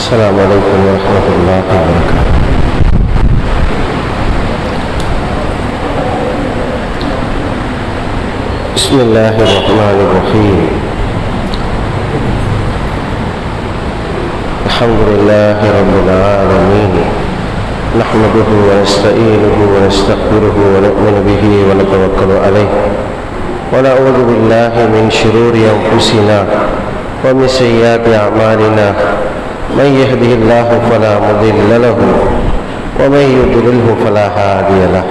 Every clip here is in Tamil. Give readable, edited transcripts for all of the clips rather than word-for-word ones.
السلام عليكم ورحمة الله وبركاته. بسم الله الرحمن الرحيم. الحمد لله رب العالمين، نحمده ونستعينه ونستغفره ونؤمن به ونتوكل عليه، ونعوذ بالله من شرور أنفسنا ومن سيئات أعمالنا، من يهده الله فلا مضل له ومن يضلله فلا هادي له،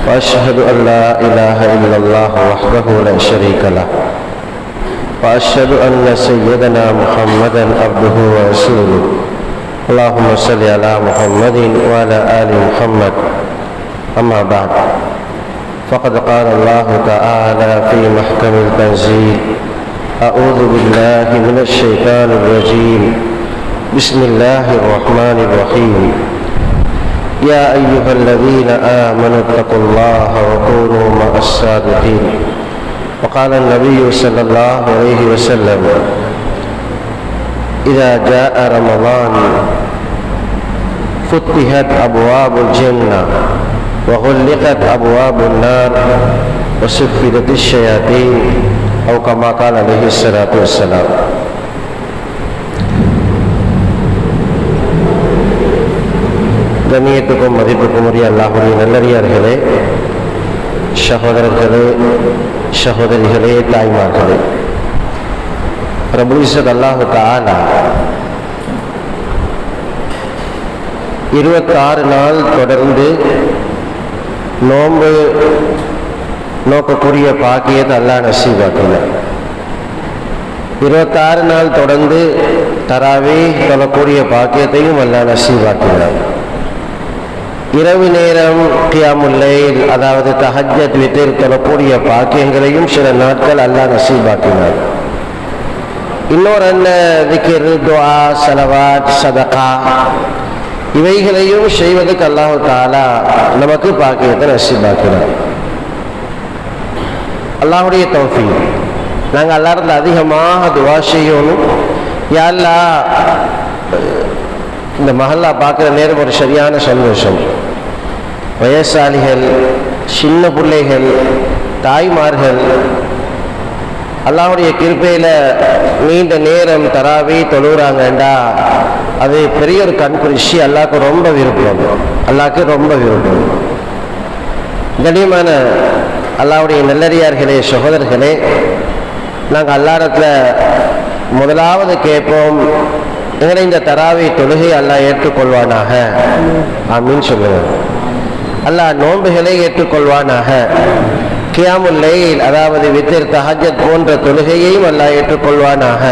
وأشهد أن لا إله إلا الله وحده لا شريك له، وأشهد أن سيدنا محمدا عبده ورسوله. اللهم صل على محمد وعلى آل محمد. أما بعد، فقد قال الله تعالى في محكم التنزيل: أعوذ بالله من الشيطان الرجيم، بسم الله الرحمن الرحيم. يا أيها الذين آمنوا اتقوا الله وكونوا مع الصادقين. وقال النبي صلى الله عليه وسلم: إذا جاء رمضان فتحت أبواب الجنة وغلقت أبواب النار وسفلت الشياطين، أو كما قال عليه الصلاة والسلام. கண்ணியத்துக்கும் மதிப்புக்கும் உரிய அல்லாஹ்வுடைய நல்லடியார்களே, சகோதரர்களே, சகோதரிகளே, தாய்மார்களே, ரப்பல் இஸ்ஸத் அல்லாஹ் தஆலா 26 நாள் தொடர்ந்து நோன்பு நோக்கக்கூடிய பாக்கியத்தை அல்லாஹ் நசீபாக்கினார். 26 நாள் தொடர்ந்து தராவீஹ் தொழக்கூடிய பாக்கியத்தையும் அல்லாஹ் நசீபாக்கினார். இரவு நேரம் கியாமுல் லைல், அதாவது தஹஜ்ஜத் வித்ர் தொழக்கூடிய பாக்கியங்களையும் சில நாட்கள் அல்லாஹ் நசீபாக்கினார். இன்னொரு திக்ர், துஆ, ஸலவாத், சதகா இவைகளையும் செய்வதற்கு அல்லாஹ் தஆலா நமக்கு பாக்கியத்தை நசீபாக்கினார். அல்லாஹ்வுடைய தௌஃபீக். நாங்கள் எல்லாரும் அதிகமாக துஆ செய்யணும். யா அல்லாஹ், இந்த மஹல்லா பார்க்குற நேரம் ஒரு சரியான சந்தோஷம். வயசாளிகள், சின்ன பிள்ளைகள், தாய்மார்கள் அல்லாஹ்வுடைய கிருபையில் நீண்ட நேரம் தராவி தொழுகிறாங்கண்டா அது பெரிய ஒரு கண்குறிச்சி. அல்லாஹ்க்கு ரொம்ப விருப்பம், அல்லாஹ்க்கு ரொம்ப விருப்பம். கண்ணியமான அல்லாஹ்வுடைய நல்லடியார்களே, சகோதரர்களே, நாங்கள் அல்லாஹ்விடத்துல முதலாவது கேட்போம், எங்களை இந்த தராவி தொழுகை அல்லாஹ் ஏற்றுக்கொள்வானாக. ஆமீன் சொல்லுங்கள். அல்லாஹ் நோன்புகளை ஏற்றுக்கொள்வானாக. கியாமுல் லைல், அதாவது வித்ர், தஹஜ்ஜத் போன்ற தொழுகையையும் அல்லாஹ் ஏற்றுக்கொள்வானாக.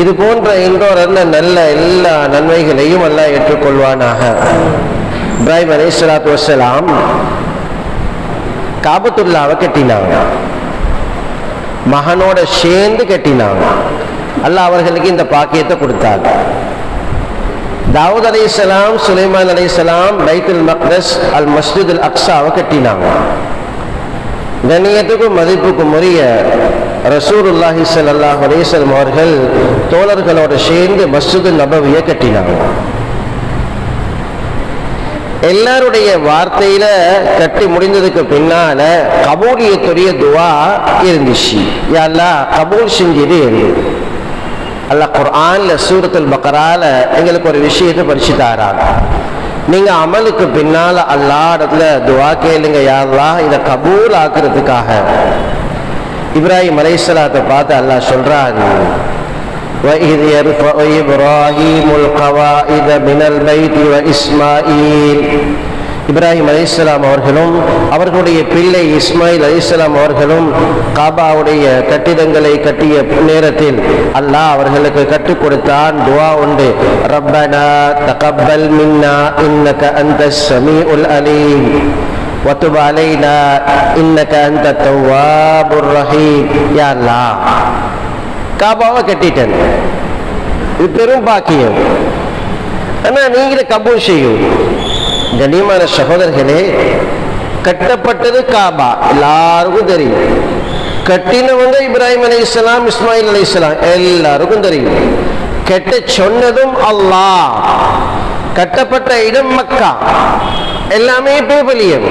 இது போன்ற இன்னொரு நல்ல எல்லா நன்மைகளையும் அல்லாஹ் ஏற்றுக்கொள்வானாக. இப்ராஹிம் அலைஹிஸ்ஸலாத்து வஸ்ஸலாம் காபத்துல்லாவை கட்டினாங்க, மகனோட சேர்ந்து கட்டினாங்க. அல்லாஹ் அவர்களுக்கு இந்த பாக்கியத்தை கொடுத்தாங்க. தாவூத் அலைஹிஸ்ஸலாம், சுலைமான் அலைஹிஸ்ஸலாம் பைத்துல் மக்தஸ், அல் மஸ்ஜித் அல் அக்ஸாவை கட்டினாங்க. கண்ணியத்துக்கும் மதிப்புக்கும் உரிய ரசூலுல்லாஹி ஸல்லல்லாஹு அலைஹி வஸல்லம் அவர்கள் தோழர்களோடு சேர்ந்து மஸ்ஜித் நபவியை கட்டினாங்க. எல்லாருடைய வார்த்தையில கட்டி முடிந்ததுக்கு பின்னால கபூலியத்துடைய துவா இருந்துச்சு. யா அல்லாஹ் கபூல் செஞ்சிடு என்று அல்லாஹ் குர்ஆன்ல சூரத்துல் பக்ரால எங்களுக்கு ஒரு விஷயத்தை படிச்சு தாராங்க. நீங்க அமலுக்கு பின்னால அல்லாஹ் இடத்துல துவா கேளுங்க, யா அல்லாஹ் இதை கபூல் ஆக்குறதுக்காக. இப்ராஹிம் அலைஹிஸ்ஸலாத்தை பார்த்து அல்லாஹ் சொல்றாரு: وَإِذْ يَرْفَعُ إِبْرَاهِيمُ الْقَوَاعِدَ مِنَ الْبَيْتِ وَإِسْمَاعِيلُ. இப்ராஹிம் அலைஹிஸ்ஸலாம் அவர்களும் அவர்களுடைய பிள்ளை இஸ்மாயில் அலைஹிஸ்ஸலாம் அவர்களும் காபாவுடைய கட்டிடங்களை கட்டிய நேரத்தில் அல்லாஹ் அவர்களுக்கு கற்றுக் கொடுத்தான் துஆ உண்டு: ரப்பனா தகப்பல் மின்னா இன்னக அன்தஸ் ஸமீஉல் அலீம் வதுப் அலைனா இன்னக அன்தத் தவ்வாபுர் ரஹீம். யா அல்லாஹ், காபாவை கட்டிட்டேன், இது பெரும் பாக்கியம், ஆனால் நீங்களே கபூல் செய்யும். கண்ணியமான சகோதரர்களே, கட்டப்பட்டது காபா எல்லாருக்கும் தெரியும். கட்டினவங்க இப்ராஹிம் அலைஹிஸ்ஸலாம், இஸ்மாயில் அலைஹிஸ்ஸலாம் எல்லாருக்கும் தெரியும். கெட்ட சொன்னதும் அல்லாஹ், கட்டப்பட்ட இடம் மக்கா, எல்லாமே பேபலியம்.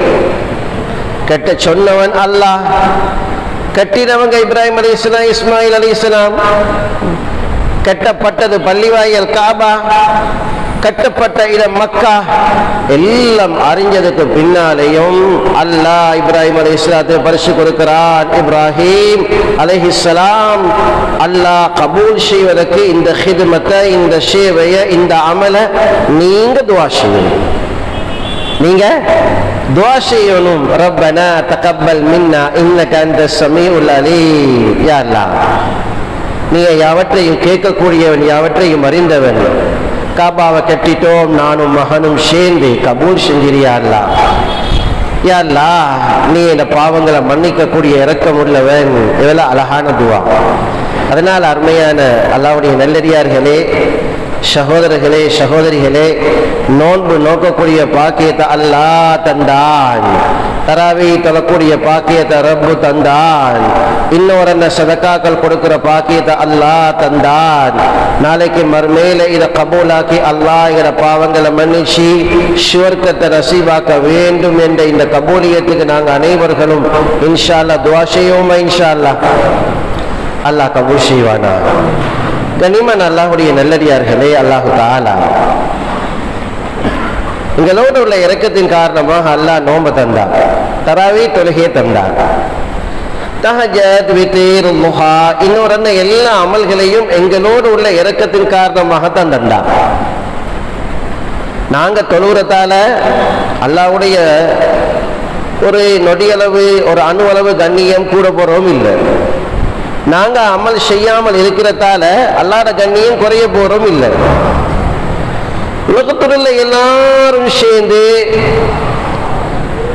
கெட்ட சொன்னவன் அல்லாஹ், கட்டினவங்க இப்ராஹிம் அலைஹிஸ்ஸலாம், இஸ்மாயில் அலைஹிஸ்ஸலாம், கட்டப்பட்டது பள்ளிவாயல் காபா, கட்டப்பட்ட இடம் மக்கா. எல்லாம் அறிஞ்சதுக்கு பின்னாலேயும் அல்லாஹ் இப்ராஹிம் அலைஹிஸ்ஸலாத்தை பரிசு கொடுக்கிறான். இப்ராஹிம் அலைஹிஸ்ஸலாம், அல்லாஹ் கபூல் செய்வதற்கு இந்த ஹிதுமத்தை, இந்த சேவையை, இந்த அமலை நீங்க துஆ செய்யணும். நீங்க துஆ செய்யணும். ரப்பனா தகப்பல் மின்னா இன்னக அன்தஸ் ஸமீஉல் அலீம். யா அல்லாஹ், நீங்க யாவற்றையும் கேட்கக்கூடியவன், யாவற்றையும் அறிந்தவன். காபாவை கட்டிட்டோம், நானும் மகனும் சேர்ந்து, கபூல் செஞ்சிரியா அல்லாஹ். யா அல்லாஹ், நீ இந்த பாவங்களை மன்னிக்கக்கூடிய இரக்கம் உள்ளவன். இவ்வளவு அழகான துவா. அதனால் அருமையான அல்லாஹ்வுடைய நல்லடியார்களே, சகோதரர்களே, சகோதரிகளே, நோன்பு நோக்கக்கூடிய பாக்கியத்தை அல்லாஹ் தந்தான். தராவி தொழக்கூடிய பாக்கியத்தை ரப்பு தந்தான். இன்னொரு சதக்காக்கள் கொடுக்கிற பாக்கியத்தை அல்லாஹ் தந்தான். நாளைக்கு மறுமையில இதை கபூலாக்கி அல்லாஹ் இத பாவங்களை மன்னிச்சு சுவர்க்கத்தை நசீபாக்க வேண்டும் என்ற இந்த கபூலியத்துக்கு நாங்கள் அனைவர்களும் இன்ஷா அல்லாஹ் துஆ செய்வோமா? இன்ஷா அல்லாஹ் அல்லாஹ் கபூல் செய்வானா? கனிமன் அல்லாஹ்வுடைய நல்லடியார்களே, அல்லாஹு தஆலா எங்களோடு உள்ள இரக்கத்தின் காரணமாக அல்லாஹ் நோன்பு தந்தார், தராவி தொழுகையை தந்தார், தஹஜ்ஜத், வித்ர், லுஹா, இன்னொரு எல்லா அமல்களையும் எங்களோடு உள்ள இரக்கத்தின் காரணமாக தான் தந்தார். நாங்க தொழுகிறதால அல்லாஹ்வுடைய ஒரு நொடியளவு, ஒரு அணுவளவு கண்ணியம் கூட போறோம் இல்லை. நாங்க அமல் செய்யாமல் இருக்கிறதால அல்லாஹ்வுடைய கண்ணியம் குறைய போறோம் இல்லை. உலகத்துள்ள எல்லாரும் சேர்ந்து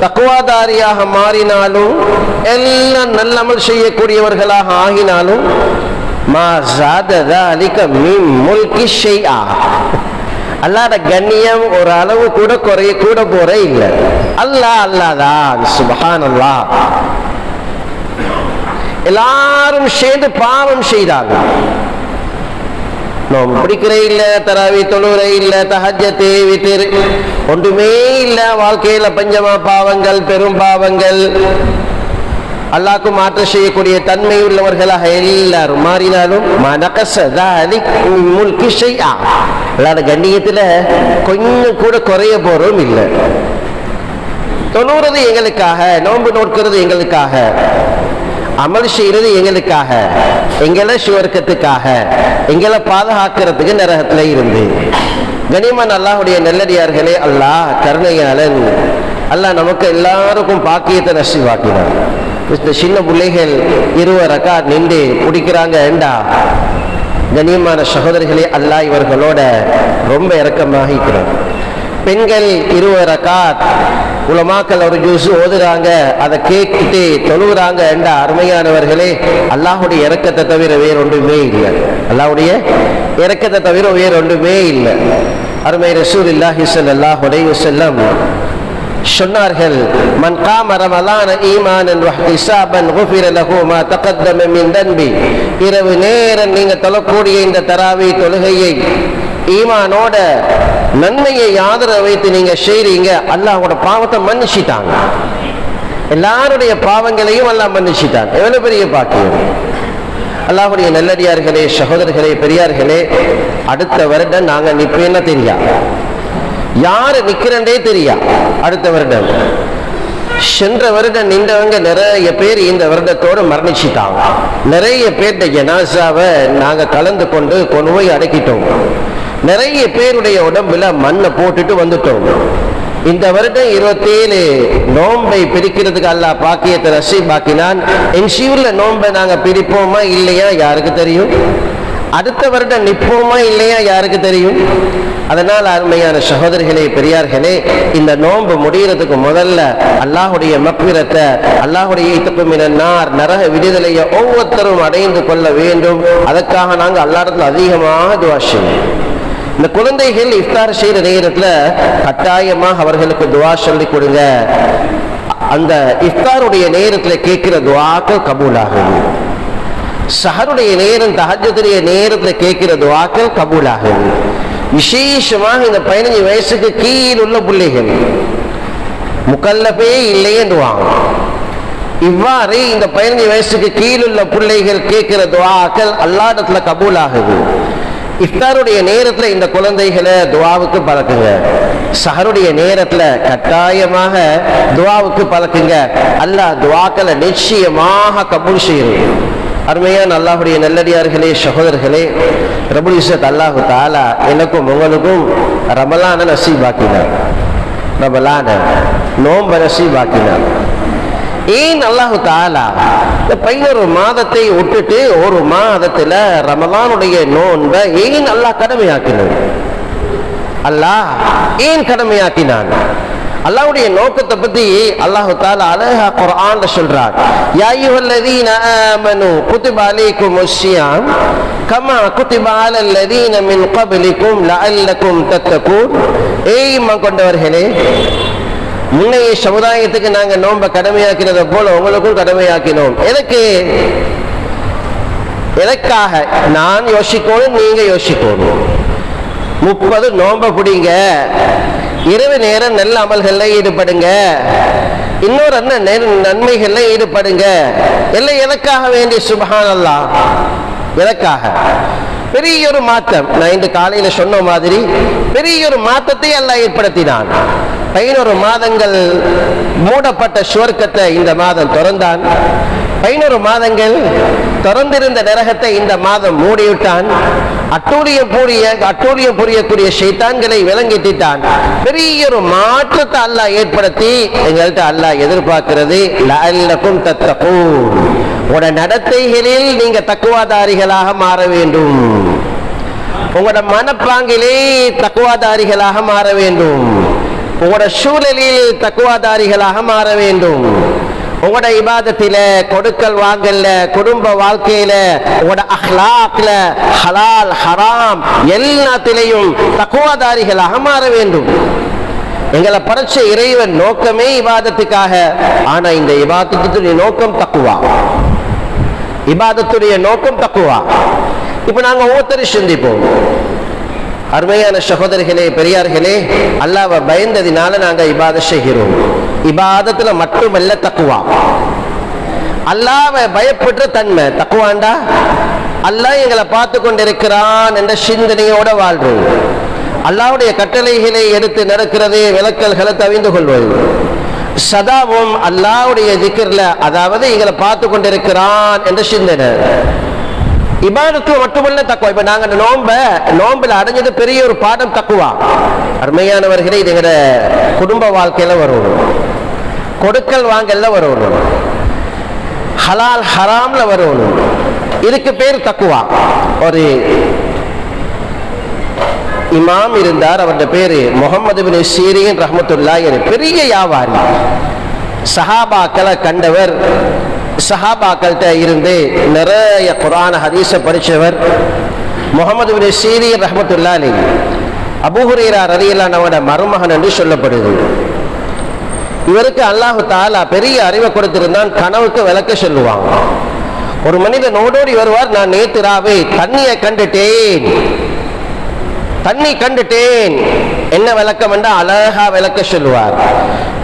தக்வாதாரியாக மாறினாலும், எல்லாம் நல்லமல் செய்யக்கூடியவர்களாக ஆகினாலும், மா ஸாத ஸாலிக மின் முல்கி ஷைஆ, அல்லாஹ்வுடைய கண்ணியம் ஒரு அளவு கூட குறைய கூட போற இல்லை. அல்லாஹ் அல்லாஹ்தான். சுப்ஹானல்லாஹ். எல்லாரும் சேர்ந்து பாவம் செய்தாங்க. நோம்பு பிடிக்கிற இல்ல, தராவி தொழுகிற இல்ல, தஹஜ்ஜத், வித்ர் ஒன்றுமே இல்ல. வாழ்க்கையில பஞ்சமா பாவங்கள், பெரும் பாவங்கள், அல்லாஹ்க்கு மாற்று செய்யக்கூடிய தன்மை உள்ளவர்களாக எல்லாரும் மாறினாலும், அல்லாஹ்வுடைய கண்ணியத்துல கொஞ்சம் கூட குறைய போறோம் இல்லை. தொழுகிறது எங்களுக்காக, நோன்பு நோக்கிறது எங்களுக்காக, அமல் செய்யறது எங்களுக்காக, எங்களை சுவர்க்கத்துக்காக, எங்களை பாதுகாக்கிறதுக்கு நரகத்துல இருந்து. கனிமன் அல்லாஹ்வுடைய நல்லடியார்களே, அல்லாஹ் கருணையாளன். அல்லாஹ் நமக்கு எல்லாருக்கும் பாக்கியத்தை நசீபாக்கினார். இந்த சின்ன பிள்ளைகள் 20 ரக்காத் நின்று பிடிக்கிறாங்க ஏண்டா, கனியமான சகோதரிகளே, அல்லாஹ் இவர்களோட ரொம்ப இரக்கமாக இருக்கிறார். பெண்கள் 20 ரக்காத் உலமாக்கள் ஒரு ஜூஸ் ஓதுறாங்க, அதை கேட்டுட்டு தொழுகிறாங்க என்ற அருமையானவர்களே, அல்லாஹ்வுடைய இரக்கத்தை தவிர வேறொன்றுமே இல்லை. அல்லாஹ்வுடைய இரக்கத்தை தவிர வேறொன்றுமே இல்லை. அருமை ரசூலுல்லாஹி ஸல்லல்லாஹு அலைஹி வஸல்லம் சொன்னார்கள், மன் காம ரமலான ஈமானன் வஹ்திஸாபன் குஃபிர லஹு மா தகத்தம மின் தன்பி. இரவு நேரம் நீங்க தொழக்கூடிய இந்த தராவி தொழுகையை ஈமானோட நன்மையை ஆதரவு வைத்து நீங்க செய்றீங்க, அல்லாஹ்வோட பாவத்தை மன்னிச்சிட்டாங்க. எல்லாருடைய பாவங்களையும் அல்லாஹ் மன்னிச்சிட்டாங்க. எவ்வளவு பெரிய பாக்கியம்! அல்லாஹ்வுடைய நல்லடியார்களே, சகோதரர்களே, பெரியார்களே, அடுத்த வருடம் நாங்க நிப்பேன்னா தெரியா, யாரு நிக்கிறண்டே தெரியா. அடுத்த வருடம், சென்ற வருடம் நின்றவங்க நிறைய பேர் இந்த வருடத்தோடு மரணிச்சிட்டாங்க. நிறைய பேருடைய ஜனாசாவை நாங்க கலந்து கொண்டு கொண்டு போய் அடக்கிட்டோம். நிறைய பேருடைய உடம்புல மண்ணை போட்டுட்டு வந்துட்டோம். இந்த வருடம் 27 நோன்பை பிரிக்கிறதுக்கு அல்லாஹ் பாக்கியத்தை நசீபாக்கினான். இன்ஷாஅல்லாஹ் நோன்பை நாங்க பிரிப்போமா இல்லையா யாருக்கு தெரியும்? அடுத்த வருடம் நிற்போமா இல்லையா யாருக்கு தெரியும்? அதனால் அருமையான சகோதரிகளே, பெரியார்களே, இந்த நோன்பு முடிகிறதுக்கு முதல்ல அல்லாஹ்வுடைய மக்ஃபிரத்தை, அல்லாஹ்வுடைய இத்குமினன்னார் நரக விடுதலையை ஒவ்வொருத்தரும் அடைந்து கொள்ள வேண்டும். அதற்காக நாங்கள் அல்லாஹ்விடத்தில் அதிகமாக துஆ செய்வோம். இந்த குழந்தைகள் இஃப்தார் செய்கிற நேரத்தில் கட்டாயமாக அவர்களுக்கு துஆ சொல்லி கொடுங்க. அந்த இஃப்தாருடைய நேரத்தில் கேட்கிற துஆக்கள் கபூலாகும். சஹருடைய நேரம், தஹஜ்ஜுடைய நேரத்தில் கேட்கிற துஆக்கள் கபூலாகும். விசேஷமாக இந்த 15 வயசுக்கு கீழ் உள்ள பிள்ளைகள், முக்கல்லஃபே இல்லை என்றுவாங்க. இவ்வாறு இந்த 15 வயசுக்கு கீழ் உள்ள பிள்ளைகள் கேட்கிற துஆக்கள் அல்லாஹ்விடத்துல கபூலாகுது. இஃப்தாருடைய நேரத்தில் இந்த குழந்தைகளை துஆவுக்கு பழக்குங்க. சஹருடைய நேரத்தில் கட்டாயமாக துஆவுக்கு பழக்குங்க. அல்லாஹ் துஆக்களை நிச்சயமாக கபூல் செய்யும். அருமையான அல்லாஹ்வுடைய நல்லடியார்களே, சகோதரர்களே, ரப்புல் இஸ்ஸத் அல்லாஹ் தஆலா எனக்கும் உங்களுக்கும் ரமலான நசீபாக்கினார். ரமலான நோன்பு நசீபாக்கினார். ஏன் அல்லாஹ் தஆலா இந்த 11 மாதத்தை விட்டுட்டு ஒரு மாதத்துல ரமலானுடைய நோன்பை ஏன் அல்லாஹ் கடமையாக்கினான்? அல்லாஹ் ஏன் கடமையாக்கினான்? அல்லாஹ்வுடைய நோக்கத்தை பத்தி அல்லாஹ் தஆலா அழகா குர்ஆன்ல சொல்றார். யா அய்யுஹல்லதீன ஆமனூ குதிப அலைக்குமுஸ் ஸியாம் கமா குதிப அலல்லதீன மின் கப்லிக்கும் லஅல்லக்கும் தத்தகூன். ஏய் ஈமான் கொண்டவர்களே, முன்னைய சமுதாயத்துக்கு நாங்க நோன்பை கடமையாக்கினதை போல உங்களுக்கும் கடமையாக்கினோம். எதற்காக? நான் யோசிக்கணும், நீங்க யோசிக்கணும். 30 நோன்பை பிடிங்க, இரவு நேரம் நல்ல அமல்கள்ல ஈடுபடுங்க, இன்னொரு நன்மைகள்ல ஈடுபடுங்க. எல்லாம் எதற்காக வேண்டி? சுப்ஹானல்லாஹ். எதற்காக? பெரிய ஒரு மாற்றம். நான் இன்று காலையில சொன்ன மாதிரி பெரிய ஒரு மாற்றத்தை அல்லாஹ் ஏற்படுத்தினான். 11 மாதங்கள் மூடப்பட்ட சுவர்க்கத்தை இந்த மாதம் திறந்தான். 11 மாதங்கள் திறந்திருந்த நரகத்தை இந்த மாதம் மூடிவிட்டான். அட்டூழியம் புரியக்கூடிய ஷைத்தான்களை விலங்கிட்டான். பெரிய ஒரு மாற்றத்தை அல்லாஹ் ஏற்படுத்தி எங்கள்கிட்ட அல்லாஹ் எதிர்பார்க்கிறது, லஅல்லக்கும் தத்தகூன். உங்களோட நடத்தைகளில் நீங்க தக்குவாதாரிகளாக மாற வேண்டும். உங்களோட மனப்பாங்கிலே தக்குவாதாரிகளாக மாற வேண்டும். உங்களோட சூழலில் தக்குவாதாரிகளாக மாற வேண்டும். உங்களோட இபாதத்தில, கொடுக்கல் வாங்கல்ல, குடும்ப வாழ்க்கையில, உங்களோட அஹ்லாக்ல, ஹலால் ஹராம் எல்லாத்திலையும் தக்குவாதாரிகளாக மாற வேண்டும். எங்களை படைச்ச இறைவன் நோக்கமே இபாதத்துக்காக. ஆனா இந்த இபாதத்துடைய நோக்கம் தக்குவா. இபாதத்துடைய நோக்கம் தக்குவா. இப்ப நாங்க ஒவ்வொருத்தரும் சிந்திப்போம். அருமையான சகோதரர்களே, பெரியார்களே, அல்லாஹ்வை பயந்ததினால நாங்க இபாதத் செய்கிறோம். இபாதத்துல மட்டுமல்ல தக்குவா. அல்லாஹ்வை பயப்படுற தன்மை தக்குவாண்டா. அல்லாஹ் எங்களை பார்த்து கொண்டிருக்கிறான் என்ற சிந்தனையோட வாழ்றோம். அல்லாஹ்வுடைய கட்டளைகளை எடுத்து நடக்கிறது, விலக்கல்களை தவிர்த்து கொள்வது. சதாவும் அல்லாஹ்வுடைய திக்ர்ல, அதாவது எங்களை பார்த்து கொண்டிருக்கிறான் என்ற சிந்தனை. இபாதத்து மட்டுமல்ல தக்குவா. இப்ப நாங்க நோம்புல அடைஞ்சது பெரிய ஒரு பாடம் தக்குவா. அருமையானவர்களே, இது எங்க குடும்ப வாழ்க்கையில வரணும், கொடுக்கல் வாங்கல்ல வரணும், ஹலால் ஹராம்ல வரணும். இதுக்கு பேர் தக்குவா. ஒரு இமாம் இருந்தார், அவருடைய பேரு முஹம்மது பின் சீரீன் ரஹ்மத்துல்லாஹி. பெரிய வியாபாரி, சஹாபாக்களை கண்டவர், சஹாபாக்கள்கிட்ட இருந்து நிறைய குர்ஆன் ஹதீஸை படித்தவர். முஹம்மது பின் சீரீன் ரஹ்மத்துல்லாஹி அபூ ஹுரைரா ரலியல்லாஹு அன்ஹுவோட மருமகன் என்று சொல்லப்படுது. இவருக்கு அல்லாஹ் தஆலா பெரிய அறிவை கொடுத்திருந்தான். கனவுக்கு விளக்க சொல்லுவாங்க. ஒரு மனிதன் ஓடோடி வருவார், நான் நேத்து ராவே தண்ணியை கண்டுட்டேன், தண்ணி கண்டுட்டேன். என்ன விளக்கம் என்றா அழகா விளக்க சொல்லுவார்.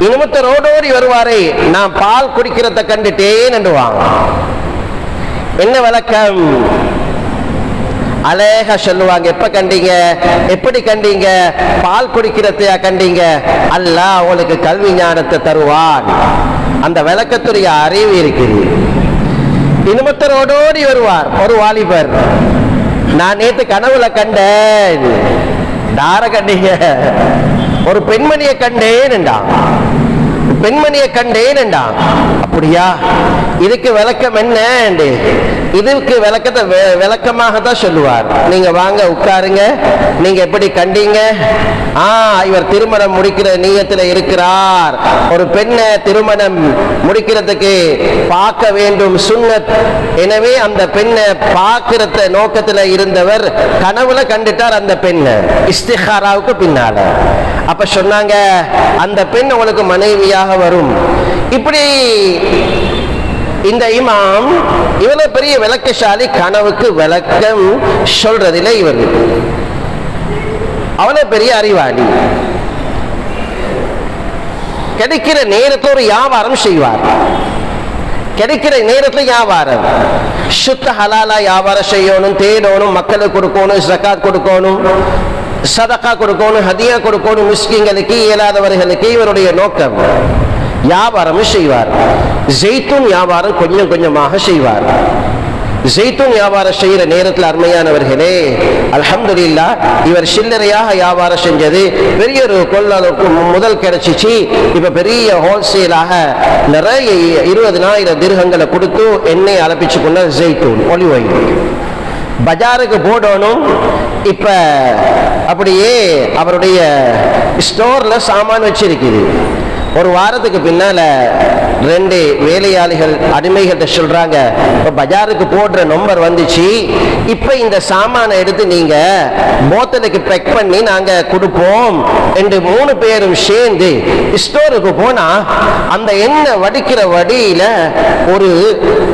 இனிமத்தர் ஓடோடி வருவாரே, நான் பால் குடிக்கிறத கண்டுட்டேன் என்றுவாங்க. என்ன விளக்கம்? அழகா சொல்லுவாங்க. எப்ப கண்டீங்க? எப்படி கண்டீங்க? பால் குடிக்கிறதையா கண்டீங்க? அல்லாஹ் உங்களுக்கு கல்வி ஞானத்தை தருவான். அந்த விளக்கத்துடைய அறிவு இருக்குது. இனிமத்தர் ஓடோடி வருவார், ஒரு வாலிபர், நான் நேத்து கனவுல கண்டேன். தார கண்டீங்க? ஒரு பெண்மணியை கண்டேன் என்றான். பெண்மணியை கண்டேன் என்றான். அப்படியா? இதுக்கு விளக்கம் என்ன? இதுக்கு விளக்கத்தை விளக்கமாக தான் சொல்லுவார். நீங்க வாங்க உட்காருங்க, நீங்க எப்படி கண்டீங்க? இவர் திருமணம் முடிக்கிற நீயத்துல இருக்கிறார். ஒரு பெண்ணை திருமணம் முடிக்கிறதுக்கு பார்க்க வேண்டும், சுன்னத். எனவே அந்த பெண்ணை பார்க்கிற நோக்கத்துல இருந்தவர் கனவுல கண்டுட்டார் அந்த பெண்ணை இஸ்திகாராவுக்கு பின்னால. அப்ப சொன்னாங்க, அந்த பெண் உங்களுக்கு மனைவியாக வரும். இப்படி இந்த இமாம் இவ்வளவு பெரிய விளக்கசாலி, கனவுக்கு விளக்கம் சொல்றதில்லை. இவர் அவ்வளவு பெரிய அறிவாளி. கிடைக்கிற நேரத்தில் ஒரு வியாபாரம் செய்வார். கிடைக்கிற நேரத்தில் வியாபாரம் சுத்த ஹலாலா வியாபாரம் செய்யணும், தேடணும், மக்களுக்கு கொடுக்கணும், ஜகாத் கொடுக்கணும், சதகா கொடுக்கணும், ஹதியா கொடுக்கணும், மிஸ்கின்களுக்கு, இயலாதவர்களுக்கு. இவருடைய நோக்கம் வியாபாரமும் செய்வார். ஜெய்தூன் வியாபாரம் கொஞ்சம் கொஞ்சமாக செய்வார். ஜெய்தூன் வியாபாரம் செய்யற நேரத்தில் அருமையானவர்களே, அல்ஹம்துலில்லாஹ், இவர் சில்லறையாக வியாபாரம் செஞ்சது பெரிய ஒரு கொள்ளளவுக்கு முதல் கிடைச்சிச்சு. இப்ப பெரிய ஹோல்சேலாக நிறைய 20,000 திர்ஹங்களை கொடுத்து எண்ணெய் அலப்பிச்சு கொண்ட ஜெய்தூன் ஒலிவ் ஆயில் பஜாருக்கு போடணும். இப்ப அப்படியே அவருடைய ஸ்டோர்ல சாமான் வச்சிருக்குது. ஒரு வாரத்துக்கு பின்னால 2 வேலையாளிகள் அடிமைகிட்ட சொல்றாங்க, இப்ப பஜாருக்கு போடுற நம்பர் வந்துச்சு, இப்ப இந்த சாமானை எடுத்து நீங்க போத்தலுக்கு பேக் பண்ணி நாங்க கொடுப்போம் என்று 3 பேரும் சேர்ந்து ஸ்டோருக்கு போனா, அந்த எண்ணெய் வடிக்கிற வடியில ஒரு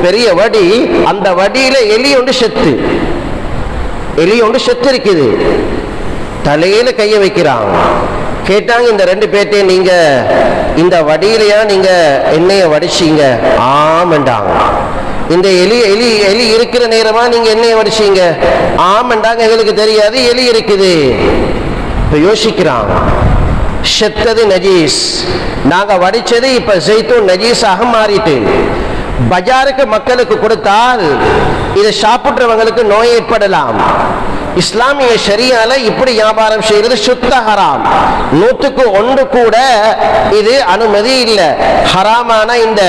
பெரிய வடி, அந்த வடியில எலி ஒன்று செத்து இருக்குது. தலையில கைய வைக்கிறான். கேட்டாங்க, இந்த 2 பேர்ட்டையும் நீங்க இந்த வடியிலையா நீங்க எண்ணெயை வடிச்சீங்க? ஆமண்டாங்க. இந்த எலி இருக்கிற நேரமா நீங்க எண்ணெயை வடிச்சீங்க? ஆமண்டாங்க. எங்களுக்கு தெரியாது, எலி இருக்குது. இப்ப யோசிக்கிறான், செத்தது நஜீஸ், நாங்க வடிச்சது இப்ப ஜெய்தூன் நஜீஸாக மாறிட்டு பஜாருக்கு மக்களுக்கு கொடுத்தால் இதை சாப்பிடுறவங்களுக்கு நோய் ஏற்படலாம். இஸ்லாமிய ஷரியால இப்படி வியாபாரம் செய்யறது சுத்த ஹராம். 100க்கு 1 கூட இது அனுமதி இல்லை. ஹராமான இந்த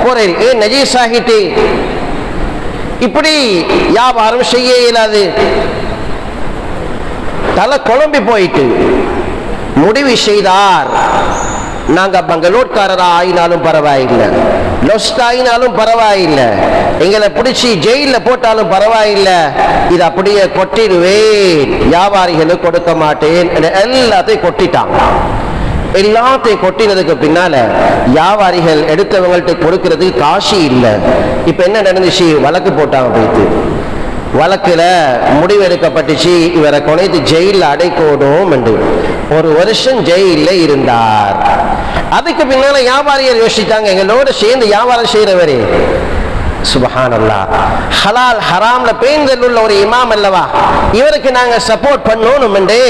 பொருள் ஏன் நஜீஸ் ஆகிட்டு இப்படி வியாபாரம் செய்ய இயலாது. தலை குழம்பி போயிட்டு முடிவு செய்தார், நாங்க பெங்களூர்காரரா ஆயினாலும் பரவாயில்லை, லொஸ்ட் ஆயினாலும் பரவாயில்லை, எங்களை பிடிச்சி ஜெயில போட்டாலும் பரவாயில்லை, இது அப்படியே கொட்டிடுவேன், வியாபாரிகளுக்கு கொடுக்க மாட்டேன், எல்லாத்தையும் கொட்டிட்டாங்க. எல்லாத்தையும் கொட்டினதுக்கு பின்னால வியாபாரிகள் எடுத்தவங்கள்ட்ட கொடுக்கறதுக்கு காசு இல்லை. இப்ப என்ன நடந்துச்சு? வழக்கு போட்டாங்க. போயிட்டு வழக்குல முடிவெடுக்கப்பட்டுச்சு, இவரை கொனைத்து ஜெயில அடைக்கணும் என்று. 1 வருஷம் ஜெயில இருந்தார். அதுக்கு பின்னால வியாபாரிகள் யோசித்தாங்க, எங்களோட சேர்ந்து வியாபாரம் செய்யறவரே, சுப்ஹானல்லாஹ், ஹலால் ஹராம்ல பேணுதல் உள்ள ஒரு இமாம் அல்லவா, இவருக்கு நாங்க சப்போர்ட் பண்ணணும் என்று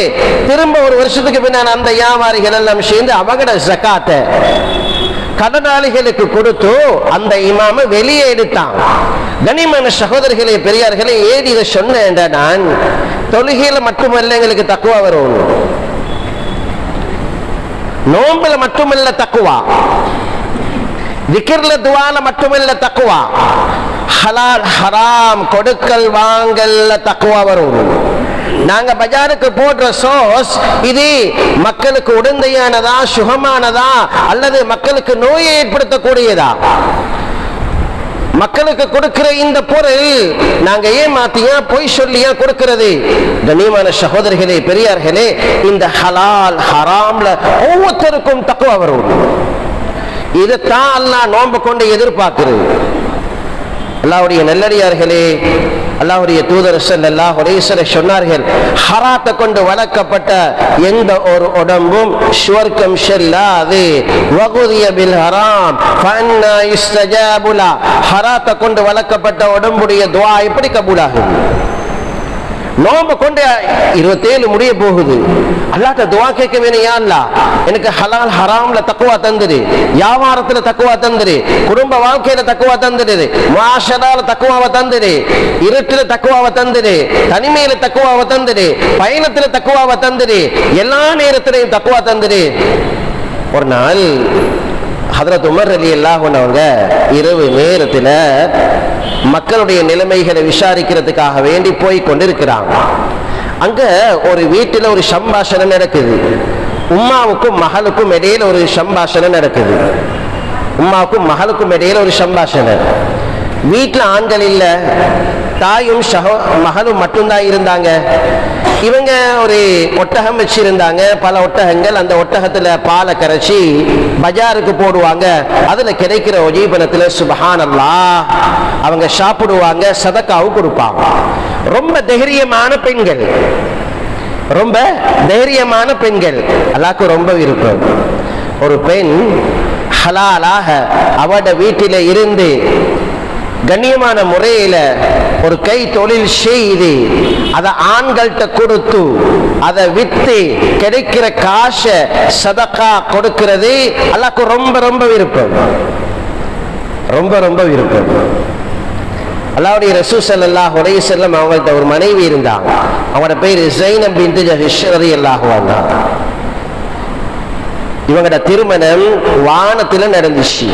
திரும்ப 1 வருஷத்துக்கு பின்னால் அந்த வியாபாரிகள் எல்லாம் சேர்ந்து அவங்கட ஜகாத்தை கடனாளிகளுக்கு கொடுத்து அந்த இமாம வெளியே எடுத்தான். கனிமான சகோதரர்களே, பெரியார்களே, ஏன் இதை சொன்னேன்? நான் தொழுகையில மட்டுமல்ல எங்களுக்கு தக்குவா வரும், நோம்புல மட்டுமல்ல தக்குவா, திக்ர்ல துஆல மட்டுமல்ல தக்குவா, ஹலால் ஹராம் கொடுக்கல் வாங்கல்ல தக்குவா வரும். நாங்க பஜாருக்கு போடுற சோஸ் இது மக்களுக்கு உடந்தையானதா, சுகமானதா, அல்லது மக்களுக்கு நோயை ஏற்படுத்தக்கூடியதா? மக்களுக்கு கொடுக்கிற இந்த பொருள் நாங்க ஏமாத்தியா பொய் சொல்லியா கொடுக்கிறது? கண்ணியமான சகோதரிகளே, பெரியார்களே, இந்த ஹலால் ஹராம்ல ஒவ்வொருத்தருக்கும் தக்குவா வரும். இதைத்தான் அல்லாஹ் நோன்பு கொண்டு எதிர்பார்க்கிறது. அல்லாஹ்வுடைய நல்லடியார்களே, அல்லாஹ்வுடைய தூதர் ஸல்லல்லாஹு அலைஹி வஸல்லம் சொன்னார்கள், ஹராத்தை கொண்டு வளர்க்கப்பட்ட எந்த ஒரு உடம்பும் சுவர்க்கம் செல்லாது. வகுதிய பில் ஹராம் ஃபன்னா யுஸ்தஜாபு லா. ஹராத்தை கொண்டு வளர்க்கப்பட்ட உடம்புடைய துஆ எப்படி கபூலாகும்? நோம்பு கொண்டு 27 முடிய போகுது. அல்லாஹ்ட்ட துஆ கேட்க வேணும், யா அல்லாஹ் எனக்கு ஹலால் ஹராம்ல தக்வா தந்துரு, வியாபாரத்துல தக்வா தந்துரு, குடும்ப வாழ்க்கையில தக்வா தந்துரு, முஆஷரால தக்வாவை தந்துரு, இருட்டுல தக்வாவை தந்துரு, தனிமையில தக்வாவை தந்துரு, பயணத்துல தக்வாவை தந்துரு, எல்லா நேரத்திலையும் தக்வா தந்துரு. ஒரு நாள் ஹதரத் உமர் ரலியல்லாஹு அன்ஹு அவங்க இரவு நேரத்துல மக்களுடைய நிலைமைகளை விசாரிக்கிறதுக்காக வேண்டி போய் கொண்டிருக்கிறாங்க. அங்க ஒரு வீட்டில் ஒரு சம்பாஷணை நடக்குது. உம்மாவுக்கும் மகளுக்கும் இடையில ஒரு சம்பாஷணை நடக்குது. உம்மாவுக்கும் மகளுக்கும் இடையில ஒரு சம்பாஷணை. வீட்டில் ஆண்கள் இல்லை, தாயும் மகளும் மட்டும்தான் இருந்தாங்க. இவங்க ஒரு ஒட்டகம் வச்சிருந்தாங்க, பல ஒட்டகங்கள். அந்த ஒட்டகத்துல பாலை கரைச்சி பஜாருக்கு போடுவாங்க. அதுல கிடைக்கிற ஒஜீபனத்துல சுப்ஹானல்லாஹ் அவங்க சாப்பிடுவாங்க, சதக்காவும் கொடுப்பாங்க. ரொம்ப தைரியமான பெண்கள், ரொம்ப தைரியமான பெண்கள். அல்லாஹ்க்கு ரொம்ப விருப்பம். ஒரு பெண் ஹலாலாக அவட வீட்டில இருந்து கண்ணியமான முறையில ஒரு கை தொழில் செய்து அதை ஆண்கள்கிட்ட கொடுத்து அதை வித்து கிடைக்கிற காசை சதக்கா கொடுக்கிறது அல்லாஹ்க்கு ரொம்ப ரொம்ப விருப்பம், ரொம்ப ரொம்ப விருப்பம். அல்லாஹ்வுடைய ரசூல் ஸல்லல்லாஹு அலைஹி வஸல்லம் அவங்கள்ட்ட ஒரு மனைவி இருந்தாங்க. அவங்களோட பேர் ஸைனப் பின்த் ஜஹஷ் ரலியல்லாஹு அன்ஹா. இவங்களோட திருமணம் வானத்துல நடந்துச்சு.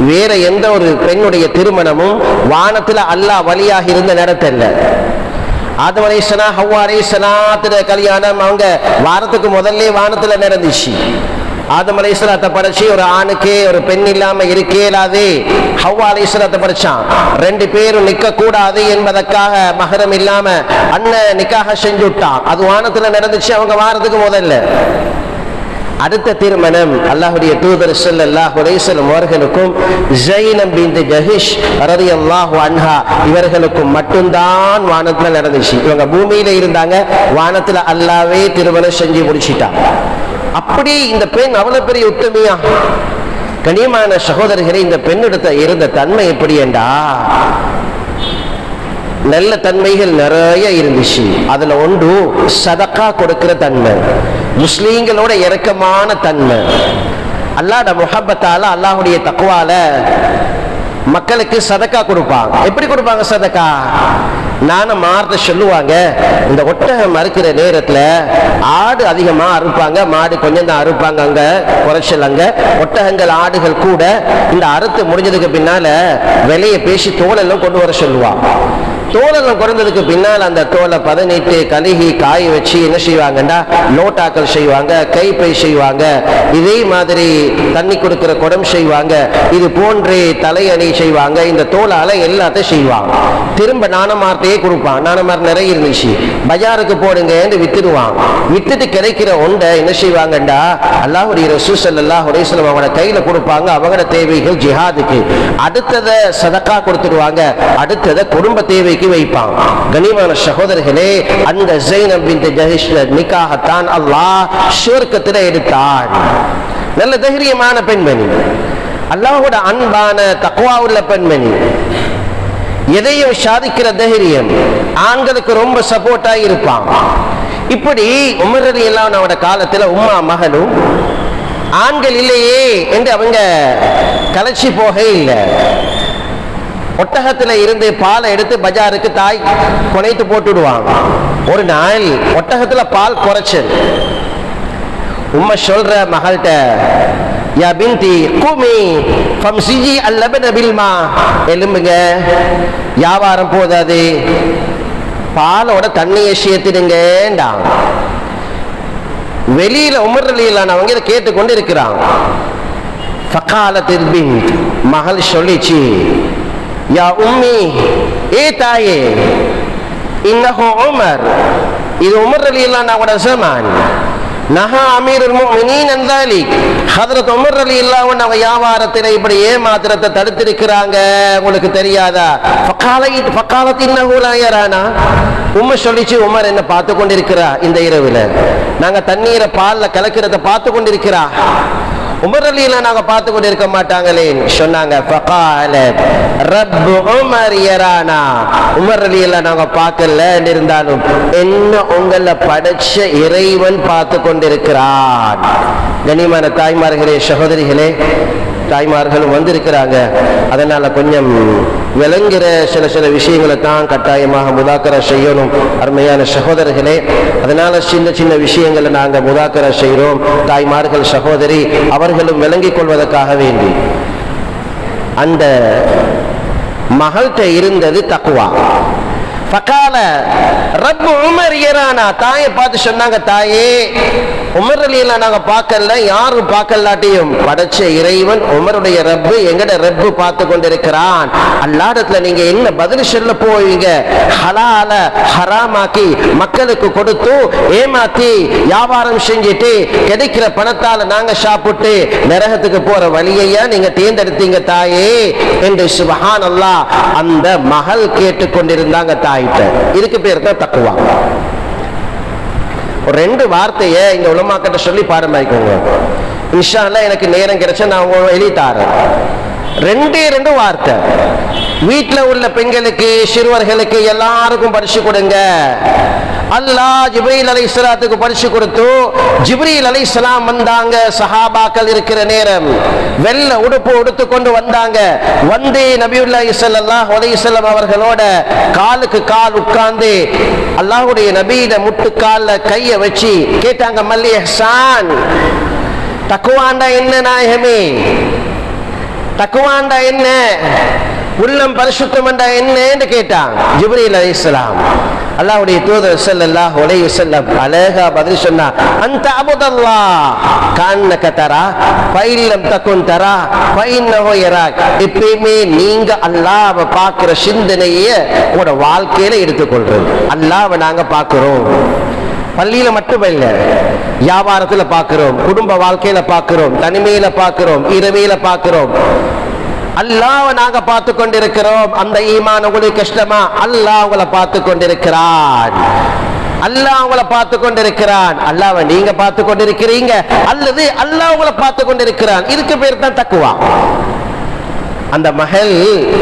வேற எந்த ஒரு பெண்ணுடைய திருமணமும் வானத்துல அல்லாஹ் வழியாக இருந்த நடத்தல. ஆதம் அலைஹிஸ்ஸலாம் ஹவ்வா அலைஹிஸ்ஸலாத்துல கல்யாணம் அவங்க வாரத்துக்கு முதல்ல வானத்துல நடந்துச்சு. ஆதம் அலைஹிஸ்ஸலாத்தை படைச்சு ஒரு ஆணுக்கு ஒரு பெண் இல்லாம இருக்கேலாது ஹவ்வா அலைஹிஸ்ஸலாத்தை படைச்சான். ரெண்டு பேரும் நிக்க கூடாது என்பதற்காக மஹரம் இல்லாம அண்ணன் நிக்காக செஞ்சு விட்டான். அது வானத்துல நடந்துச்சு அவங்க வாரத்துக்கு முதல்ல. அடுத்த திருமணம் அல்லாஹ்வுடைய தூதர் ஸல்லல்லாஹு அலைஹி வஸல்லம் அவர்களுக்கும் ஸைனப் பின்த் ஜஹஷ் ரலியல்லாஹு அன்ஹா இவர்களுக்கும் மட்டும்தான் வானத்துல நடந்துச்சு. இவங்க பூமியில இருந்தாங்க, வானத்துல அல்லாஹ்வே திருமணம் செஞ்சு முடிச்சிட்டான். அப்படி இந்த பெண் அவ்வளவு பெரிய உத்தமியா. கண்ணியமான சகோதரர்களே, இந்த பெண்ணிடத்த இருந்த தன்மை எப்படி என்றா நல்ல தன்மைகள் நிறைய இருந்துச்சு. அதுல ஒன்று சதக்கா கொடுக்கிற தன்மை, முஸ்லீம்களோட இரக்கமான தன்மை, அல்லாஹ்வுடைய முஹப்பத்தால அல்லாஹ்வுடைய தக்வால மக்களுக்கு சதக்கா கொடுப்பாங்க. எப்படி கொடுப்பாங்க சதக்கா? நானும் மார்த்த சொல்லுவாங்க, இந்த ஒட்டகம் அறுக்கிற நேரத்துல ஆடு அதிகமா அறுப்பாங்க, மாடு கொஞ்சம் தான் அறுப்பாங்க, அங்க குறைச்சல். அங்க ஒட்டகங்கள் ஆடுகள் கூட இந்த அறுத்து முடிஞ்சதுக்கு பின்னால விலையை பேசி தோலெல்லாம் கொண்டு வர சொல்லுவாங்க. தோலெல்லாம் குறைந்ததுக்கு பின்னால் அந்த தோலை பதனிட்டு கழுகி காய வச்சு என்ன செய்வாங்கன்னா லோட்டாக்கள் செய்வாங்க, கைப்பை செய்வாங்க, இதே மாதிரி தண்ணி கொடுக்கிற குடம் செய்வாங்க, இது போன்று தலையணி செய்வாங்க. இந்த தோலால எல்லாத்தையும் செய்வாங்க. திரும்ப நாணமார்த்தையே கொடுப்பான். நாணமார் நிறைய இருந்துச்சு, பஜாருக்கு போடுங்க என்று வித்துடுவான். வித்துட்டு கிடைக்கிற ஒன்றை என்ன செய்வாங்கண்டா அல்லாஹ்வுடைய ரசூல் ஸல்லல்லாஹு அலைஹி வஸல்லம் அவங்களோட கையில கொடுப்பாங்க. அவங்களோட தேவைகள் ஜிஹாதுக்கு, அடுத்ததை சதக்கா கொடுத்துடுவாங்க, அடுத்ததை குடும்ப தேவை வைப்பான். கனிமான சகோதரர்களே, அந்த ஸைனப் பின்த் ஜஹஷ் நிக்காஹத்தான் அல்லாஹ் சுவர்க்கத்தில் எடுத்தான். நல்ல தைரியமான பெண்மணி, அல்லாஹ்வோட அன்பான தக்வா உள்ள பெண்மணி, எதையும் சாதிக்கிற தைரியம், ஆண்களுக்கு ரொம்ப சப்போர்ட்டா இருப்பான். இப்படி உமர் ரலியல்லாஹு அன்ஹு காலத்துல உம்மா மகனும் ஆண்கள் இல்லையே என்று அவங்க கலைச்சி போக இல்லை. ஒட்டகத்துல இருந்து பாலை எடுத்து பஜாருக்கு தாய் கொனைத்து போட்டுடுவாங்க. ஒரு நாள் ஒட்டகத்துல பால் குறைச்சல். உம்மா சொல்ற மகள்கிட்ட, யா பின்தி குமி ஃபம்சிஜி அல்லபன பில்மா, எலும்புங்க, வியாபாரம் போதாது, பாலோட தண்ணியை சேர்த்துடுங்கண்டாங்க. வெளியில உமர் ரலியல்லாஹு அன்ஹு அவங்க இதை கேட்டுக்கொண்டு இருக்கிறாங்க. ஃபகாலத்தில் பின்த், மகள் சொல்லிச்சு, யா உம்மி, ஏ தாயே, இன்னஹு உமர், இது உமர் ரலியல்லாஹு அன்ஹுவோட ஜமான், நஹா அமீருல் முஃமினீன் அன் ذلك, ஹஜ்ரத் உமர் ரலியல்லாஹு அன்ஹு வியாபாரத்தில் இப்படி ஏமாத்திரத்தை தடுத்திருக்கிறாங்க, உங்களுக்கு தெரியாதா? ஃபகாலத் இன்னஹு லா யரானா, உம்மை சொல்லிச்சு, உமர் என்ன பார்த்து கொண்டிருக்கிறா, இந்த இரவுல நாங்க தண்ணீரை பால்ல கலக்கிறத பார்த்து கொண்டிருக்கிறா. உமர் ரலியல்லாஹு நாங்க பார்த்து கொண்டு இருக்க மாட்டாங்களே சொன்னாங்க. ஃபகாலத் ரப்பு உமர் யரானா, உமர் ரலியல்லாஹு நாங்க பார்க்கல இருந்தாலும் என்ன உங்களை படைச்ச இறைவன் பார்த்து கொண்டிருக்கிறான். கனிமான தாய்மார்களே, சகோதரிகளே, தாய்மார்களும் வந்திருக்கிறாங்க. அதனால கொஞ்சம் விளங்குகிற சில விஷயங்களை தான் கட்டாயமாக முதாக்கரா செய்யணும். அருமையான சகோதரர்களே, அதனால சின்ன விஷயங்களை நாங்கள் முதாக்கரா செய்கிறோம். தாய்மார்கள், சகோதரி அவர்களும் விளங்கிக் கொள்வதற்காக வேண்டி. அந்த மகள்கிட்ட இருந்தது தக்வா. ஃபகால ரப்பு உமர் யரானா, தாயை பார்த்து சொன்னாங்க, தாயே உமர் ரலியல்லாஹு நாங்க பார்க்கல, யாரும் பார்க்கலாட்டியும் படைச்ச இறைவன் உமருடைய ரப்பு எங்கட ரப்பு பார்த்து கொண்டிருக்கிறான். அல்லாஹ்விடத்துல நீங்க என்ன பதில் சொல்ல போவீங்க? ஹலால ஹராமாக்கி மக்களுக்கு கொடுத்து ஏமாத்தி வியாபாரம் செஞ்சுட்டு கிடைக்கிற பணத்தால நாங்க சாப்பிட்டு நரகத்துக்கு போற வழியையா நீங்க தேர்ந்தெடுத்தீங்க தாயே என்று சுப்ஹானல்லாஹ் அந்த மகள் கேட்டுக்கொண்டிருந்தாங்க தாயிட்ட. இதுக்கு பேர் தான் தக்வா. ஒரு 2 வார்த்தையை இங்க உலமாக்கிட்ட சொல்லி பாடமாய்க்கோங்க. இன்ஷா அல்லாஹ் எனக்கு நேரம் கிடைச்சா நான் எழுதி தாரேன். 2 வார்த்தை வீட்டில் உள்ள பெண்களுக்கு சிறுவர்களுக்கு எல்லாருக்கும் படிச்சு கொடுங்க. அல்லாஹ் ஜிப்ரீல் அலைஹிஸ்ஸலாத்துக்கு படிச்சு கொடுத்து ஜிப்ரீல் அலைஹிஸ்ஸலாம் வந்தாங்க. சஹாபாக்கள் இருக்கிற நேரம் வெள்ளை உடுப்பு உடுத்து கொண்டு வந்தாங்க. வந்து நபியுல்லாஹி ஸல்லல்லாஹு அலைஹி வஸல்லம் அவர்களோட காலுக்கு கால் உட்கார்ந்து அல்லாஹ்வுடைய நபியிட முட்டுக்கால்ல கையை வச்சு கேட்டாங்க, மல்லி இஹ்சான், தக்வாண்டா என்ன நாயகமே? தக்வாண்டா என்ன? உள்ளம் பரிசுத்தம் என்றா என்னன்னு கேட்டாங்க ஜிப்ரீல் அலைஹிஸ்ஸலாம். அல்லாஹ்வுடைய தூதர் ஸல்லல்லாஹு அலைஹி வஸல்லம் அழகா பதில் சொன்னா, அன்த அபுதல்லாஹ் கஅன்னக தரா ஃபைல்லம் தகுன் தரா ஃபைன்னஹு யராக். எப்பவுமே நீங்க அல்லாஹ்வை பார்க்கிற சிந்தனையை உங்களோட வாழ்க்கையில எடுத்துக்கொள்றது. அல்லாஹ்வை நாங்க பார்க்கிறோம், பள்ளியில மட்டுமல்ல, வியாபாரத்துல பார்க்கிறோம், குடும்ப வாழ்க்கையில பார்க்கிறோம், தனிமையில பார்க்கிறோம், இரவியில பார்க்கிறோம். அல்லாஹ்வை நாங்க பார்த்து கொண்டிருக்கிறோம். அந்த ஈமான் உங்களுக்கு கஷ்டமா? அல்லாஹ் உங்களை பார்த்து கொண்டிருக்கிறான். அல்லாஹ் உங்களை பார்த்து கொண்டிருக்கிறான். அல்லாஹ்வை நீங்க பார்த்து கொண்டிருக்கிறீங்க அல்லது அல்லாஹ் உங்களை பார்த்து கொண்டிருக்கிறான். இதுக்கு பேர் தான் தக்வா. அந்த மகள்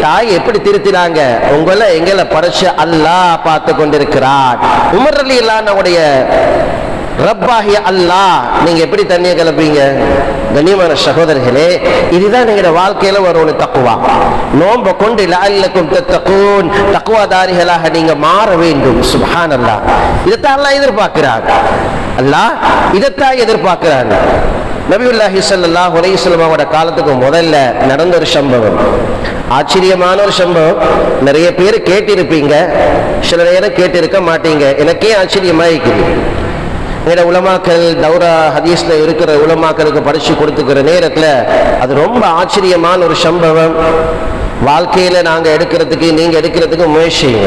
தாய் எப்படி திருத்தினாங்க? உங்களை எங்களை படைச்ச அல்லாஹ் பார்த்து கொண்டிருக்கிறான். உமர் ரலியல்லாஹுடைய ரப்பாகிய அல்லாஹ் நீங்க எப்படி தண்ணியை கிளப்பீங்க? கண்ணியமான சகோதரர்களே, இதுதான் எங்களோட வாழ்க்கையில ஒரு தக்வா. நோம்ப கொண்டு லஅல்லக்கும் தத்தகூன், தக்வாதாரிகளாக நீங்க மாற வேண்டும். சுப்ஹானல்லாஹ், இதைத்தான் அல்லாஹ் எதிர்பார்க்கிறார். அல்லாஹ் இதைத்தான் எதிர்பார்க்கிறார். நபியுல்லாஹி ஸல்லல்லாஹு அலைஹி வஸல்லம் அவரோட காலத்துக்கு முதல்ல நடந்த ஒரு சம்பவம், ஆச்சரியமான ஒரு சம்பவம். நிறைய பேர் கேட்டிருப்பீங்க, சில நேரம் கேட்டிருக்க மாட்டீங்க. எனக்கே ஆச்சரியமா இருக்குது. உலமாக்கள் தௌரா ஹதீஸ்ல இருக்கிற உலமாக்களுக்கு படிச்சு கொடுத்துக்கிற நேரத்தில் அது ரொம்ப ஆச்சரியமான ஒரு சம்பவம். வாழ்க்கையில நாங்க எடுக்கிறதுக்கு, நீங்க எடுக்கிறதுக்கு முயற்சிங்க.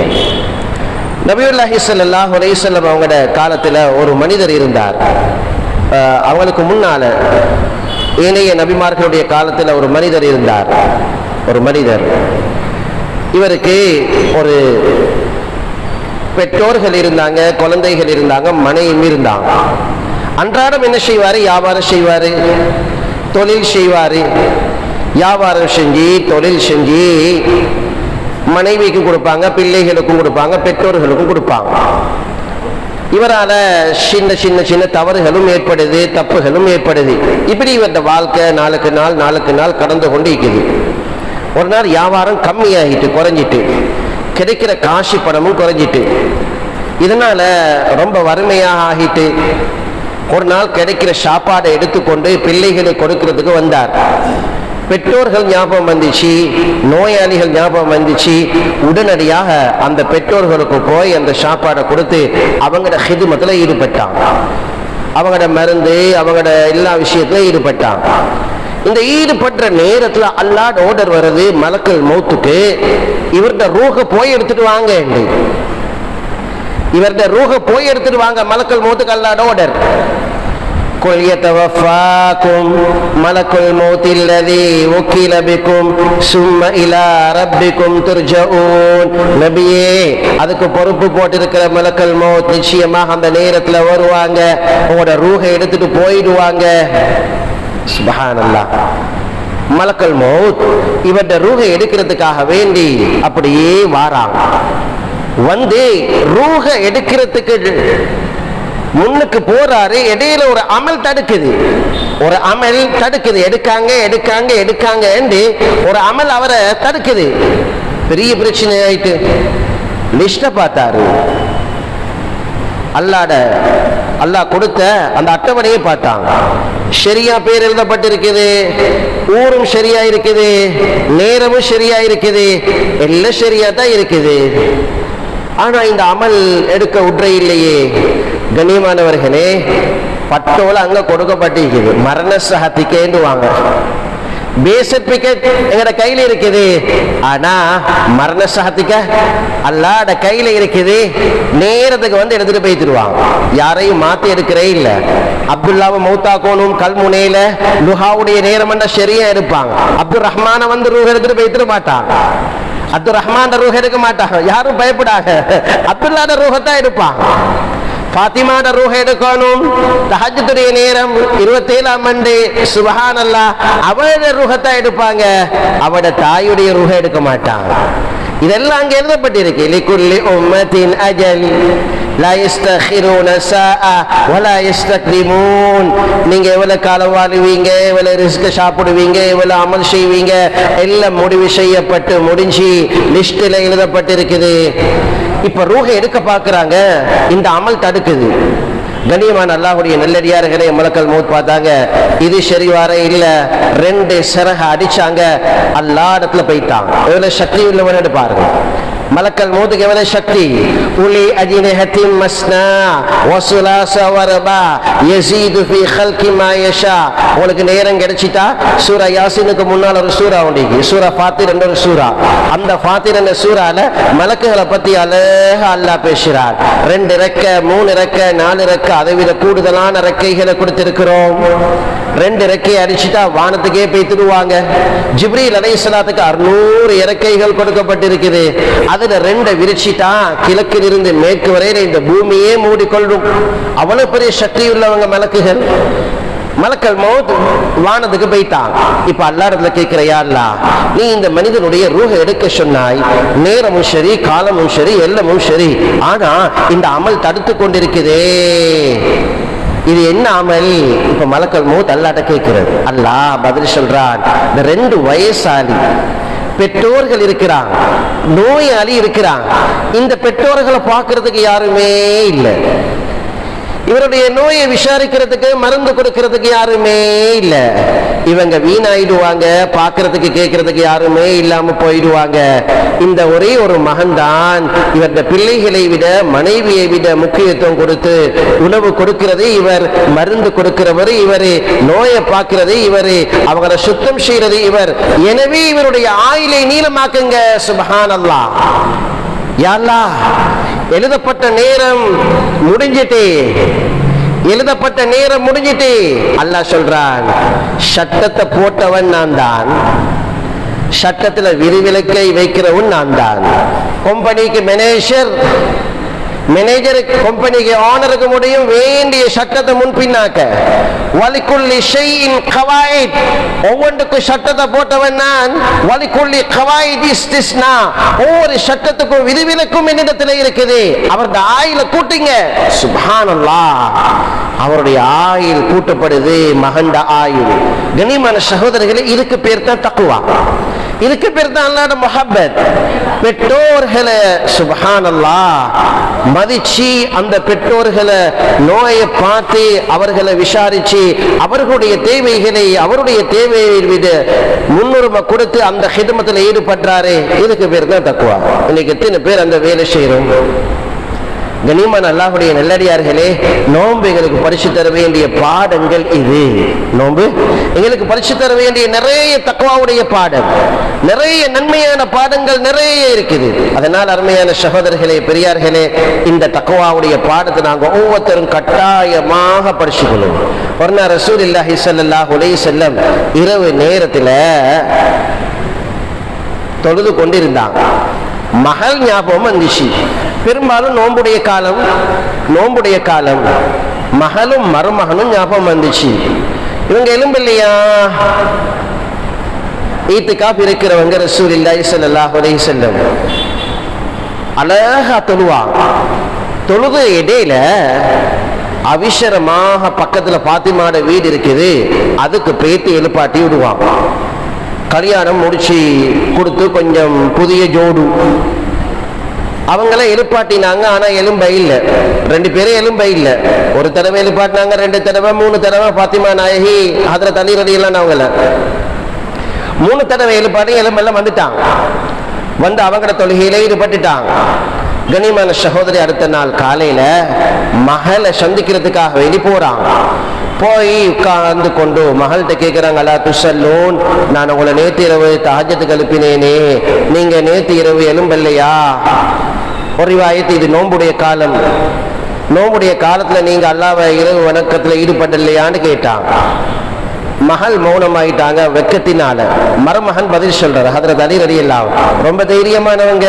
நபியுல்லாஹி ஸல்லல்லாஹு அலைஹி வஸல்லம் அவங்களோட காலத்துல ஒரு மனிதர் இருந்தார். அவங்களுக்கு முன்னால ஏனைய நபிமார்களுடைய காலத்துல ஒரு மனிதர் இருந்தார். ஒரு மனிதர், இவருக்கு ஒரு பெற்றோர்கள் இருந்தாங்க, குழந்தைகள் இருந்தாங்க, மனைவி இருந்தாங்க. அன்றாடம் என்ன செய்வாரு? வியாபாரம் செய்வாரு, தொழில் செய்வாரு. வியாபாரம் செஞ்சு தொழில் செஞ்சு மனைவிக்கு கொடுப்பாங்க, பிள்ளைகளுக்கும் கொடுப்பாங்க, பெற்றோர்களுக்கும் கொடுப்பாங்க. இவரால் சின்ன சின்ன சின்ன தவறுகளும் ஏற்படுது, தப்புகளும் ஏற்படுது. இப்படி இவருடைய வாழ்க்கை நாளுக்கு நாள் கடந்து கொண்டு இருக்குது. ஒரு நாள் வியாபாரம் கம்மியாகிட்டு, குறைஞ்சிட்டு, கிடைக்கிற காசு பணமும் குறைஞ்சிட்டு, இதனால ரொம்ப வறுமையாக ஆகிட்டு ஒரு நாள் கிடைக்கிற சாப்பாடை எடுத்துக்கொண்டு பிள்ளைகளை கொடுக்கிறதுக்கு வந்தார். பெற்றோர்கள் ஞாபகம் வந்துச்சு, நோயாளிகள் ஞாபகம் வந்துச்சு. உடனடியாக அந்த பெற்றோர்களுக்கு போய் அந்த சாப்பாடை கொடுத்து அவங்களோட ஹிதுமத்துல ஈடுபட்டான். அவங்களோட மருந்து, அவங்களோட எல்லா விஷயத்திலும் ஈடுபட்டான். இந்த ஈடுபட்ட நேரத்துல அல்லாஹ் ஆர்டர் வருது மலக்குல் மௌத்துக்கு, இவர்கிட்ட ரூஹ போய் எடுத்துட்டு வாங்க. இவர்கிட்ட ரூஹ போய் எடுத்துட்டு வாங்க. மலக்குல் மௌத்துக்கு அல்லாஹ் ஆர்டர். குல் யதவஃபாக்கும் மலக்குல் மௌத்தில்லதி வக்கில பிக்கும் சும்ம இலா ரப்பிக்கும் துர்ஜஊன். நபியே, அதுக்கு பொறுப்பு போட்டிருக்கிற மலக்குல் மௌத் நிச்சயமாக அந்த நேரத்துல வருவாங்க, உங்களோட ரூஹ எடுத்துட்டு போயிடுவாங்க. சுப்ஹானல்லாஹ். மலக்குல் மௌத் இவருடைய ரூஹை எடுக்கிறதுக்காக வேண்டி அப்படியே வாராங்க. வந்து ரூஹ எடுக்கிறதுக்கு முன்னுக்கு போறாரு. இடையில ஒரு அமல் தடுக்குது, ஒரு அமல் தடுக்குது. எடுக்காங்க எடுக்காங்க எடுக்காங்க என்று ஒரு அமல் அவரை தடுக்குது. பெரிய பிரச்சனை ஆயிட்டு லிஸ்ட பார்த்தாரு. அல்லாஹ் கொடுத்த அந்த அட்டவணையை பார்த்தாங்க. சரியா பேர் எழுதப்பட்டிருக்குது, ஊரும் சரியா இருக்குது, நேரமும் சரியா இருக்குது, எல்லாம் சரியா தான் இருக்குது. ஆனா இந்த அமல் எடுக்க உற்றை இல்லையே. கண்ணியமானவர்களே, பட்டோல அங்க கொடுக்கப்பட்டிருக்குது. மரண சஹதிக்கேண்டு வாங்க, பேஸ் சர்டிபிகேட் எங்கட கையில இருக்குது. ஆனா மரண சஹதிக்க அல்லாஹ்ட கையில இருக்குது. நேரத்துக்கு வந்து எடுத்துட்டு போய் தருவாங்க. யாரையும் மாத்தி எடுக்கிறே இல்ல. அப்துல்லாவை மௌத்தாக்கோனும் கல்முனையில லுஹாவுடைய நேரம் என்ற ஷரியா இருப்பாங்க. அப்துல் ரஹ்மான வந்து ரூஹ் எடுத்துட்டு போய் தர மாட்டாங்க. அப்துல் ரஹ்மான் ரூஹ் எடுக்க மாட்டாங்க. யாரும் பயப்படாக, அப்துல்லாட ரூஹத்தான் எடுப்பாங்க. ஃபாத்திமாட ரூஹ் எடுக்கணும். தஹஜ்ஜுடைய நேரம் 27ஆம் ஆண்டு சுப்ஹானல்லாஹ் அவட ரூஹத்தை எடுப்பாங்க. அவட தாயுடைய ரூஹ எடுக்க மாட்டாங்க. இதெல்லாம் அங்க எழுதப்பட்டிருக்கு. லிகுல்லி உம்மத்தின் அஜல் லா யஸ்தখিরুன சாஅ வலா யஸ்தக்திமூன். நீங்க எவ்வளவு காலம் வாழுவீங்க, எவ்வளவு ரிஸ்க் சாப்பிடுவீங்க, எவ்வளவு அமல் செய்வீங்க, எல்லாம் முடிவு செய்யப்பட்டு முடிஞ்சு லிஸ்ட்ல எழுதப்பட்டிருக்குது. இப்ப ரூஹ எடுக்க பார்க்கறாங்க, இந்த அமல் தடுக்குது. கண்ணியமான அல்லாஹ்வுடைய நல்லடியார்களே, மலக்கல் மௌத் பார்த்தாங்க, இது சரி வர இல்ல, 2 சிறக அடிச்சாங்க, அல்லாஹ் இடத்துல போயிட்டாங்க. எவ்வளவு சக்தி உள்ளவன்னு பாருங்க. மலக்கல் மௌத்துக்கு எவ்வளவு சக்தி. உலி அஜ்னிஹத்தின் மஸ்னா வசுலாஸ வரபா யஸீது ஃபீ ஹல்கி மா யஷா. உங்களுக்கு நேரம் கிடைச்சிட்டா சூரா யாசீனுக்கு முன்னால் ஒரு சூரா உண்டு, சூரா ஃபாத்திர் என்ற ஒரு சூரா. அந்த ஃபாத்திர் என்ற சூரால மலக்குகளை பத்தி அழகா அல்லாஹ் பேசுறார். 2 ரெக்கை, 3 ரெக்கை, 4 ரெக்கை, அதை விட கூடுதலான ரெக்கைகளை கொடுத்திருக்கிறோம். 2 ரெக்கையை அடிச்சுட்டா வானத்துக்கே போய் திருவாங்க. ஜிப்ரீல் அலைஹிஸ்ஸலாத்துக்கு 600 இறக்கைகள் கொடுக்கப்பட்டிருக்குது. அதுல 2 விரிச்சிட்டா கிழக்கிலிருந்து மேற்கு வரையில இந்த பூமியே மூடிக்கொள்ளும். அவ்வளவு பெரிய சக்தி உள்ளவங்க மலக்குகள். மலக்கல் மௌத் வானத்துக்கு போயிட்டான். இப்ப அல்லாஹ்விடத்துல கேட்கிற, யா அல்லாஹ், நீ இந்த மனிதனுடைய ரூஹ எடுக்க சொன்னாய், நேரமும் சரி, காலமும் சரி, எல்லாமும் சரி, ஆனா இந்த அமல் தடுத்து கொண்டிருக்குதே, இது என்ன அமல்? இப்ப மலக்கல் மௌத் அல்லாஹ்ட்ட கேட்கிறது. அல்லாஹ் பதில் சொல்றான், இந்த 2 வயசாளி பெற்றோர்கள் இருக்கிறாங்க, நோயாளி இருக்கிறாங்க. இந்த பெற்றோர்களை பார்க்கறதுக்கு யாருமே இல்லை. இவருடைய நோயை விசாரிக்கிறதுக்கு, மருந்து கொடுக்கிறதுக்கு யாருமே இல்ல. இவங்க வீணாயிடுவாங்க, பார்க்கறதுக்கு கேட்கறதுக்கு யாருமே இல்லாம போயிடுவாங்க. இந்த ஒரே ஒரு மகன் தான் இவருடைய பிள்ளைகளை விட, மனைவியை விட முக்கியத்துவம் கொடுத்து உணவு கொடுக்கிறது இவர், மருந்து கொடுக்கிறவர் இவர், நோயை பார்க்கிறது இவர், அவங்களை சுத்தம் செய்யறது இவர். எனவே இவருடைய ஆயுளை நீளமாக்குங்க. சுப்ஹானல்லாஹ். யா அல்லாஹ், எழுதப்பட்ட நேரம் முடிஞ்சிட்டு, எழுதப்பட்ட நேரம் முடிஞ்சிட்டு. அல்லாஹ் சொல்றான், சட்டத்தை போட்டவன் நான் தான், சட்டத்துல விதிவிலக்கை வைக்கிறவன் நான் தான். கம்பெனிக்கு மேனேஜர், மேனேஜருக்கு, கம்பெனிக்கு ஓனருக்கு முடியும் வேண்டிய சட்டத்தை முன்பின்னாக்க. வலிக்குள்ளி ஷைஇன் கவாயித், ஒவ்வொன்றுக்கும் சட்டத்தை போட்டவன் நான். வலிக்குள்ளி கவாயித் இஸ்திஸ்னா, ஒவ்வொரு சட்டத்துக்கும் விதிவிலக்கும் என்னிடத்தில் இருக்குது. அவருடைய ஆயுளை கூட்டுங்க. சுப்ஹானல்லாஹ், அவருடைய ஆயுள் கூட்டப்படுது, மகண்ட ஆயுள். கனிமான சகோதரர்களே, இதுக்கு பேர் தான் தக்வா, இதுக்கு பேர் தான் அல்லாஹ்வுடைய முஹப்பத். பெற்றோர்களை சுப்ஹானல்லாஹ் மதிச்சு, அந்த பெற்றோர்களை நோயை பார்த்து அவர்களை விசாரிச்சு அவர்களுடைய தேவைகளை, அவருடைய தேவையை விட முன்னுரிமை கொடுத்து அந்த ஹிதமத்தில் ஈடுபடுறாரு. இதுக்கு பேர் தான் தக்வா. இன்னைக்கு எத்தனை பேர் அந்த வேலை செய்யறோம்? கனிமான் அல்லாஹ்வுடைய நல்லடியார்களே, நோன்பு எங்களுக்கு பரிசு தர வேண்டிய பாடங்கள் இது. நோன்பு எங்களுக்கு பரிசு தர வேண்டிய நிறைய தக்வாவுடைய பாடம், நிறைய நன்மையான பாடங்கள் நிறைய இருக்குது. அதனால் அருமையான சகோதரர்களே, பெரியார்களே, இந்த தக்வாவுடைய பாடத்தை நாங்கள் ஒவ்வொருத்தரும் கட்டாயமாக படிச்சுக்கணும். ஒரு நாள் ரசூலுல்லாஹி ஸல்லல்லாஹு அலைஹி வஸல்லம் இரவு நேரத்தில் தொழுது கொண்டிருந்தாங்க. மகள் ஞாபகம் வந்துச்சு. பெரும்பாலும் நோம்புடைய காலம், நோம்புடைய காலம், மகளும் மருமகனும் ஞாபகம் வந்துச்சு. இவங்க எலும்பில்லையா? ஈத்திகாஃப் இருக்கிறவங்க ரசூலுல்லாஹி ஸல்லல்லாஹு அலைஹி வஸல்லம் அழகா தொழுவாங்க. தொழுது இடையில அவசரமாக பக்கத்துல பாத்திமாட வீடு இருக்குது, அதுக்கு பேத்தி எழுப்பாட்டி விடுவாங்க. கல்யாணம் முடிச்சு கொடுத்து கொஞ்சம் புதிய ஜோடு, அவங்கள எழுப்பாட்டினாங்க. ஆனா எலும்பை இல்லை, 2 பேரும் எலும்பை இல்லை. ஒரு தடவை எழுப்பாட்டினாங்க, 2 தடவை, 3 தடவை. பாத்திமா நாயகி ஹதரத் அலி ரலியல்லாஹு அவங்கள 3 தடவை எழுப்பாட்டி எலும்பெல்லாம் வந்துட்டாங்க. வந்து அவங்கள தொழுகையில ஈடுபட்டுட்டாங்க. கனிமான சகோதரி அடுத்த நாள் காலையில மகளை சந்திக்கிறதுக்காக வெளி போறாங்க. போய் உட்கார்ந்து கொண்டு மகள்கிட்ட கேட்கிறாங்க, அல்லா துசல்லூன், நான் உங்களை நேற்று இரவு தஹஜ்ஜுக்கு எழுப்பினேனே, நீங்க நேற்று இரவு எலும்பல்லையா? ஒரு ரிவாயத், இது நோம்புடைய காலம், நோம்புடைய காலத்துல நீங்க அல்லாஹ்வை இரவு வணக்கத்துல ஈடுபடலையான்னு கேட்டாங்க. மகள் மௌனமாயிட்டாங்க வெக்கத்தினால. மருமகன் பதில் சொல்றாரு. ஹதரத் அலி ரலியல்லாஹு ரொம்ப தைரியமானவங்க.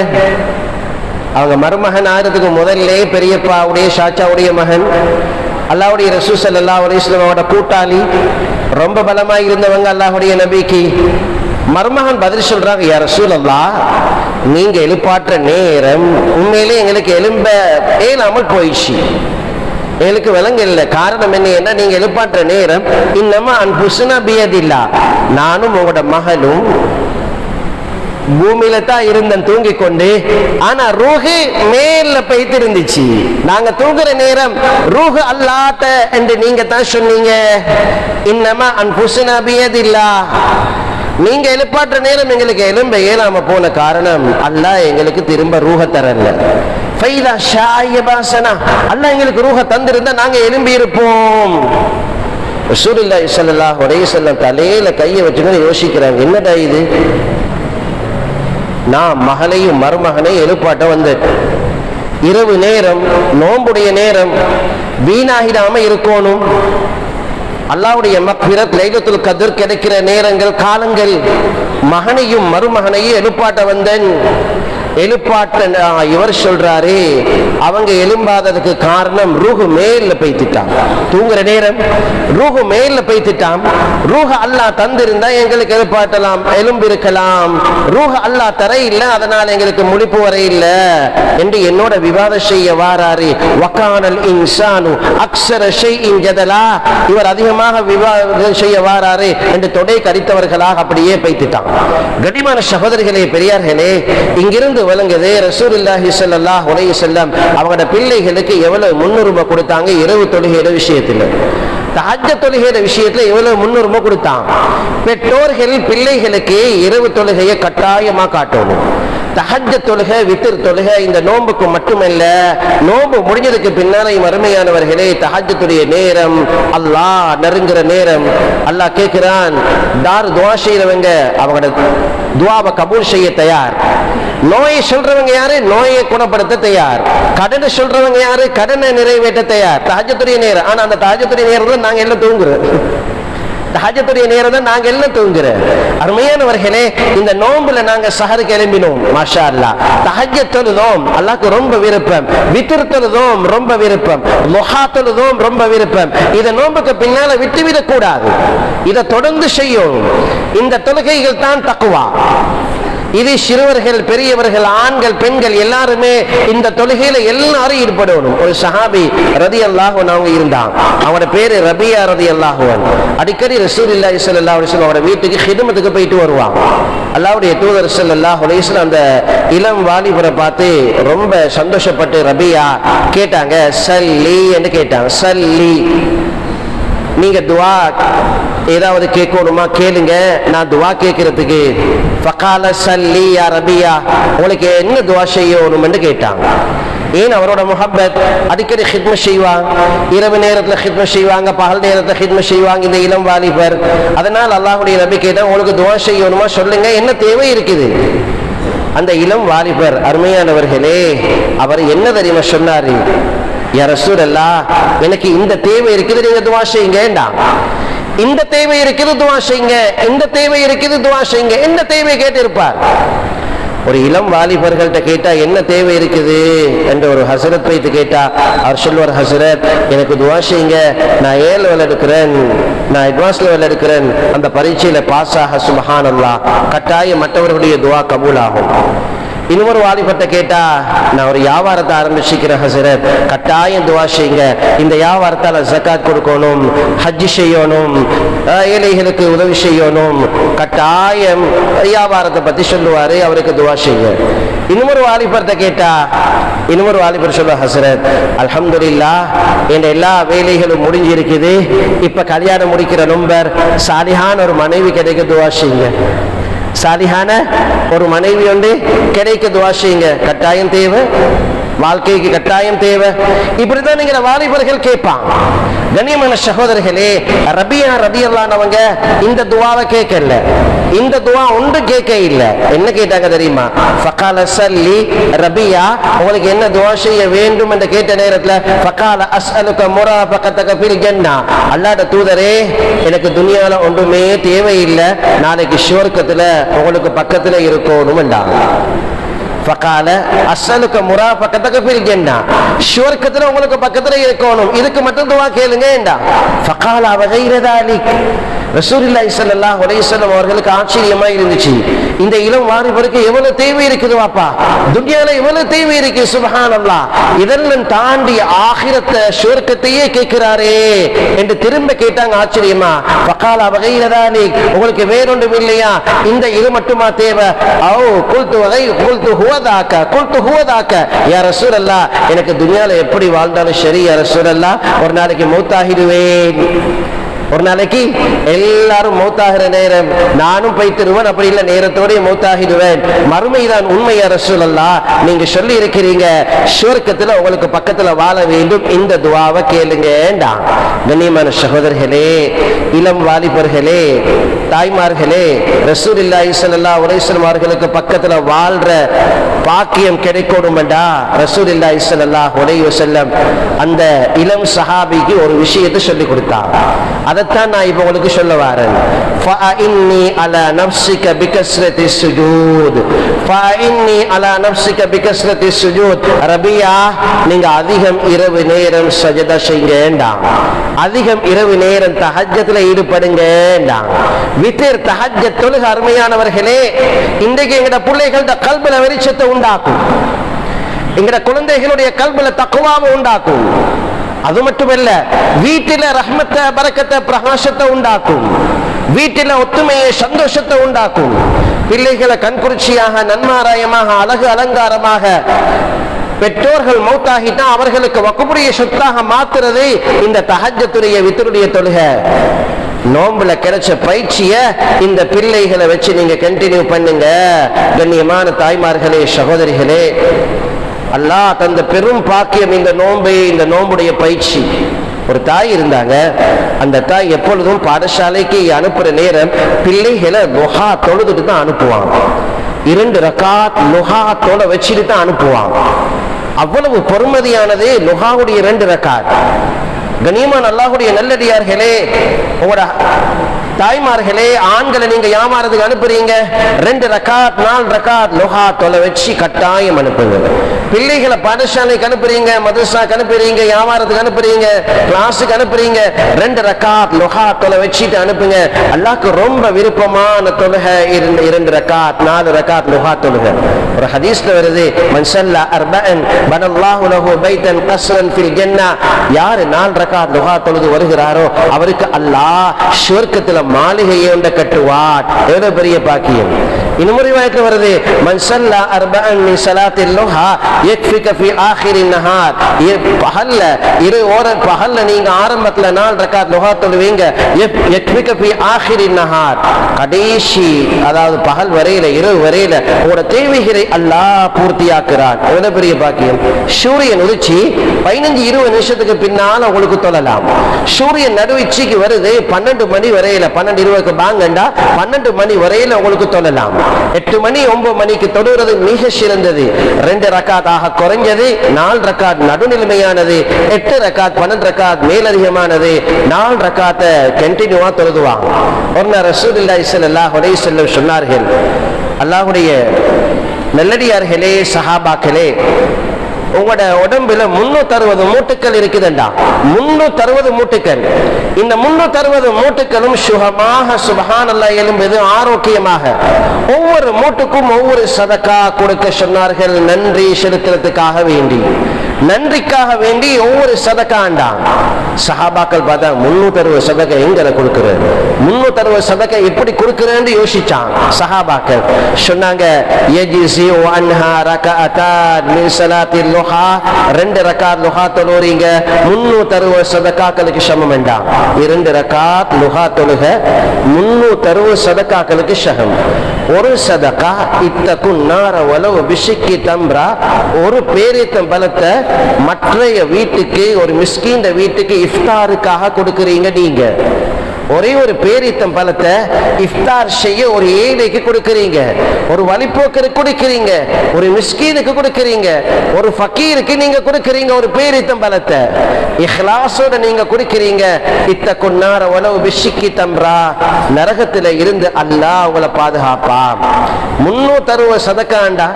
அவங்க மருமகன் ஆகிறதுக்கு முதல்ல பெரியப்பாவுடைய ஷாச்சாவுடைய மகன், அல்லாஹ்வுடைய ரசூல் ஸல்லல்லாஹு அலைஹி வஸல்லம் கூட்டாளி, ரொம்ப பலமாய் இருந்தவங்க அல்லாஹ்வுடைய நபிக்கு. மருமகன் பதில் சொல்றாங்க, யா ரசூலல்லாஹ், நீங்க எழுப்பாற்ற நேரம் உண்மையிலே எங்களுக்கு எலும்ப ஏலாமல் போயிடுச்சு, எங்களுக்கு விளங்க இல்லை. காரணம் என்ன? நீங்க எழுப்பாற்ற நேரம் இன்னமா அன்புசுனா பியதில்லா, நானும் உங்களோட மகளும் பூமியில தான் இருந்தேன் தூங்கி கொண்டு, ஆனா ரூஹு மேல போயிட்டு இருந்துச்சு. நாங்க தூங்குற நேரம் ரூஹு அல்லாஹ்ட்ட என்று நீங்க தான் சொன்னீங்க. இன்னமா அன்புசுனா பியதில்லா, நீங்க எழுப்பாற்ற நேரம் எங்களுக்கு எலும்ப ஏலாம போன காரணம் அல்லாஹ் எங்களுக்கு திரும்ப ரூஹ தரல. அல்லாஹ் எங்களுக்கு ரூஹ தந்திருந்தா நாங்க எழும்பி இருப்போம். ரசூலுல்லாஹி ஸல்லல்லாஹு அலைஹி வஸல்லம் தலையில கையை வச்சுக்கிட்டு யோசிக்கிறாங்க, என்னடா இது? நான் மகளையும் மருமகனையும் எழுப்பாட்ட வந்தேன். இரவு நேரம், நோம்புடைய நேரம், வீணாகிடாம இருக்கணும். அல்லாஹ்வுடைய மக்ஃபிரத், லைலத்துல் கத்ர் கிடைக்கிற நேரங்கள், காலங்கள், மகனையும் மருமகனையும் எழுப்பாட்ட வந்தேன். எழுப்பாட்ட இவர் சொல்றாரு, அவங்க எழும்பாததுக்கு காரணம் ரூஹு மேல போய்த்திட்டான். தூங்குற நேரம் ரூஹு மேல போய்த்திட்டான். ரூஹ அல்லாஹ் தந்திருந்தா எங்களுக்கு எழுப்பாட்டலாம், எலும்பிருக்கலாம். ரூஹ அல்லாஹ் தர இல்ல, அதனால எங்களுக்கு முழிப்பு வர இல்ல என்று என்னோட விவாதம் செய்ய வாராரு. வகானல் இன்சானு அக்ஸர ஷைஇன் ஜதலா, இவர் அதிகமாக விவாதம் செய்ய வாராரு என்று தொடை கரித்தவர்களாக அப்படியே போய்த்திட்டான். கனிமான சகோதரிகளே, பெரியார்களே, இங்கிருந்து விளங்குது ரசூலுல்லாஹி ஸல்லல்லாஹு அலைஹி வஸல்லம் அவங்களோட பிள்ளைகளுக்கு எவ்வளவு முன்னுரிமை கொடுத்தாங்க. இரவு தொழுகையோட விஷயத்துல, தஹஜ்ஜத் தொழுகையோட விஷயத்துல எவ்வளவு முன்னுரிமை கொடுத்தாங்க. பெற்றோர்கள் பிள்ளைகளுக்கு இரவு தொழுகையை கட்டாயமா காட்டணும். தஹஜ்ஜத் தொழுகை, வித்ர் தொழுகை இந்த நோம்புக்கு மட்டுமல்ல, நோம்பு முடிஞ்சதுக்கு பின்னால அருமையானவர்களே, தஹஜ்ஜத்துடைய நேரம், அல்லாஹ் நெருங்குற நேரம். அல்லாஹ் கேட்கிறான், தார் துஆ செய்றவங்க அவங்களோட துஆவை கபூல் செய்ய தயார். நோயை சொல்றவங்க யாரு? நோயை குணப்படுத்த தயார். கடனை சொல்றவங்க யாரு? கடனை நிறைவேற்ற தயார். தஹஜ்ஜத்துடைய நேரம். ஆனா அந்த தஹஜ்ஜத்துடைய நேரத்துல நாங்க எல்லாம் தூங்குறோம். தஹஜ்ஜுடைய நேரம் தான் நாங்க எல்லாம் தூங்குறோம். அருமையானவர்களே, இந்த நோம்புல நாங்க சஹர் கிளம்பினோம், மாஷா அல்லாஹ். தஹஜ்ஜத் தொழுதோம், அல்லாஹ்க்கு ரொம்ப விருப்பம். வித்ர் தொழுதோம், ரொம்ப விருப்பம். லுஹா தொழுதோம், ரொம்ப விருப்பம். இத நோம்புக்கு பின்னால விட்டுவிடக் கூடாது, இதை தொடர்ந்து செய்யும். இந்த தொழுகைகள் தான் தக்வா. இது சிறுவர்கள், பெரியவர்கள், ஆண்கள், பெண்கள் எல்லாருமே இந்த தொழுகையில எல்லாரும் ஈடுபடணும். ஒரு சஹாபி ரலியல்லாஹு அன்ஹு இருந்தாங்க. அவரோட பேரு ரபியா ரலியல்லாஹு அன்ஹு. அடிக்கடி ரசூலுல்லாஹி ஸல்லல்லாஹு அலைஹி வஸல்லம் அவரோட வீட்டுக்கு ஹிதமத்துக்கு போயிட்டு வருவாங்க. அல்லாஹ்வுடைய தூதர் ஸல்லல்லாஹு அலைஹி வஸல்லம் அந்த இளம் வாலிபரை பார்த்து ரொம்ப சந்தோஷப்பட்டு ரபியா கேட்டாங்க, சல்லி என்று கேட்டாங்க. சல்லி, நீங்க துஆ ஏதாவது கேட்கணுமா கேளுங்க, நான் துஆ கேட்கறதுக்கு. ஃபகால சல்லி யா ரபியா, உங்களுக்கு என்ன துஆ செய்யணும் என்று கேட்டாங்க. ஏன்? அவரோட முஹப்பத். அடிக்கடி ஹித்மத் செய்வாங்க, இரவு நேரத்துல ஹித்மத் செய்வாங்க, பகல் நேரத்துல ஹித்மத் செய்வாங்க இந்த இளம் வாலிபர். அதனால் அல்லாஹ்வுடைய நபி கேட்டா, உங்களுக்கு துஆ செய்யணுமா சொல்லுங்க, என்ன தேவை இருக்குது? அந்த இளம் வாலிபர், அருமையானவர்களே, அவர் என்ன தெரியுமா சொன்னாரு? யா ரசூலல்லாஹ், எனக்கு இந்த தேவை இருக்குது, நீங்க துஆ செய்யுங்க. இந்த தேவை இருக்குது, துஆ செய்யுங்க. இந்த தேவை இருக்குது, துஆ செய்யுங்க. என்ன தேவை கேட்டு இருப்பார்? ஒரு இளம் வாலிபர்கள்ட்ட கேட்டா என்ன தேவை இருக்குது என்று ஒரு ஹசரத் வைத்து கேட்டா அவர் சொல்லுவார், ஹசரத் எனக்கு துஆ செய்யுங்க, நான் 7 லெவல் எடுக்கிறேன், நான் அட்வான்ஸ் லெவல் எடுக்கிறேன், அந்த பரீட்சையில பாஸ் ஆக சுப்ஹானல்லாஹ் கட்டாயம் மற்றவர்களுடைய துஆ கபூல் ஆகும். இன்னொரு வாலிபத்தை கேட்டா, நான் ஒரு வியாபாரத்தை ஆரம்பிச்சுக்கிறேன் ஹசரத், கட்டாயம் துஆ செய்யுங்க, இந்த வியாபாரத்தால ஜகாத் கொடுக்கணும், ஹஜ் செய்யணும், ஏழைகளுக்கு உதவி செய்யணும், கட்டாயம் வியாபாரத்தை பத்தி சொல்லுவாரு, அவருக்கு துஆ செய்யுங்க. இன்னொரு வாலிபத்தை கேட்டா, இன்னொரு வாலிபர் சொல்ல, ஹசரத் அல்ஹம்துலில்லாஹ் என்ற எல்லா வேலைகளும் முடிஞ்சிருக்குது, இப்ப கல்யாணம் முடிக்கிற நம்பர், சாலிஹான ஒரு மனைவி கிடைக்க துஆ செய்யுங்க. சாலிஹான ஒரு மனைவி ஒன்று கிடைக்க துஆ செய்யுங்க, கட்டாயம் தேவை. வாழ்க்கைக்கு கட்டாயம் தேவை. இப்படிதான் நீங்க வாலிபர்கள் கேட்பாங்க. கண்ணியமான சகோதரர்களே, ரபியா ரலியல்லாஹு அவங்க இந்த துஆவை கேட்கல. இந்த துஆ ஒன்று கேட்க இல்ல. என்ன கேட்டாங்க தெரியுமா? ஃபகால ஸல்லி ரபியா, உங்களுக்கு என்ன துஆ செய்ய வேண்டும் என்று கேட்ட நேரத்துல ஃபகால அஸ்அலுக முராஃபகதக ஃபில் ஜன்னah, அல்லாஹ்வுடைய தூதரே எனக்கு துனியால ஒன்றுமே தேவையில்லை, நாளைக்கு சுவர்க்கத்துல உங்களுக்கு பக்கத்துல இருக்கணும்ன்றாங்க. ஃபகால அஸ்அலுக முராஃபகதக ஃபில் ஜன்னah, சுவர்க்கத்துல உங்களுக்கு பக்கத்துல இருக்கணும், இதுக்கு மட்டும் துஆ கேளுங்கடா. ஃபகால வகைர தாலிக், ரசூலுல்லாஹி ஸல்லல்லாஹு அலைஹி வஸல்லம் அவர்களுக்கு ஆச்சரியமா இருந்துச்சு. இந்த இளம் வாலிபருக்கு எவ்வளவு தேவை இருக்குது வாப்பா, துன்யால எவ்வளவு தேவை இருக்கு, சுப்ஹானல்லாஹ். இதெல்லாம் தாண்டி ஆகிரத்தை சுவர்க்கத்தையே கேட்கிறாரே என்று திரும்ப கேட்டாங்க ஆச்சரியமா. ஃபகால வகைர தாலிக், உங்களுக்கு வேறொன்றும் இல்லையா, இந்த இது மட்டுமா தேவை? ஓ குல்து ஹுவதாக்க யா ரசூலல்லாஹ், எனக்கு துன்யால எப்படி வாழ்ந்தாலும் சரி யா ரசூலல்லாஹ், ஒரு நாளைக்கு மௌத்தாகிடுவேன், ஒரு நாளைக்கு எல்லாரும் மௌத்தாகிற நேரம் நானும் போய்த்திருவேன், அப்படி இல்லை நேரத்தோட மௌத்தாகிடுவேன், மறுமைதான் உண்மை யா ரசூலல்லாஹ், நீங்க சொல்லி இருக்கிறீங்க சுவர்க்கத்துல உங்களுக்கு பக்கத்துல வாழ வேண்டும், இந்த துஆவை கேளுங்கடா. கண்ணியமான சகோதரர்களே, இளம் வாலிபர்களே, தாய்மார்களே, ரசூலுல்லாஹி ஸல்லல்லாஹு அலைஹி வஸல்லம் அவர்களுக்கு பக்கத்துல வாழ்ற பாக்கியம் கிடைக்கணும்டா ரசூலுல்லாஹி ஸல்லல்லாஹு அலைஹி வஸல்லம் அந்த இளம் சஹாபிக்கு ஒரு விஷயத்தை சொல்லி கொடுத்தார். அதைத்தான் நான் இப்ப உங்களுக்கு சொல்ல வரேன். ஃபஇன்னி அலா நஃப்ஸிக பிகஸ்ரத்தி சுஜூத், ஃபஇன்னி அலா நஃப்ஸிக பிகஸ்ரத்தி சுஜூத், ரபியா நீங்க அதிகம் இரவு நேரம் சஜதா செய்யுங்கடா, அதிகம் இரவு நேரம் தஹஜ்ஜத்ல ஈடுபடுங்கடா. வித்ர் தஹஜ்ஜத் தொழுகை அருமையானவர்களே, இன்றைக்கு எங்கட பிள்ளைகளோட கல்புல வெளிச்சத்தை உண்டாக்கும், எங்கட குழந்தைகளுடைய கல்புல தக்வாவை உண்டாக்கும். அது மட்டுமல்ல, வீட்டில ரஹ்மத்தை பரக்கத்தை பிரகாசத்தை உண்டாக்கும், வீட்டில ஒத்துமையை சந்தோஷத்தை உண்டாக்கும். பிள்ளைகளை கண்குறிச்சியாக நன்மாராயமாக அழகு அலங்காரமாக பெற்றோர்கள் மௌத்தாகிட்டா அவர்களுக்கு வக்குப்புரிய சொத்தாக மாத்துறது இந்த தஹஜ்ஜத்துடைய வித்ருடைய தொழுகை. நோம்புல கிடைச்ச பயிற்சிய இந்த பிள்ளைகளை வச்சு நீங்க கண்டினியூ பண்ணுங்க. கண்ணியமான தாய்மார்களே, சகோதரிகளே, அல்லாஹ் தந்த பெரும் பாக்கியம் இந்த நோன்பை, இந்த நோம்புடைய பயிற்சி. ஒரு தாய் இருந்தாங்க, அந்த தாய் எப்பொழுதும் பாடசாலைக்கு அனுப்புற நேரம் பிள்ளைகளை லுஹா தொழுதுட்டு தான் அனுப்புவாங்க. 2 ரக்காத் லுஹா தொழ வச்சுட்டு தான் அனுப்புவாங்க. அவ்வளவு பொறுமதியானது லுஹாவுடைய 2 ரக்காத். கண்ணியமான அல்லாஹ்வுடைய நல்லடியார்களே, உங்களோட தாய்மார்களே, ஆண்களை நீங்க யாமாறதுக்கு அனுப்புறீங்க, 2 ரக்காத் 4 ரக்காத் லுஹா தொலை வச்சு கட்டாயம் அனுப்புங்க. பிள்ளைகளை பாடசாலைக்கு அனுப்புறீங்க, மதரசாக்கு அனுப்புறீங்க, யாமாறதுக்கு அனுப்புறீங்க, கிளாஸுக்கு அனுப்புறீங்க, 2 ரக்காத் லுஹா தொலை வச்சுட்டு அனுப்புங்க. அல்லாஹ்க்கு ரொம்ப விருப்பமான தொழுகை 2 ரக்காத் 4 ரக்காத் லுஹா தொழுகை. ஒரு ஹதீஸ்ல வருது, மன் ஸல்லா அர்பஅன் பனல்லாஹு லஹு பைத்தன் கஸ்ரன் ஃபில் ஜன்னah, யார் 4 ரக்காத் லுஹா தொழுது வருகிறாரோ அவருக்கு அல்லாஹ் சுவர்க்கத்துல மாளிகையை ஒன்றை கட்டுவார். எவ்வளவு பெரிய பாக்கியம். இன்னொரு ரிவாயத்துல வருது, மன் ஸல்லா அர்பஅன் மின் ஸலாத்தில் லுஹா யக்ஃபிக ஃபீ ஆகிரின் நஹார், பகல்ல நீங்க ஆரம்பத்துல 4 ரக்காத் லுஹா தொழுவீங்க, யக்ஃபிக ஃபீ ஆகிரின் நஹார், கடைசி அதாவது பகல் வரையில இரவு வரையில உங்களோட தேவைகளை அல்லாஹ் பூர்த்தியாக்குறான். எவ்வளவு பெரிய பாக்கியம். சூரியன் உதிச்சு 15-20 நிமிஷத்துக்கு பின்னால உங்களுக்கு தொழலாம். சூரியன் நடுவீச்சுக்கு வருது 12 மணி வரையில, 12:20 பாங்கண்டா 12 மணி வரையில உங்களுக்கு தொழலாம். 8 மணி 9 மணிக்கு தொழுகிறது மிக சிறந்தது. 2 ரக்காத்தாக குறைஞ்சது, 4 ரக்காத் நடுநிலைமையானது, 8 ரக்காத் 12 ரக்காத் மேலதிகமானது. 4 ரக்காத்தை கண்டினியூவா தொழுதுவாங்க. ஒரு நாள் ரசூலுல்லாஹி ஸல்லல்லாஹு அலைஹி வஸல்லம் சொன்னார்கள், அல்லாஹ்வுடைய நல்லடியார்களே, சஹாபாக்களே, உங்களோட உடம்புல 360 மூட்டுக்கள் இருக்குதுண்டா, 360 மூட்டுக்கள். இந்த 360 மூட்டுக்களும் சுகமாக சுப்ஹானல்லாஹ் எழும்புது, ஆரோக்கியமாக. ஒவ்வொரு மூட்டுக்கும் ஒவ்வொரு சதக்கா கொடுக்க சொன்னார்கள், நன்றி செலுத்துறதுக்காக வேண்டி, நன்றிக்காக வேண்டி ஒவ்வொரு சதக்காண்டா. சஹாபாக்கள் பார்த்தா 360 சதக்கா எங்களை கொடுக்குறது, 360 சதக்கா எப்படி கொடுக்குறேன்னு யோசிச்சான். சஹாபாக்கள் சொன்னாங்க, யஜ்ஸி அன்ஹா ரகஅதான் மின் ஸலாத்தில் லுஹா, 2 ரக்காத் லுஹா தொழுறீங்க 360 சதக்காக்களுக்கு சமம் வேண்டாம். 2 ரக்காத் லுஹா தொழுக 360 சதக்காக்களுக்கு சமம். ஒரு சதகா இத்தகுன் நார வலவு பிஷிக்கி தம்ரா, ஒரு பேரித்தம் பழத்தை மற்றைய வீட்டுக்கு, ஒரு மிஸ்கீன் வீட்டுக்கு இஃப்தாருக்காக கொடுக்குறீங்க. நீங்க ஒரே ஒரு பேரித்தம் பழத்தை இஃப்தார் செய்ய ஒரு ஏழைக்கு கொடுக்கிறீங்க, ஒரு வழிபோக்கருக்கு கொடுக்கிறீங்க, ஒரு மிஸ்கீனுக்கு கொடுக்கிறீங்க, ஒரு ஃபக்கீருக்கு நீங்க கொடுக்கிறீங்க ஒரு பேரித்தம் பழத்தை. இஹ்லாஸோட நீங்க கொடுக்கிறீங்க. இத்தகுன் நார வலவு பிஷிக்கி தம்ரா, நரகத்தில் இருந்து அல்லாஹ் உங்களை பாதுகாப்பா. 360 சதக்காண்டா,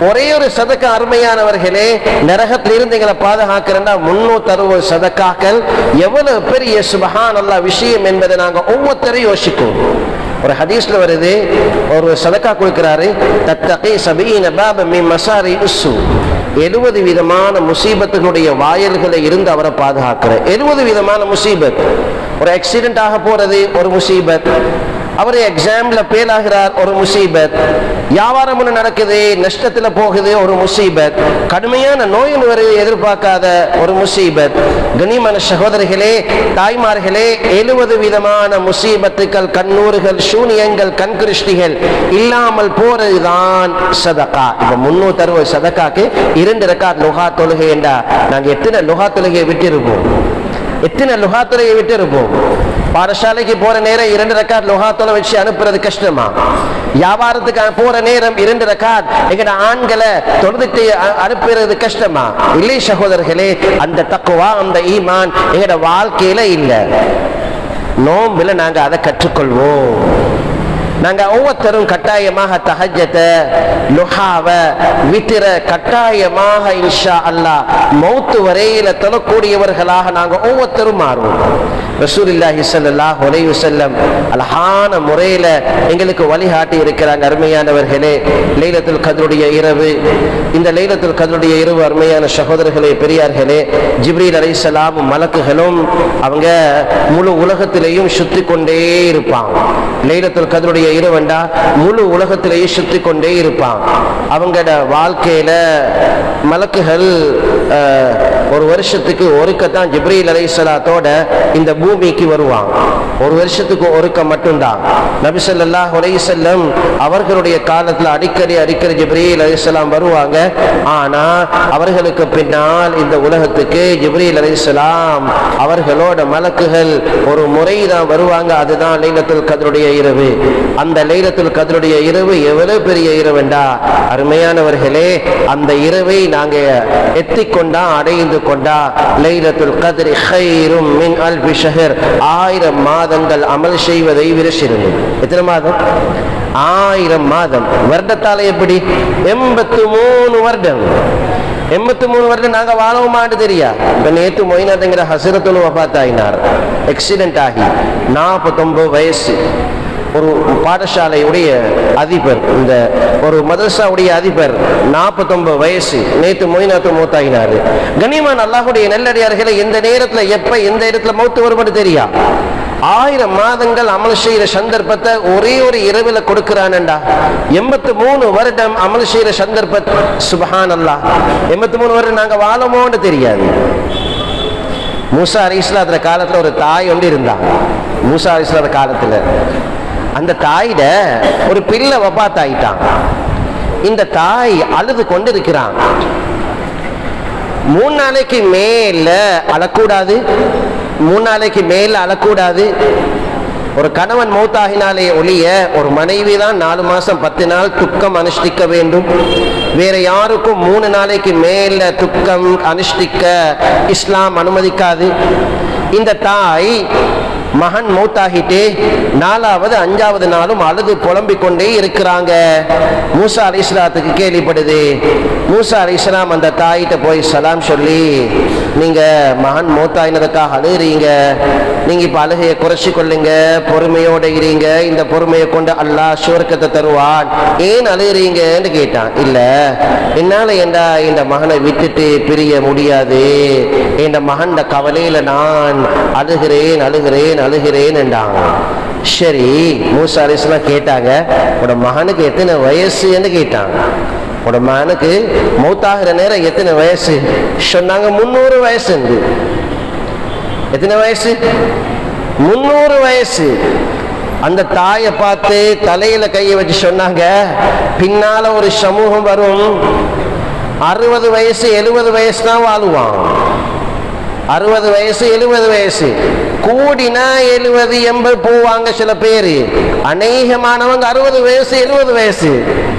ஒரே ஒரு சதக்கா. அருமையானவர்களே, நரகத்தில் இருந்து எங்களை பாதுகாக்கிறா 360 சதக்காக்கள் எவ்வளவு பெரிய சுப்ஹானல்லாஹ் விஷயம் என்பதை நாங்க ஒவ்வொருத்தரையும் யோசிக்கும். ஒரு ஹதீஸ்ல வருது, ஒரு சதக்கா கொடுக்கிறாரு, தத்தகி சபீன பாப மின் மசாரி உஸ்ஸு, 70 விதமான முசீபத்துகளுடைய வாயில்களை இருந்து அவரை பாதுகாக்கிற. 70 விதமான முசீபத். ஒரு ஆக்சிடென்ட் ஆக போறது ஒரு முசீபத், அவர் எக்ஸாம்ல ஃபெயில் ஆகிறார் ஒரு முசீபத், வியாபாரம் நடக்குது நஷ்டத்துல போகுது ஒரு முசீபத், கடுமையான நோய் வருது எதிர்பார்க்காத ஒரு முசீபத். கண்ணியமான சகோதரிகளே, தாய்மார்களே, 70 விதமான முசீபத்துக்கள், கண்ணூறுகள், சூனியங்கள், கண்கிருஷ்டிகள் இல்லாமல் போறதுதான் சதகா. இப்ப 360 சதகாக்கு 2 ரக்காத் லுஹா தொழுகை என்றா நாங்க எத்தனை லுஹா தொழுகையை விட்டிருப்போம்? எத்தனை லுஹா தொழுகையை விட்டிருப்போம்? பாடசாலைக்கு போற நேரம் 2 ரக்காத் லுஹா தொலை வச்சு அனுப்புறது கஷ்டமா? வியாபாரத்துக்கு போற நேரம் 2 ரக்காத் எங்கட ஆண்களை தொழுதுட்டு அனுப்புறது கஷ்டமா? இல்லை சகோதரர்களே, அந்த தக்குவா, அந்த ஈமான் எங்கட வாழ்க்கையில இல்ல. நோம்பில நாங்க அதை கற்றுக்கொள்வோம். நாங்க ஒவ்வொருத்தரும் கட்டாயமாக தஹஜ்ஜத, லுஹாவ, வித்திர கட்டாயமாக இன்ஷா அல்லாஹ் மௌத்து வரையில தொழக்கூடியவர்களாக நாங்க ஒவ்வொருத்தரும் மாறுவோம். ரசூலுல்லாஹி ஸல்லல்லாஹு அலைஹி வஸல்லம் அழகான முறையில எங்களுக்கு வழிகாட்டி இருக்கிறாங்க. அருமையானவர்களே, லைலத்துல் கத்ருடைய இரவு, இந்த லைலத்துல் கத்ருடைய இரவு அருமையான சகோதரர்களே, பெரியார்களே, ஜிப்ரீல் அலைஹிஸ்ஸலாம் மலக்குகளும் அவங்க முழு உலகத்திலேயும் சுத்தி கொண்டே இருப்பாங்க. லைலத்துல் கத்ருடைய இரவண்டா முழு உலகத்திலேயே சுத்தி கொண்டே இருப்பான். அவங்களோட வாழ்க்கையில மலக்குகள் ஒரு வருஷத்துக்கு ஒருக்கத்தான் ஜிப்ரீல் அலைஹிஸ்ஸலாத்தோட இந்த பூமிக்கு வருவாங்க. ஒரு வருஷத்துக்கு ஒருக்க மட்டும்தான். நபி ஸல்லல்லாஹு அலைஹி வஸல்லம் அவர்களுடைய காலத்துல அடிக்கடி ஜிப்ரீல் அலைஹிஸ்ஸலாம் வருவாங்க. ஆனா அவர்களுக்கு பின்னால் இந்த உலகத்துக்கு ஜிப்ரீல் அலைஹிஸ்ஸலாம் அவர்களோட மலக்குகள் ஒரு முறை தான் வருவாங்க. அதுதான் லைலத்துல் கத்ருடைய இரவு. அந்த லைலத்துல் கத்ருடைய இரவு எவ்வளவு பெரிய இரவுண்டா அருமையானவர்களே, அந்த இரவை நாங்க எத்திக்கொண்டா, அடைந்து கொண்டா, லைலத்துல் கத்ரி கைரும் மின் அல்ஃபி ஷஹர், 1000 மாதங்கள் அமல் செய்வதை விட சிறந்தது. எத்தனை மாதம்? 1000 மாதம். வருடத்தால எப்படி? 83 வருடம். 83 வருடம் நாங்க வாழவுமான்னு தெரியா? இப்ப நேற்று மொய்னாத்துங்கிற ஹசரத்துல் வஃபாத் ஆயினார், ஆக்சிடென்ட் ஆகி 49 வயசு. ஒரு பாடசாலையுடைய அதிபர், இந்த ஒரு மதரசாவுடைய அதிபர், 49 வயசு. நேற்று மொய்னாத்து மௌத்தாயினாரு. கண்ணியமான அல்லாஹ்வுடைய நல்லடியார்களை, எந்த நேரத்துல எப்ப எந்த இடத்துல மௌத்து வரும்னு தெரியா? 1000 மாதங்கள் அமல் செய்யற சந்தர்ப்பத்தை ஒரே ஒரு இரவுல கொடுக்கிறான்டா. 83 வருடம் அமல் செய்யற சந்தர்ப்பத்தை, சுப்ஹானல்லாஹ், 83 வருடம் நாங்க வாழமோன்னு தெரியாது. மூசா அலைஹிஸ்ஸலாத்துடைய காலத்துல ஒரு தாய் ஒன்று இருந்தாங்க. மூசா அலைஹிஸ்ஸலாத்துடைய காலத்துல அந்த தாயிட ஒரு பிள்ளை வஃபாத் ஆயிட்டான். இந்த தாய் அழுது கொண்டு இருக்கிறான். 3 நாளைக்கு மேல அழக்கூடாது, 3 நாளைக்கு மேல அழக்கூடாது. ஒரு கணவன் மௌத்தாகினாலே ஒழிய ஒரு மனைவி தான் 4 மாசம் 10 நாள் துக்கம் அனுஷ்டிக்க வேண்டும். வேற யாருக்கும் 3 நாளைக்கு மேல துக்கம் அனுஷ்டிக்க இஸ்லாம் அனுமதிக்காது. இந்த தாய் மகன் மௌத்தாகிட்டே 4வது 5வது நாளும் அழுது புலம்பிக் கொண்டே இருக்கிறாங்க. மூசா அலைஹிஸ்ஸலாத்துக்கு கேள்விப்படுது. மூசா அலைஹிஸ்ஸலாம் அந்த தாயிட்ட போய் சலாம் சொல்லி, நீங்க மகன் மௌத்தாயினதுக்காக அழுகிறீங்க, நீங்க இப்ப அழுகையை குறைச்சி கொள்ளுங்க, பொறுமையோட இருங்க, இந்த பொறுமையை கொண்டு அல்லாஹ் சுவர்க்கத்தை தருவான், ஏன் அழுகிறீங்கன்னு கேட்டான். இல்ல, என்னால ஏண்டா இந்த மகனை விட்டுட்டு பிரிய முடியாது, இந்த மகன் கவலையில நான் அழுகிறேன் அழுகிறேன் அழுகிறேன் என்றாங்க. சரி, மூசா அலைஹிஸ்ஸலாம் கேட்டாங்க, உட மகனுக்கு எத்தனை வயசுன்னு கேட்டாங்க. உட மகனுக்கு மௌத்தாகிற நேரம் எத்தனை வயசு சொன்னாங்க? 300 வயசு. எத்தனை வயசு? 300 வயசு. அந்த தாயை பார்த்து தலையில கையை வச்சு சொன்னாங்க, பின்னால ஒரு சமூகம் வரும், 60 வயசு 70 வயசு தான் வாழுவான். 60 வயசு 70 வயசு கூடினா 70 80 போவாங்க சில பேரு. அநேகமானவங்க 60 வயசு 70 வயசு.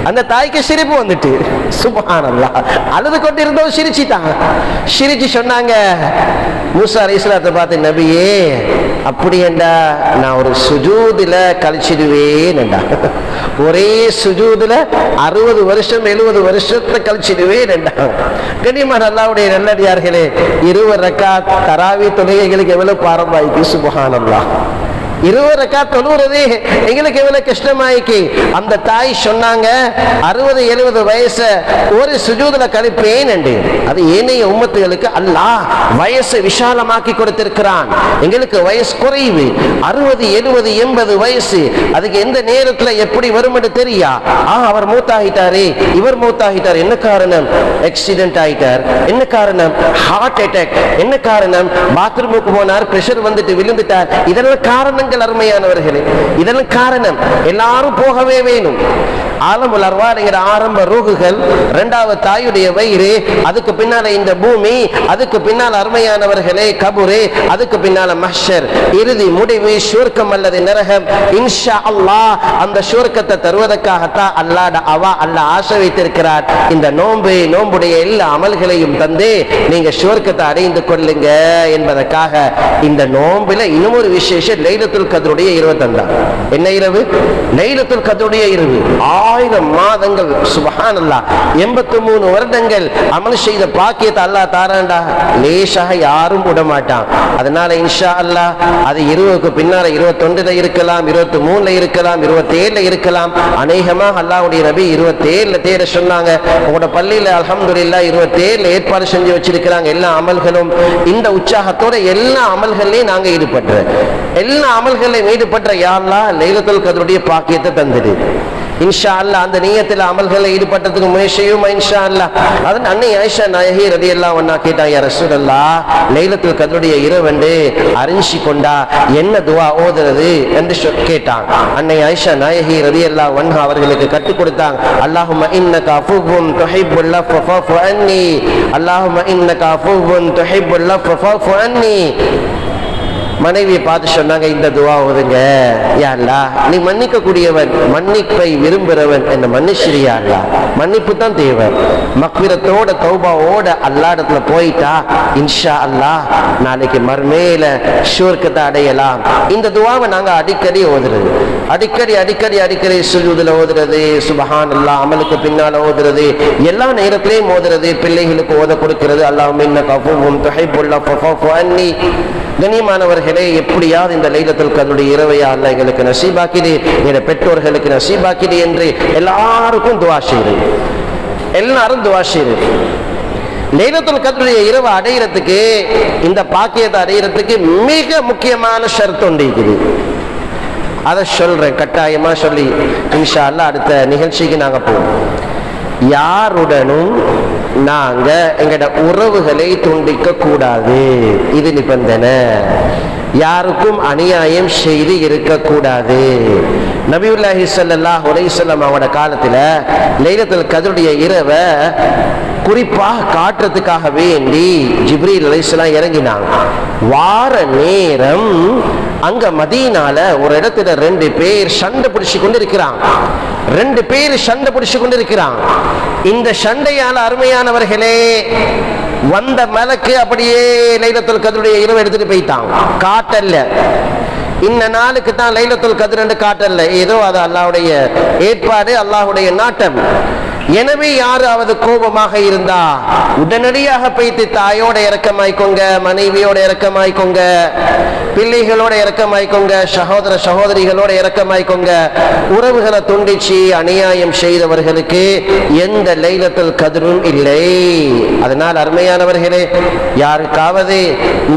அந்த தாய்க்கு சிரிப்பு வந்துட்டு, சுப்ஹானல்லாஹ், அழுது கொண்டு இருந்தோம், சிரிச்சுட்டாங்க. சிரிச்சு சொன்னாங்க, மூசா அலைஹிஸ்ஸலாத்தை பார்த்து, நபியே அப்படி என்றா நான் ஒரு சுஜூதுல கழிச்சிடுவேன் என்றா. ஒரே சுஜூதுல 60 வருஷம் 70 வருஷத்தை கழிச்சிடுவேன் என்றா. கண்ணியமான அல்லாஹ்வுடைய நல்லடியார்களே, 20 ரக்காத் தராவி தொழுகைகளுக்கு எவ்வளவு பாரமாயிக்கு. சுப்ஹானல்லாஹ், 20 ரக்காத் தொழுகிறது எங்களுக்கு எவ்வளவு கஷ்டமாயிக்கு. அந்த தாய் சொன்னாங்க, 60 70 வயசு ஒரு சுஜூதுல கழிப்பேன் என்று. அது ஏனைய உம்மத்துகளுக்கு அல்லாஹ் வயசை விஷாலமாக்கி கொடுத்திருக்கிறான். எங்களுக்கு வயசு குறைவு, 60 70 80 வயசு. அதுக்கு எந்த நேரத்துல எப்படி வரும் என்று தெரியா. அவர் மூத்தாகிட்டாரு, இவர் மூத்தாகிட்டார், என்ன காரணம்? ஆக்சிடென்ட் ஆயிட்டார், என்ன காரணம்? ஹார்ட் அட்டாக், என்ன காரணம்? பாத்ரூமுக்கு போனார், பிரஷர் வந்துட்டு விழுந்துட்டார். இதெல்லாம் காரணம் அருமையானவர்களே. இதெல்லாம் காரணம். எல்லாரும் போகவே வேணும். ஆலமுல் அர்வாஹ்ங்கிற ஆரம்ப ரூஹுகள், இரண்டாவது தாயுடைய வயிறு, அதுக்கு பின்னால இந்த பூமி, அதுக்கு பின்னால் அருமையானவர்களே கபூரு, அதுக்கு பின்னால மஹ்ஷர், இறுதி முடிவு சுவர்க்கம் அல்லது நரகம். இன்ஷா அல்லாஹ் அந்த சுவர்க்கத்தை தருவதற்காகத்தான் அல்லாஹ் ஆசை வைத்திருக்கிறார். இந்த நோம்புடைய எல்லா அமல்களையும் தந்து நீங்க சுவர்க்கத்தை அடைந்து கொள்ளுங்க என்பதற்காக இந்த நோம்பில இன்னும் ஒரு விசேஷம், லைலத்துல் கத்ருடைய இரவு தந்தார். என்ன இரவு? லைலத்துல் கத்ருடைய இரவு. 1000 மாதங்கள், சுப்ஹானல்லாஹ், 83 வருடங்கள் அமல் செய்த பாக்கியத்தை அல்லாஹ் தாராண்டா. லேசாக யாரும் விட மாட்டான். அதனால இன்ஷா அல்லாஹ் அது 20க்கு பின்னால 21ல இருக்கலாம், 23ல இருக்கலாம், 27ல இருக்கலாம். அநேகமாக அல்லாஹ்வுடைய நபி 27ல தேட சொன்னாங்க. உங்களோட பள்ளியில அல்ஹம்துலில்லாஹ் 27ல ஏற்பாடு செஞ்சு வச்சிருக்கிறாங்க. எல்லா அமல்களும் இந்த உற்சாகத்தோட எல்லா அமல்களையும் நாங்க ஈடுபடுறோம். எல்லா அமல்களையும் ஈடுபட்ட யா அல்லாஹ் லைலத்துல் கத்ருடைய பாக்கியத்தை தந்துடு. இன்ஷா அல்லாஹ் அந்த நியத்தில் அமல்களை ஈடுபட்டதுக்கு முயற்சியும் இன்ஷா அல்லாஹ். அதன் அன்னை ஆயிஷா நாயகி ரலியல்லாஹு அன்ஹா கேட்டாங்க, யா ரசூலல்லாஹ், லைலத்துல் கத்ருடைய இரவு அறிஞ்சி கொண்டா என்ன துஆ ஓதுறது என்று கேட்டாங்க. அன்னை ஆயிஷா நாயகி ரலியல்லாஹு அன்ஹா அவர்களுக்கு கற்றுக் கொடுத்தாங்க, அல்லாஹும்ம இன்னக அஃபுவுன் துஹிப்புல் அஃவ ஃபஃபு அன்னி, அல்லாஹும்ம இன்னக அஃபுவுன் துஹிப்புல் அஃவ ஃபஃபு அன்னி. மனைவியை பார்த்து சொன்னாங்க, இந்த துவா ஓதுங்க. யா அல்லாஹ், நீ மன்னிக்க கூடியவன், மன்னிப்பை விரும்புகிறவன், என்ன மன்னிச்சிரியா அல்லாஹ். மன்னிப்பு தான் தேவை. மக்ஃபிரத்தோட தௌபாவோட அல்லாஹ் இடத்துல போயிட்டா இன்ஷா அல்லாஹ் நாளைக்கு மர்மேல சுவர்க்கத்தை அடையலாம். இந்த துவாவை நாங்க அடிக்கடி ஓதுறது, அடிக்கடி சுஜூதுல ஓதுறது, சுப்ஹானல்லாஹ் அமலுக்கு பின்னால ஓதுறது, எல்லா நேரத்திலையும் ஓதுறது, பிள்ளைகளுக்கு ஓத கொடுக்கிறது. அல்லாஹும்ம இன்னக அஃபுவுன் துஹிப்புல் அஃவ ஃபஃபு அன்னி. கண்ணியமானவர்களே, எப்படியாவது இந்த லைலத்துல் கத்ருடைய இரவையா அல்லாஹ் எங்களுக்கு நசீபாக்கிடு, எங்களுடைய பெற்றோர்களுக்கு நசீபாக்கிடு என்று எல்லாருக்கும் துஆ செய்யுது. எல்லாரும் துஆ செய்யுது. லைலத்துல் கத்ருடைய இரவை அடையிறதுக்கு, இந்த பாக்கியத்தை அடையிறதுக்கு மிக முக்கியமான ஷர்த் ஒன்று இருக்குது. அதை சொல்றேன், கட்டாயமா சொல்லி இன்ஷா அல்லாஹ் அடுத்த நிகழ்ச்சிக்கு நாங்க போவோம். யாருடனும் நாங்க எங்கட உறவுகளை துண்டிக்க கூடாது, இது நிபந்தனை. யாருக்கும் அநியாயம் செய்து இருக்கக்கூடாது. நபியுல்லாஹி ஸல்லல்லாஹு அலைஹி வஸல்லம் அவரோட காலத்துல லைலத்துல் கத்ருடைய இரவை குறிப்பாக காட்டுறதுக்காக வேண்டி ஜிப்ரீல் அலைஹிஸ்ஸலாம் இறங்கினாங்க. வார நேரம் அங்க மதீனால ஒரு இடத்துல 2 பேர் சண்டை பிடிச்சு கொண்டு இருக்கிறாங்க. 2 பேர் சண்டை பிடிச்சு கொண்டு இருக்கிறாங்க. இந்த சண்டையால அருமையானவர்களே வந்த மலக்கு அப்படியே லைலத்துல் கத்ருடைய இரவு எடுத்துட்டு போயிட்டாங்க. காட்டல்ல, இந்த நாளுக்கு தான் லைலத்துல் கத்ர் காட்டல்ல, ஏதோ அது அல்லாஹ்வுடைய ஏற்பாடு, அல்லாஹ்வுடைய நாட்டம். எனவே யாராவது கோபமாக இருந்தா உடனடியாக போய்த்து தாயோட இரக்கமாய்க்கோங்க, மனைவியோட இரக்கமாய்க்கோங்க, பிள்ளைகளோட இரக்கமாய்க்கோங்க, சகோதர சகோதரிகளோட இரக்கமாய்க்கோங்க. உறவுகளை துண்டிச்சு அநியாயம் செய்தவர்களுக்கு எந்த லைலத்துல் கத்ரும் இல்லை. அதனால் அருமையானவர்களே, யாருக்காவது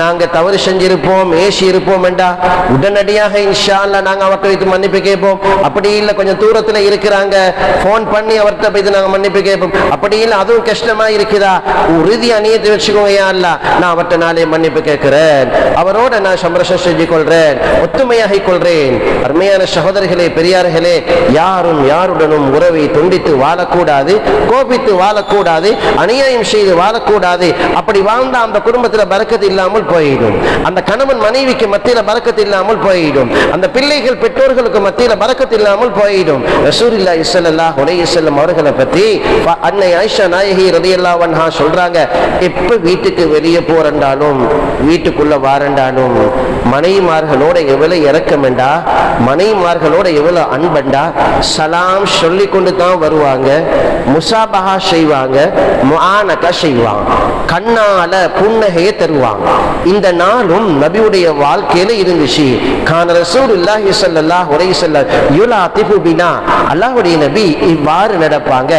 நாங்க தவறு செஞ்சிருப்போம், ஏசி இருப்போம் என்றா உடனடியாக இன்ஷா அல்லாஹ் நாங்க அவர்கிட்ட வைத்து மன்னிப்பு கேட்போம். அப்படி இல்லை, கொஞ்சம் தூரத்துல இருக்கிறாங்க, போன் பண்ணி அவர்கிட்ட போய் நாங்க மன்னிப்பு கேட்போம். அப்படி இல்லை அதுவும் கஷ்டமா இருக்குதா, உறுதியா நியத்தை வச்சுக்கோங்க, யா அல்லாஹ் நான் அவர்கிட்ட நாளே மன்னிப்பு கேட்கிறேன், அவரோட நான் சமரசம் செஞ்சு கொள்றேன், ஒத்துமையாகி கொள்றேன். அருமையான சகோதரர்களே, பெரியார்களே, யாரும் யாருடனும் உறவை துண்டித்து வாழக்கூடாது, கோபித்து வாழக்கூடாது, அநியாயம் செய்து வாழக்கூடாது. அப்படி வாழ்ந்தா அந்த குடும்பத்தில் பரக்கத்து இல்லாமல் போயிடும், அந்த கணவன் மனைவிக்கு மத்தியில் பரக்கத்து இல்லாமல் போயிடும், அந்த பிள்ளைகள் பெற்றோர்களுக்கு மத்தியில் பரக்கத்து இல்லாமல் போயிடும். ரசூலுல்லாஹி ஸல்லல்லாஹு அலைஹி வஸல்லம் அவர்களை பற்றி அன்னை ஆயிஷா நாயகி ரலியல்லாஹு அன்ஹா சொல்றாங்க, எப்ப வீட்டுக்கு வெளியே போறண்டாலும் வீட்டுக்குள்ள வாரண்டாலும் மனைவிமார்களோட எவ்வளவு இறக்கமெண்டா, மனைவிமார்களோட எவ்வளவு அன்பண்டா, சலாம் சொல்லி கொண்டு தான் வருவாங்க, முசாபஹா செய்வாங்க, முஆனகா செய்வாங்க, கண்ணால புன்னகையை தருவாங்க. இந்த நாளும் நபியுடைய வாழ்க்கையில இருந்துச்சு. கான ரசூலுல்லாஹி ஸல்லல்லாஹு அலைஹி வஸல்லம் யுலாதிஃபு பினா, அல்லாஹ்வுடைய நபி இவ்வாறு நடப்பாங்க.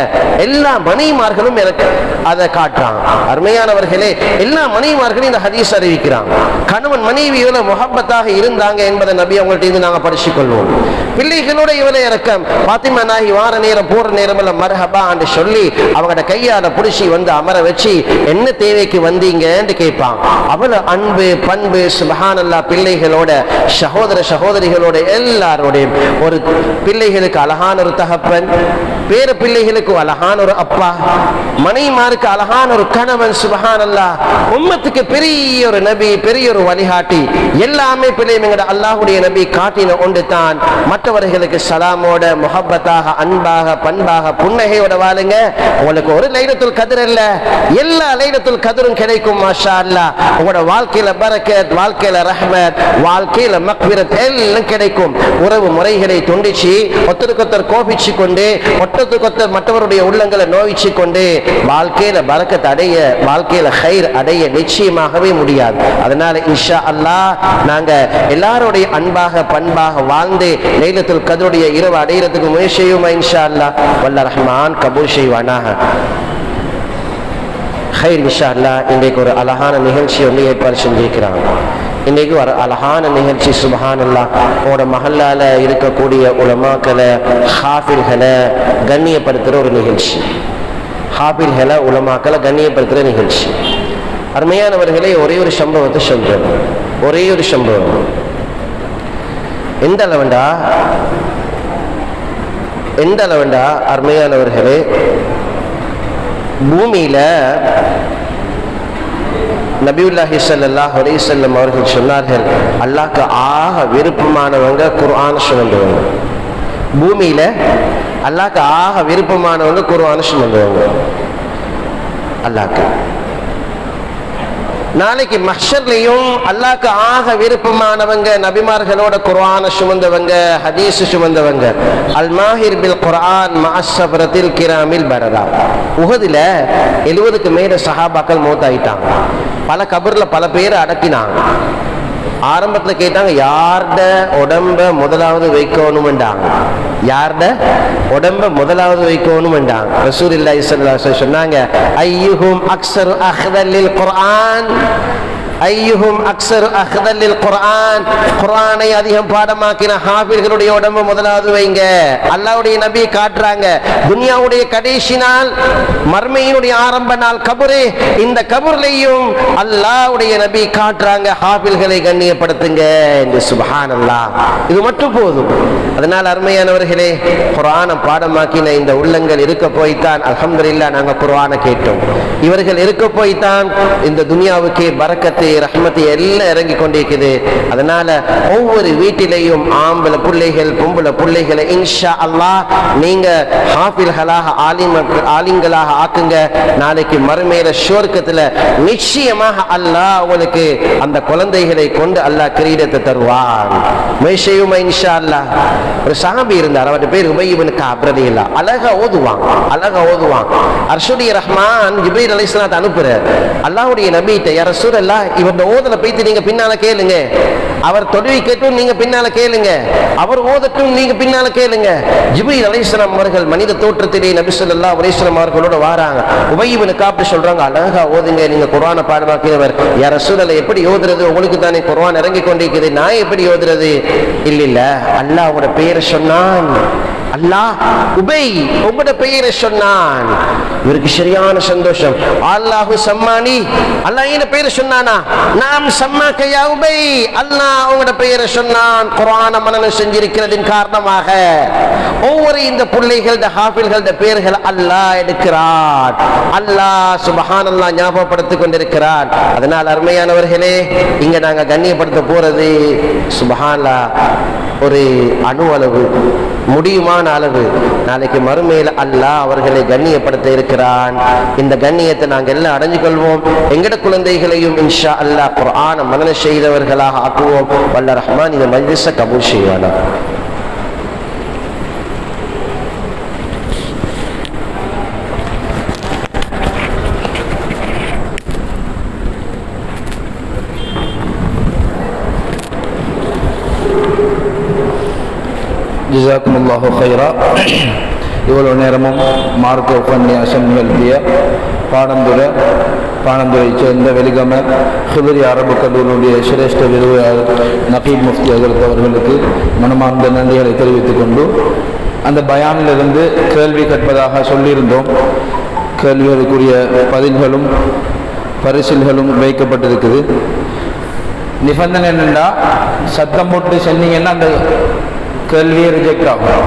எல்லா மனைவிமார்களும் எனக்கு அதை காட்டுறாங்க. அருமையானவர்களே, எல்லா மனைவிமார்களும் இந்த ஹதீஸ் அறிவிக்கிறாங்க. கணவன் மனைவி இவ்வளவு முஹப்பத்தாக இருந்தாங்க என்பதை நபி அவங்கள்ட்ட இருந்து நாங்கள் படிச்சுக் கொள்வோம். பிள்ளைகளோட இவ்வளவு இறக்கம். பாத்திமா நாயகி வார நேரம் போற நேரம் எல்லாம் மர்ஹபா என்று சொல்லி அவங்களோட கையால புடிச்சி வந்து அமர வச்சு என்ன தேவைக்கு வந்தீங்கன்னு கேட்பாங்க. அவ்வளவு அன்பு பண்பு, சுப்ஹானல்லாஹ். பிள்ளைகளோட சகோதர சகோதரிகளோட எல்லாரோடையும், ஒரு பிள்ளைகளுக்கு அழகான ஒரு தகப்பன், பேர பிள்ளைகளுக்கு அழகான ஒரு அப்பா, மனைவிமாருக்கு அழகான ஒரு கணவன், சுப்ஹானல்லாஹ். உம்மத்துக்கு பெரிய ஒரு நபி, பெரிய ஒரு வழிகாட்டி. எல்லாமே பிள்ளைங்க அல்லாஹ்வுடைய நபி காட்டின ஒன்று தான். மற்றவர்களுக்கு சலாமோட, முஹப்பத்தாக, அன்பாக, பண்பாக, புன்னகையோட வாழுங்க. உங்களுக்கு ஒரு லைலத்துல் கத்ர் இல்ல, எல்லா லைலத்துல் கத்ரும் கிடைக்கும் மாஷா அல்லாஹ். உங்களோட வாழ்க்கையில பரக்கத், வாழ்க்கையில ரஹ்மத், வாழ்க்கையில மக்ஃபிரத் எல்லாம் கிடைக்கும். உறவு முறைகளை துண்டிச்சு, ஒருத்தருக்கொத்தர் கோபிச்சு கொண்டு, ஒருத்தருக்கொத்தர் மற்றவருடைய உள்ளங்களை நோய்ச்சி கொண்டு வாழ்க்கையில பரக்கத் அடைய, வாழ்க்கையில ஹைர் அடைய நிச்சயமாகவே முடியாது. அதனால இன்ஷா அல்லாஹ் நாங்க எல்லாருடைய அன்பாக பண்பாக வாழ்ந்து லைலத்துல் கத்ருடைய இரவு அடையிறதுக்கு முயற்சி செய்வோமா இன்ஷா அல்லாஹ். வல்ல ரஹ்மான் கபூல் செய்வானாக. ஹைர் இன்ஷா அல்லாஹ். இன்றைக்கு ஒரு அழகான நிகழ்ச்சி வந்து ஏற்பாடு செஞ்சிருக்கிறாங்க. இன்றைக்கு ஒரு அழகான நிகழ்ச்சி, சுப்ஹானல்லாஹ். உங்களோட மஹல்லால இருக்கக்கூடிய உலமாக்களை, ஹாஃபில்களை கண்ணியப்படுத்துகிற ஒரு நிகழ்ச்சி. ஹாஃபில்களை, உலமாக்களை கண்ணியப்படுத்துகிற நிகழ்ச்சி. அருமையானவர்களே, ஒரே ஒரு சம்பவத்தை சொல்றேன். ஒரே ஒரு சம்பவம். எந்த அளவுண்டா அருமையானவர்களே, பூமியில நபியுல்லாஹி ஸல்லல்லாஹு அலைஹி வஸல்லம் அவர்கள் சொன்னார்கள், அல்லாஹ்க்கு ஆக விருப்பமானவங்க குர்ஆன் சுமந்தவங்க. பூமியில அல்லாஹ்க்கு ஆக விருப்பமானவங்க குர்ஆன் சுமந்தவங்க. அல்லாஹ்க்கு நாளைக்கு மஹ்ஷர்லையும் அல்லாஹ்க்கு ஆக விருப்பமானவங்க நபிமார்களோட குர்ஆனை சுமந்தவங்க, ஹதீஸ் சுமந்தவங்க. அல் மாஹிர் பில் குர்ஆன் மஅஸ்ஸபரத்தில் கிராமில் பரரா. உஹதுல 70க்கு மேல சஹாபாக்கள் மௌத்தாயிட்டாங்க. பல கபர்ல பல பேரை அடக்கினாங்க. ஆரம்பத்தில் கேட்டாங்க, யார்ட உடம்ப முதலாவது வைக்கணும்ண்டாங்க. யார்ட உடம்ப முதலாவது வைக்கணும்ண்டாங்க. ரசூலுல்லாஹி ஸல்லல்லாஹு அலைஹி வஸல்லம் சொன்னாங்க, ஐயுஹும் அக்ஸரு அஹ்தல் லில் குர்ஆன், ஐயுஹும் அக்ஸரு அஹ்தல் லில் குர்ஆன். குர்ஆனை அதிகம் பாடமாக்கின ஹாஃபில்களுடைய உடம்ப முதலாவது வைங்க. அல்லாஹ்வுடைய நபி காட்டுறாங்க, துனியாவுடைய கடைசி நாள், மர்மையினுடைய ஆரம்ப நாள் கபரே. இந்த கபர்லையும் அல்லாஹ்வுடைய நபி காட்டுறாங்க, ஹாஃபில்களை கண்ணியப்படுத்துங்க என்று. சுப்ஹானல்லாஹ். இது மட்டும் போதும். அதனால் அருமையானவர்களே, குர்ஆனை பாடமாக்கின இந்த உள்ளங்கள் இருக்க போய்த்தான் அல்ஹம்துலில்லாஹ் நாங்கள் குர்ஆனை கேட்டோம். இவர்கள் இருக்க போய்த்தான் இந்த துனியாவுக்கே பரக்கத்து, ரஹ்மத்து எல்லாம் இறங்கி கொண்டிருக்குது. அதனால ஒவ்வொரு வீட்டிலையும் ஆம்பளை பிள்ளைகள், பொம்பளை பிள்ளைகளை இன்ஷா அல்லாஹ் நீங்க ஹாஃபில்களாக, ஆலிம்களாக ஆக்குங்க. நாளைக்கு மறுமையில சுவர்க்கத்துல நிச்சயமாக அல்லாஹ் உங்களுக்கு அந்த குழந்தைகளை கொண்டு அல்லாஹ் கிரீடத்தை தருவான். முயற்சியுமா இன்ஷா அல்லாஹ். ஒரு சஹாபி இருந்தார், அவருடைய பேர் உபய் இப்னு கஅப் ரலியல்லாஹு. அழகா ஓதுவாங்க. அர்ஷுடைய ரஹ்மான் ஜிப்ரீல் அலைஹிஸ்ஸலாம் அனுப்புறார். அல்லாஹ்வுடைய நபிட்ட, யா ரசூலல்லாஹ், இவருடைய ஓதலை போய்த்து நீங்க பின்னால கேளுங்க. அவர் தொழுகை கேட்டும் நீங்க பின்னால கேளுங்க, அவர் ஓதட்டும் நீங்க பின்னால கேளுங்க. ஜிப்ரீல் அலைஹிஸ்ஸலாம் அவர்கள் மனித தோற்றத்திலே நபி ஸல்லல்லாஹு அலைஹி வஸல்லம் அவர்களோட வராங்க. உபய் இப்னு கஅப் சொல்றாங்க, அழகா ஓதுங்க, நீங்க குர்ஆனை பாடமாக்கியவர். யா ரசூலல்லாஹ், எப்படி ஓதுறது? உங்களுக்கு தானே குர்ஆன் இறங்கி கொண்டிருக்குது, நான் எப்படி ஓதுறது? இல்ல அல்லாஹ்வோட பேரை சொன்னான், அல்லாஹ் உபை உங்களோட பெயரை சொன்னான். இவருக்கு சரியான சந்தோஷம். அல்லாஹு சம்மானி, அல்லாஹ் என்ன பெயரை சொன்னானா? நாம் சம்மாக்கையா உபை, அல்லாஹ் உங்களோட பெயரை சொன்னான். குர்ஆனை மனனம் செஞ்சிருக்கிறதின் காரணமாக ஒவ்வொரு இந்த பிள்ளைகள் ஹாஃபில்கள் பெயர்கள் அல்லாஹ் எடுக்கிறான். அல்லாஹ் சுப்ஹானல்லாஹ் ஞாபகப்படுத்திக் கொண்டிருக்கிறான். அதனால் அருமையானவர்களே, இங்க நாங்க கண்ணியப்படுத்த போறது சுப்ஹானல்லாஹ் ஒரு அணு அளவு, முடியுமான அளவு. நாளைக்கு மறுமையில் அல்லாஹ் அவர்களை கண்ணியப்படுத்த இருக்கிறான். இந்த கண்ணியத்தை நாங்கள் எல்லாம் அடைஞ்சு கொள்வோம். எங்கட குழந்தைகளையும் இன்ஷா அல்லாஹ் குர்ஆனை மனனம் செய்தவர்களாக ஆக்குவோம். வல்ல ரஹ்மான் இந்த மஜ்லிஸை கபூல் செய்வானா. ஜஸாக்குமுல்லாஹு ஹைரா. இவ்வளவு நேரமும் மார்க்க உபன்யாசம் நிகழ்த்திய பாணந்துரை சேர்ந்த வெலிகம ஹிதரி அரபு கல்லூரியுடைய சிரேஷ்ட விருதாளர் நகீப் முஃப்தி ஹஜ்ரத் அவர்களுக்கு மனமார்ந்த நன்றிகளை தெரிவித்துக் கொண்டு, அந்த பயானிலிருந்து கேள்வி கேட்பதாக சொல்லியிருந்தோம். கேள்விகளுக்குரிய பதில்களும் பரிசில்களும் வைக்கப்பட்டிருக்குது. நிபந்தனை என்னென்னா, சத்தம் போட்டு சொன்னீங்கன்னா அந்த கேள்வியை ரிஜெக்ட் ஆகும்.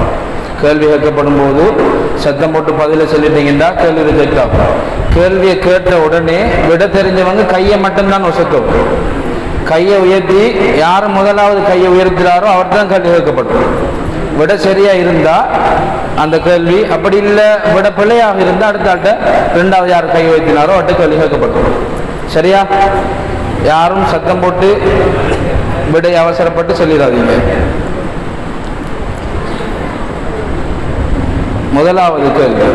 கேள்வி கேட்கப்படும் போது சத்தம் போட்டு பதில சொல்லிட்டீங்கன்னா கேள்வி ரிஜெக்ட் ஆகும். கேள்வியை கேட்ட உடனே விட தெரிஞ்சவங்க கையை மட்டும்தான் ஒசக்கும். கையை உயர்த்தி யார் முதலாவது கையை உயர்த்துறாரோ அவர் தான் கேள்வி கேட்கப்படும். விட சரியா இருந்தா அந்த கேள்வி, அப்படி இல்லை விட பிள்ளையாக இருந்தால் அடுத்த ஆட்ட ரெண்டாவது யார் கை உயர்த்தினாரோ அவர்கிட்ட கேள்வி கேட்கப்படும். சரியா? யாரும் சத்தம் போட்டு விடை அவசரப்பட்டு சொல்லிடாதீங்க. முதலாவது கேள்வி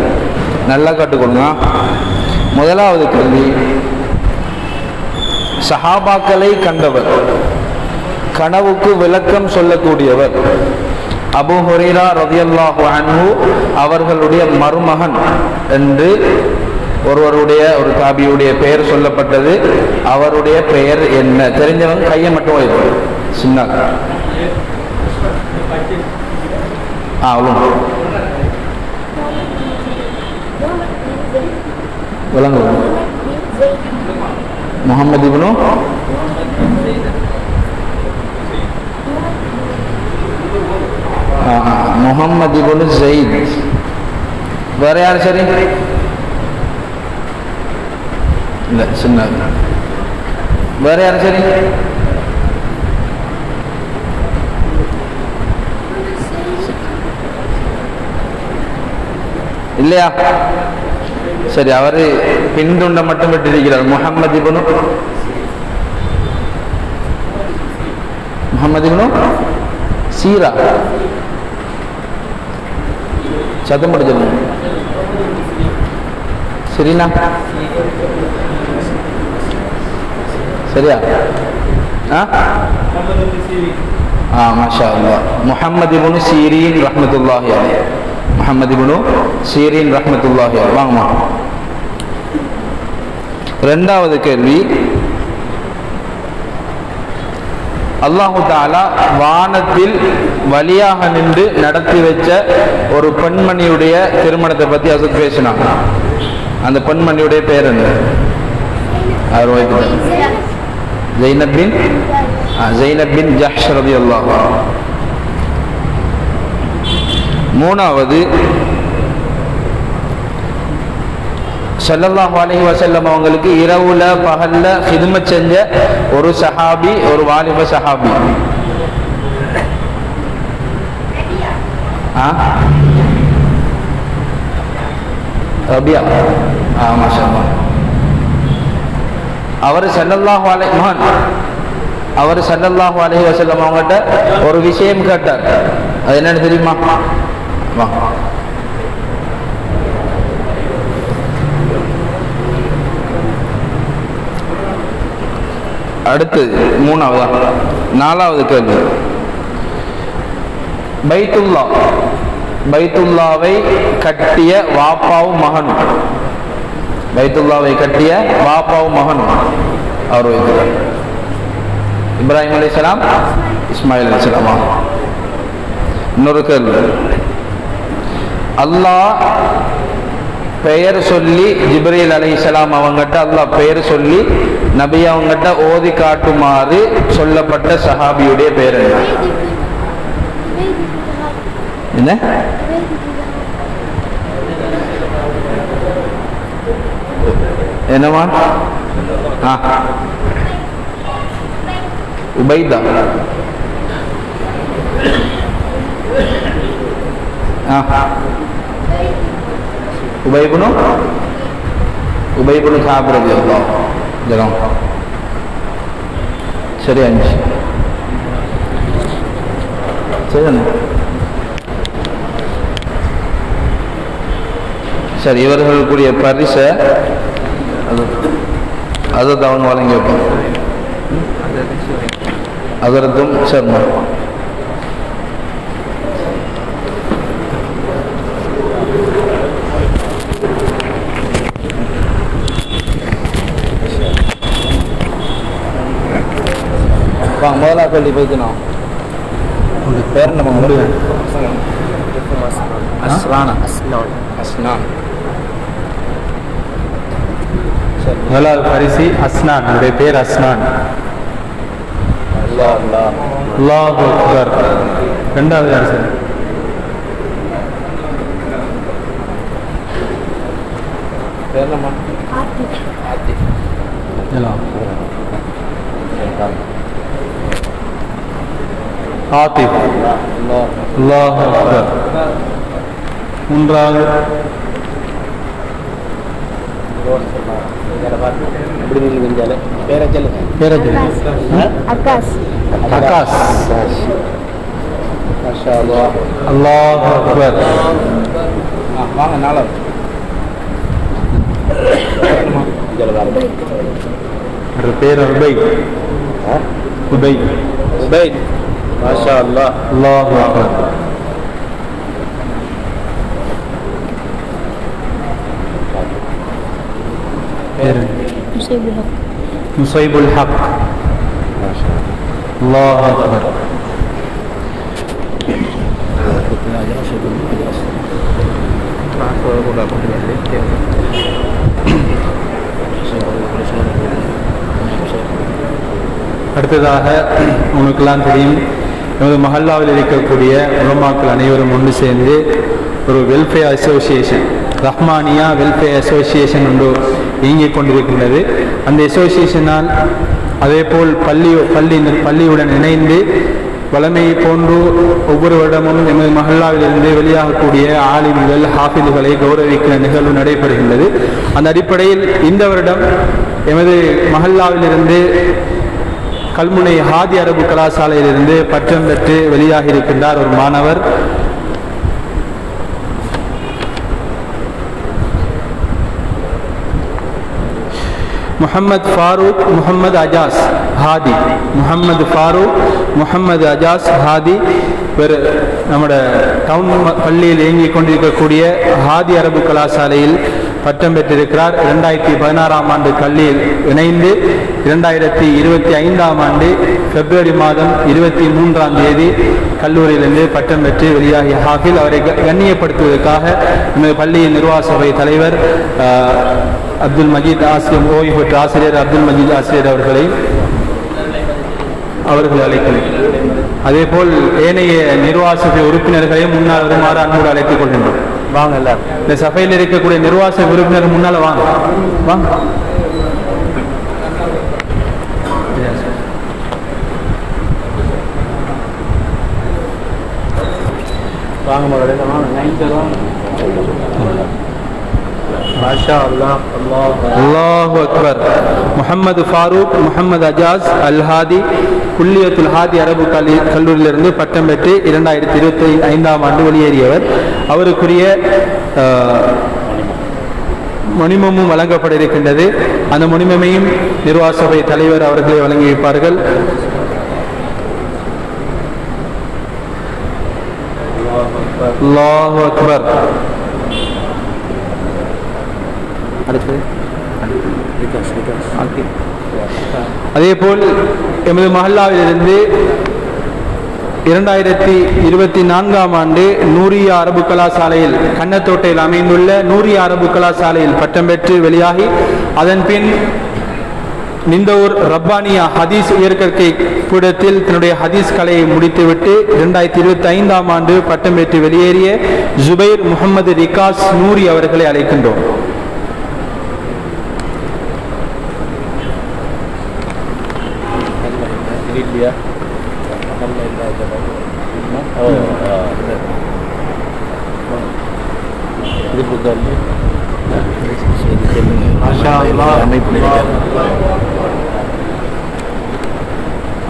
நல்லா கற்றுக்கொள்ளுங்க. முதலாவது கேள்வி, சஹாபாக்களை கண்டவர், கனவுக்கு விளக்கம் சொல்லக்கூடியவர் அபூ ஹுரைரா ரலியல்லாஹு அன்ஹு அவர்களுடைய மருமகன் என்று ஒருவருடைய ஒரு தாபியுடைய பெயர் சொல்லப்பட்டது. அவருடைய பெயர் என்ன? தெரிஞ்சவங்க கையை மட்டும் வைப்போம். சின்ன அவ்வளோ விளங்கு. முஹம்மது இப்னு முஹம்மது இப்னு ஸைத். வேற யார்? சரி இல்லை, சின்ன வேற யார்? சரி, இல்லையா? சரி, அவர் பின்துண்டை மட்டும் விட்டிருக்கிறார். முஹம்மது இப்னு சீரா. சத்தம் போட்டு சொல்லுங்க. சரிண்ணா? சரியா? மாஷா அல்லாஹ். முஹம்மது இப்னு சீரீன் ரஹ்மத்துல்லாஹி அலைஹி. முஹம்மது இப்னு சீரீன் ரஹ்மத்துல்லாஹி அலைஹி. வாங்கம்மா. ரெண்டாவது கேள்வி, அல்லாஹு தஆலா வானத்தில் வழியாக நின்று நடத்தி வச்ச ஒரு பெண்மணியுடைய திருமணத்தை பத்தி அசத் பேசினாங்க. அந்த பெண்மணியுடைய பேர் என்ன? ஜைனப் பின் ஜஹ்ஷ் ரலியல்லாஹு அன்ஹா. மூணாவது, ஸல்லல்லாஹு அலைஹி வஸல்லம் அவங்களுக்கு இரவுல பகல்ல ஹிதுமத் செஞ்ச ஒரு சஹாபி, ஒரு வாலிப சஹாபி. ரபியா. மாஷா அல்லாஹ். அவர் ஸல்லல்லாஹு அலைஹி வஸல்லம் அவங்ககிட்ட ஒரு விஷயம் கேட்டார். அது என்னன்னு தெரியுமா? அடுத்து நாலாவது கேள்வி, பைத்துல்லாவை கட்டிய வாப்பாவும் மகனும், பைத்துல்லாவை கட்டிய வாப்பாவும் மகனும் அவர் வைக்கிறார். இப்ராஹிம் அலைஹிஸ்ஸலாம், இஸ்மாயில் அலைஹிஸ்ஸலாம். இன்னொரு கேள்வி, அல்லாஹ் பெயர் சொல்லி ஜிப்ரீல் அலைஹிஸ்ஸலாம் அவங்ககிட்ட அல்லாஹ் பெயர் சொல்லி நபி அவங்ககிட்ட ஓதி காட்டுமாறு சொல்லப்பட்ட சஹாபியுடைய பெயர் என்ன? என்னவா? உபைதா. உபைபுனு சாப்பிடுறது எவ்வளோ ஜனம் சரி அஞ்சு சரி சரி இவர்களுக்குரிய பரிசை அதை அவங்க வழங்கி வைப்போம். அதற்கும் சர்மா முதலா சொல்லி போய்க்கணும். பேர் நம்ம முதலாவது பரிசு அஸ்னான். என்னுடைய பேர் அஸ்னான். அல்லாஹு அக்பர். ரெண்டாவது யார் சார்? பேர் நம்ம ஆத்திப். அல்லாஹு அக்பர். மூன்றாவது ஆகாஷ். அல்லாஹு அக்பர். வாங்க நாலாவது பேர் உபைத். உபைத். உபைத். மாஷா அல்லாஹ். அல்லாஹு அக்பர். முசைபுல் ஹக். அல்லாஹு அக்பர். அடுத்ததாக உனக்கெல்லாம் தெரியும், நமது மஹல்லாவில் இருக்கக்கூடிய உலமாக்கள் அனைவரும் ஒன்று சேர்ந்து ஒரு welfare association, Rahmaniya welfare association ஒன்று இயங்கிக் கொண்டிருக்கின்றது. அந்த அசோசியேஷனால் அதேபோல் பள்ளியுடன் இணைந்து வளமை போன்று ஒவ்வொரு வருடமும் எமது மஹல்லாவிலிருந்து வெளியாகக்கூடிய ஆலிம்கள் ஹாஃபிதுகளை கௌரவிக்கிற நிகழ்வு நடைபெறுகின்றது. அந்த அடிப்படையில் இந்த வருடம் எமது மஹல்லாவிலிருந்து கல்முனை ஹாதி அரபு கலாசாலையிலிருந்து பட்டம் பெற்று வெளியாகி இருக்கின்றார் ஒரு மாணவர். முஹம்மது ஃபாரூக் முஹம்மது அஜாஸ் ஹாதி. முஹம்மது ஃபாரூக் முஹம்மது அஜாஸ் ஹாதி நம்முடைய டவுன் பள்ளியில் இயங்கிக் கொண்டிருக்கக்கூடிய ஹாதி அரபு கலாசாலையில் பட்டம் பெற்றிருக்கிறார். 2016ஆம் ஆண்டு கல்வியில் இணைந்து 2025ஆம் ஆண்டு பிப்ரவரி மாதம் 23ஆம் தேதி கல்லூரியிலிருந்து பட்டம் பெற்று வெளியாகிய ஹாஃபில். அவரை கண்ணியப்படுத்துவதற்காக நமது பள்ளியின் நிர்வாக சபை தலைவர் அப்துல் மஜீத் ஆசிரியர், ஓய்வு பெற்ற ஆசிரியர் அப்துல் மஜீத் ஆசிரியர் அவர்களை அழைக்கிறேன். அதேபோல் ஏனைய நிர்வாக சபை உறுப்பினர்களையும் முன்னால் வருமாறு அன்போடு அழைத்துக் கொள்கின்றோம். வாங்க எல்லாரும். இந்த சபையில் இருக்கக்கூடிய நிர்வாக சபை உறுப்பினர் முன்னால வாங்க வாங்க. அல்லாஹு அக்பர். முஹம்மது ஃபாரூக் முஹம்மது அஜாஸ் அல் ஹாதி குல்லியத்துல் ஹாதி அரபு கல்லூரியிலிருந்து பட்டம் பெற்று 2025ஆம் ஆண்டு வெளியேறியவர். அவருக்குரிய மணிமமும் வழங்கப்பட இருக்கின்றது. அந்த மணிமமையும் நிர்வாக சபை தலைவர் அவர்களை வழங்கி வைப்பார்கள். அல்லாஹு அக்பர். அதேபோல் எமது மஹல்லாவிலிருந்து 2024 ஆண்டு நூரியா அரபு கலாசாலையில் கண்ணத்தோட்டையில் அமைந்துள்ள நூரியா அரபு கலாசாலையில் பட்டம் பெற்று வெளியாகி அதன் பின் நிந்தூர் ரப்பானியா ஹதீஸ் உயர்கற்கை பீடத்தில் தன்னுடைய ஹதீஸ் கலையை முடித்துவிட்டு 2025 ஆண்டு பட்டம் பெற்று வெளியேறிய ஜுபைர் முகமது ரிகாஸ் நூரி அவர்களை அழைக்கின்றோம்.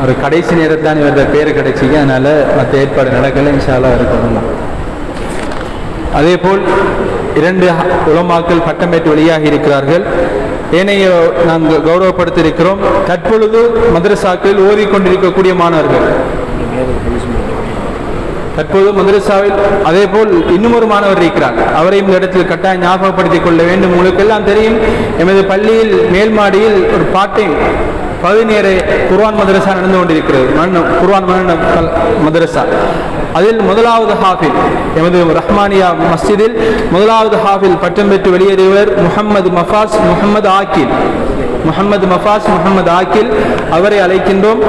ஒரு கடைசி நேரத்தான் இவரது பேர் கிடைச்சிங்க, அதனால மற்ற ஏற்பாடு நடக்கல. இன்ஷா அல்லாஹ் இருக்கணும். அதே போல் 2 உலமாக்கள் பட்டம் பெற்று வெளியாகி இருக்கிறார்கள். ஏனைய நாங்கள் கௌரவப்படுத்தியிருக்கிறோம். தற்பொழுது மதரசாக்களில் ஓதிக்கொண்டிருக்கக்கூடிய மாணவர்கள் தற்போது மதரசாவில் அதே போல் இன்னும் ஒரு மாணவர் இருக்கிறார். அவரையும் இந்த இடத்தில் கட்டாயம் ஞாபகப்படுத்திக் கொள்ள வேண்டும். உங்களுக்கெல்லாம் தெரியும், எமது பள்ளியில் மேல் மாடியில் ஒரு பாட்டையும் பகுதி நேர குர்ஆன் மதரசா நடந்து கொண்டிருக்கிறது. குர்ஆன் மதரசா அதில் முதலாவது ஹாஃபில் எமது ரஹ்மானியா மஸ்ஜிதில் முதலாவது ஹாஃபில் பட்டம் பெற்று வெளியேறியவர் முஹம்மது மஃபாஸ் ஆக்கில் அவரை அழைக்கின்றோம்.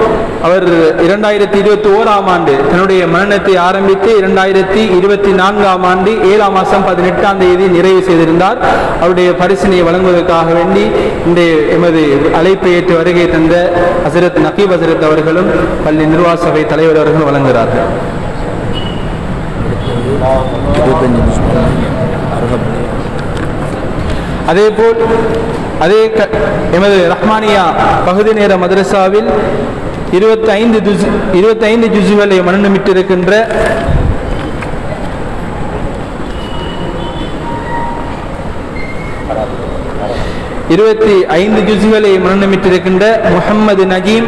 அவர் 2021 ஆண்டு தன்னுடைய மரணத்தை ஆரம்பித்து 2024 ஆண்டு 7 மாதம் 18 தேதி நிறைவு செய்திருந்தார். அவருடைய பரிசினை வழங்குவதற்காக வேண்டி இந்த எமது அழைப்பை ஏற்று வருகை தந்த ஹசரத் நகீப் ஹசரத் அவர்களும் பள்ளி நிர்வாக சபை தலைவர் அவர்களும் வழங்குகிறார்கள். அதேபோல் எமது ரஹ்மானியா பகுதி நேர மதரசாவில் 25 ஜுசுகளை மனநமிட்டிருக்கின்ற முஹம்மது நஜீம்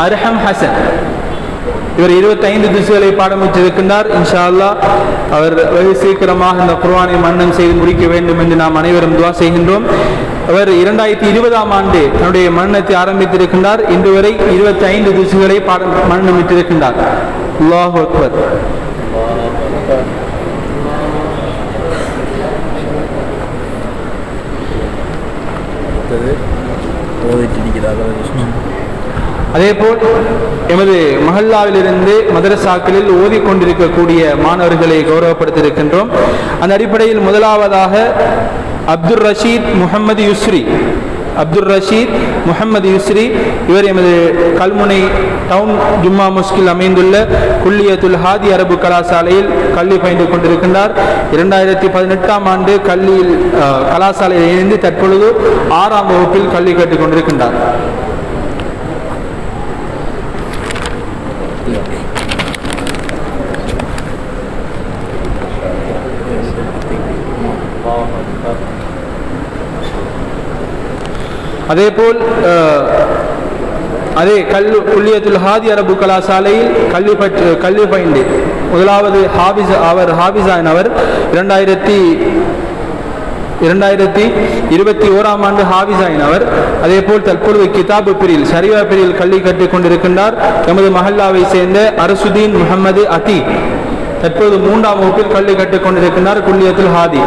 அர்ஹம் ஹசன் இவர் 25 ஜுசுகளை பாடமிட்டிருக்கின்றார். இன்ஷா அல்லாஹ் அவர் வெகு சீக்கிரமாக இந்த குர்ஆனை மன்னன் செய்து முடிக்க வேண்டும் என்று நாம் அனைவரும் துஆ செய்கின்றோம். அவர் 2020 ஆண்டு தன்னுடைய மன்னத்தை ஆரம்பித்திருக்கின்றார். இன்று வரை 25 ஜுசுகளை மன்னமிட்டிருக்கின்றார். அல்லாஹு அக்பர். அதேபோல் எமது மஹல்லாவிலிருந்து மதரசாக்களில் ஓதிக்கொண்டிருக்கக்கூடிய மாணவர்களை கௌரவப்படுத்தியிருக்கின்றோம். அந்த அடிப்படையில் முதலாவதாக அப்துல் ரஷீத் முஹம்மது யுஸ்ரி இவர் எமது கல்முனை டவுன் ஜும்மா மஸ்கில் அமைந்துள்ள குல்லியத்துல் ஹாதி அரபு கலாசாலையில் கல்வி பயின்று கொண்டிருக்கின்றார். 2018 ஆண்டு கல்வியில் கலாசாலையில் இணைந்து தற்பொழுது 6ஆம் வகுப்பில் கல்வி கற்றுக் கொண்டிருக்கின்றார். அதேபோல் குல்லியத்துல் ஹாதி அரபு கலாசாலையில் கல்வி பயின்று முதலாவது ஹாபிஸானவர் 2021 ஆண்டு ஹாபிஸாயினவர். அதேபோல் தற்பொழுது கிதாபு பிரிவில் ஷரியா பிரிவில் கல்வி கற்றுக் கொண்டிருக்கின்றார். எமது மஹல்லாவை சேர்ந்த அரசுதீன் முகமது அதி தற்போது 3ஆம் வகுப்பில் கல்வி கற்றுக் கொண்டிருக்கின்றார் குல்லியத்துல் ஹாதி.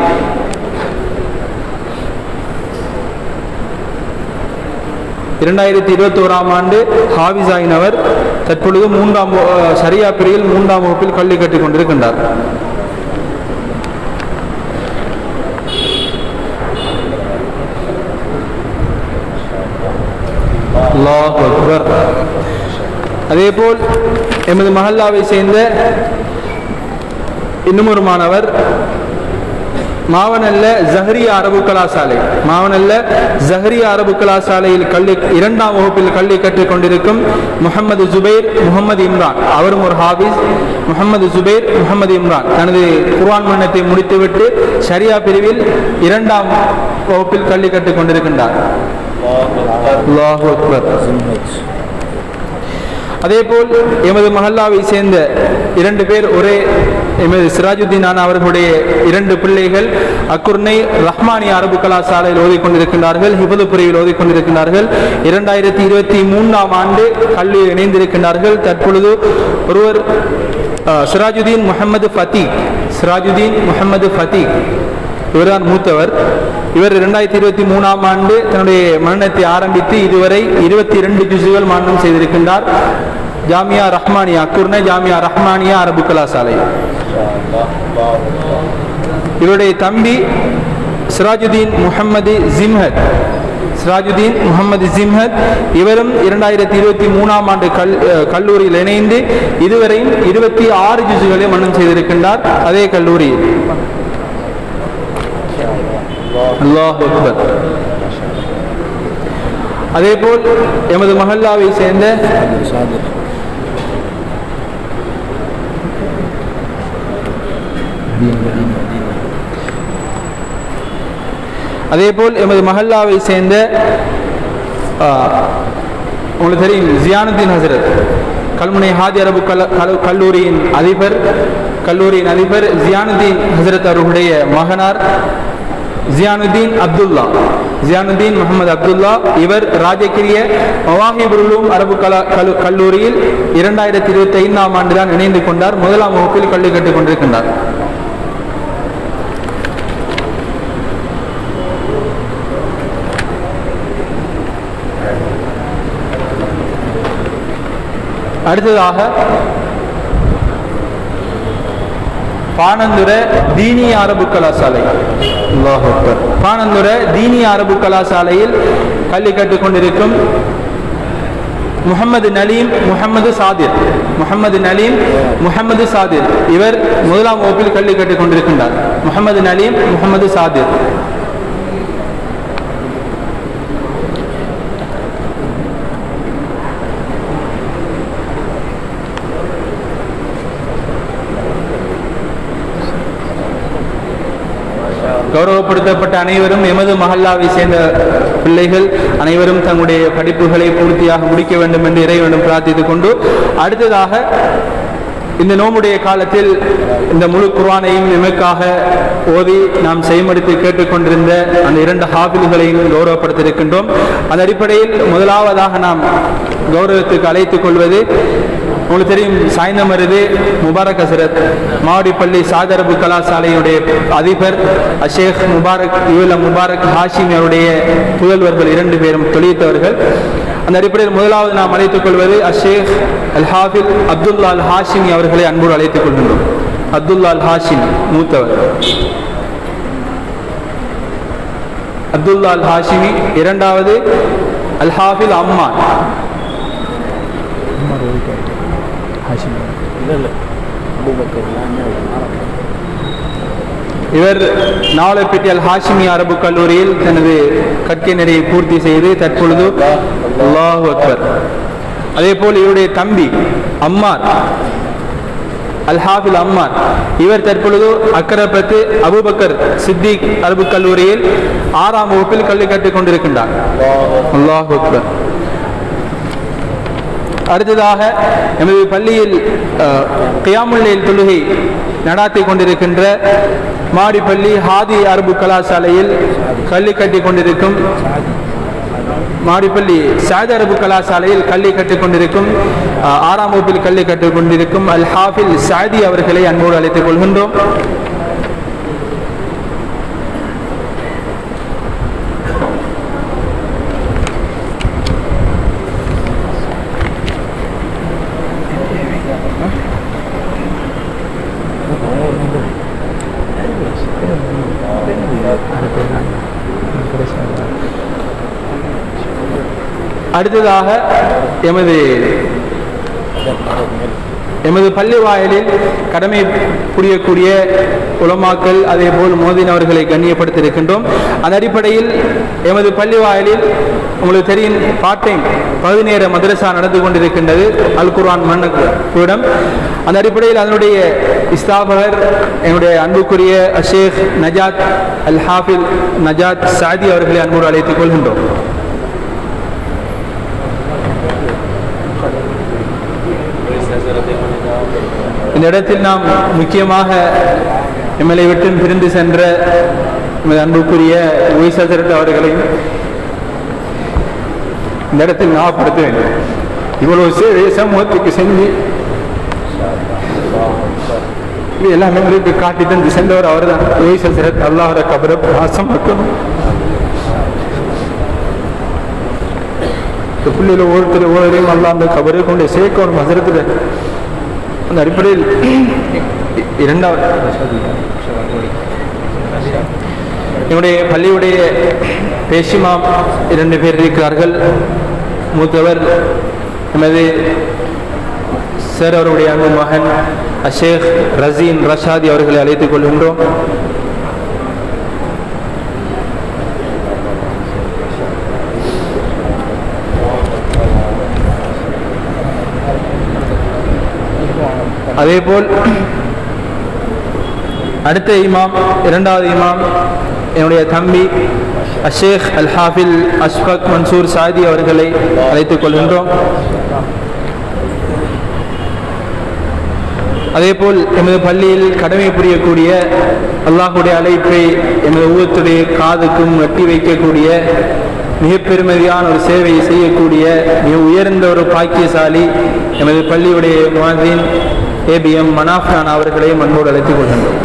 2021 ஆண்டு ஹாபிஸாயினவர் தற்பொழுது ஷரியா பிரிவில் 3ஆம் வகுப்பில் கல்வி கற்றுக் கொண்டிருக்கின்றார். அல்லாஹ் அக்பர். அதேபோல் எமது மஹல்லாவை சேர்ந்த இன்னும் ஒரு மாணவர் மாவனல்ல ஜஹரியா அரபு கலாசாலையில் 2ஆம் வகுப்பில் கல்வி கற்றுக் கொண்டிருக்கும் முகமது இம்ரான் அவரும் ஒரு ஹாபிஸ். முகமது இம்ரான் தனது குர்ஆன் மன்னத்தை முடித்துவிட்டு ஷரியா பிரிவில் 2ஆம் வகுப்பில் கல்வி கற்றுக் கொண்டிருக்கின்றார். அல்லாஹு அக்பர். அதேபோல் எமது மஹல்லாவை சேர்ந்த 2 பேர் ஒரே எமது சிராஜுத்தீன் அண்ணா அவர்களுடைய 2 பிள்ளைகள் அக்குர்னை ரஹ்மானிய அரபு கலாசாலையில் ஓதிக்கொண்டிருக்கின்றார்கள், ஹிபது பிரிவில் ஓதிக்கொண்டிருக்கின்றார்கள். 2023 ஆண்டு கல்வியில் இணைந்திருக்கின்றார்கள். தற்பொழுது ஒருவர் சிராஜுத்தீன் முஹம்மது ஃபத்தீக் இவர்தான் மூத்தவர். இவர் 2023 ஆண்டு தன்னுடைய மரணத்தை ஆரம்பித்து இதுவரை 22 ஜுசுகள் மரணம் செய்திருக்கின்றார். ஜாமியா ரஹ்மானியா அக்குர்னை ஜாமியா ரஹ்மானியா அரபு கலாசாலை. இவருடைய தம்பி சிராஜுத்தீன் முஹம்மது ஜிம்ஹத் இவரும் 2023 ஆண்டு கல்லூரியில் இணைந்து இதுவரை 26 ஜுசுகளை மரணம் செய்திருக்கின்றார் அதே கல்லூரியில். அல்லாஹ் அக்பர். அதேபோல் எமது மஹல்லாவை சேர்ந்த உங்களுக்கு தெரியும் ஜியானுத்தீன் ஹசரத் கல்முனை ஹாதி அரபு கல்லூரியின் அதிபர் ஜியானுத்தீன் ஹசரத் அவர்களுடைய மகனார் ஜியானுத்தீன் முகமது அப்துல்லா. இவர் ராஜகிரிய மவாஹிபுல் உலூம் அரபு கல்லூரியில் 2025 ஆண்டு தான் இணைந்து கொண்டார். 1ஆம் வகுப்பில் கல்வி கற்றுக் கொண்டிருக்கின்றார். அடுத்ததாக பாணந்துர தீனிய அரபு கலாசாலையில் கல்வி கற்றுக் கொண்டிருக்கும் முஹம்மது நலீம் முஹம்மது சாதிர் இவர் 1ஆம் வகுப்பில் கல்வி கற்றுக் கொண்டிருக்கின்றார். முஹம்மது நலீம் முஹம்மது சாதிர். கௌரவப்படுத்தப்பட்ட அனைவரும் எமது மஹல்லாவை சேர்ந்த பிள்ளைகள் அனைவரும் தங்களுடைய படிப்புகளை பூர்த்தியாக முடிக்க வேண்டும் என்று இறைவனிடம் பிரார்த்தித்துக் கொண்டு, அடுத்ததாக இந்த நோம்புடைய காலத்தில் இந்த முழு குர்ஆனையும் எமக்காக ஓதி நாம் செய்மடுத்து கேட்டுக்கொண்டிருந்த அந்த 2 ஹாஃபில்களையும் கௌரவப்படுத்தியிருக்கின்றோம். அந்த அடிப்படையில் முதலாவதாக நாம் கௌரவத்துக்கு அழைத்துக் கொள்வது உங்களுக்கு தெரியும் சாய்ந்தமருது முபாரக் ஹசரத் மாவடிப்பள்ளி சாதரபு கலாசாலையுடைய அதிபர் அஷேக் முபாரக் ஹாஷிமி அவருடைய புதல்வர்கள் 2 பேரும் தொழித்தவர்கள். அந்த அடிப்படையில் முதலாவது நாம் அழைத்துக் கொள்வது அஷேக் அல் ஹாஃபில் அப்துல்லா அல் ஹாஷிமி அவர்களை அன்போடு அழைத்துக் கொள்கின்றோம். அப்துல்லா அல் ஹாஷிமி மூத்தவர். அப்துல்லா அல் ஹாஷிமி. இரண்டாவது அல் ஹாஃபில் அம்மார். இவர் நாவலப்பிட்டி அல் ஹாஷிமி அரபு கல்லூரியில் தனது கற்கை நிறையை பூர்த்தி செய்து தற்பொழுது அல்லாஹு அக்பர். அதே போல் இவருடைய தம்பி அம்மார் அல் ஹாஃபில் அம்மார் இவர் தற்பொழுது அக்கரப்பத்து அபூபக்கர் சித்திக் அரபு கல்லூரியில் 6ஆம் வகுப்பில் கல்வி கற்றுக் கொண்டிருக்கின்றார். அல்லாஹு அக்பர். அடுத்ததாக எமது பள்ளியில் கியாமுல் லைல் தொழுகை நடாத்தி கொண்டிருக்கின்ற மாடிப்பள்ளி ஹாதி அரபு கலாசாலையில் கல்வி கட்டிக் கொண்டிருக்கும் மாடிப்பள்ளி சாதி அரபு கலாசாலையில் கல்வி கற்றுக் கொண்டிருக்கும் 6ஆம் வகுப்பில் கல்வி கற்றுக் கொண்டிருக்கும் அல் ஹாஃபில் சாதி அவர்களை அன்போடு அழைத்துக் கொள்கின்றோம். அடுத்ததாக எமது பள்ளி வாயிலில் கடமை புரியக்கூடிய உலமாக்கள் அதே போல் மோதின் அவர்களை கண்ணியப்படுத்தியிருக்கின்றோம். அந்த அடிப்படையில் எமது பள்ளி வாயிலில் உங்களுக்கு தெரியும் பார்ட் டைம் பகுதி நேர மதரசா நடந்து கொண்டிருக்கின்றது அல் குர்ஆன் மன்னக்கூடம். அந்த அடிப்படையில் அதனுடைய இஸ்தாபகர் என்னுடைய அன்புக்குரிய ஷேக் நஜாத் அல் ஹாஃபில் நஜாத் சாதி அவர்களை அன்போடு அழைத்துக் கொள்கின்றோம். இந்த இடத்தில் நாம் முக்கியமாக எம்எல்ஏ விட்டு பிரிந்து சென்ற அன்புக்குரிய உயிசரத் அவர்களையும் இந்த இடத்தில் ஞாபகப்படுத்த வேண்டும். இவ்வளவு சேவை சமூகத்துக்கு செஞ்சு இது எல்லாமே உங்களுக்கு காட்டி தந்து சென்றவர் அவர் தான். உயிசரத் அல்லாஹ்வுடைய கபரை பிரகாசம் வைக்கணும். பிள்ளையில ஒவ்வொருத்தரையும் அல்லாஹ் அந்த கபரை கொண்டு சேர்க்கணும் ஹஸரத்துல. அந்த அடிப்படையில் இரண்டாவது என்னுடைய பள்ளியுடைய பேசிமாம் 2 பேர் இருக்கிறார்கள். மூத்தவர் எமது சார் அவருடைய அன்பு மகன் ஷேக் ரசீன் ரஷாதி அவர்களை அழைத்துக் கொள்கின்றோம். அதேபோல் அடுத்த இமாம், இரண்டாவது இமாம் என்னுடைய தம்பி ஷேக் அல் ஹாஃபில் அஷ்ஃபக் மன்சூர் சாதி அவர்களை அழைத்துக் கொள்கின்றோம். அதேபோல் எமது பள்ளியில் கடமை புரியக்கூடிய அல்லாஹுடைய அழைப்பை எமது ஊகத்துடைய காதுக்கும் எட்டி வைக்கக்கூடிய மிக பெருமதியான ஒரு சேவையை செய்யக்கூடிய மிக உயர்ந்த ஒரு பாக்கியசாலி எமது பள்ளியுடைய முஅத்தின் ஏபிஎம் மனாஃப் கான் அவர்களையும் அன்போடு அழைத்துக் கொள்கின்றோம்.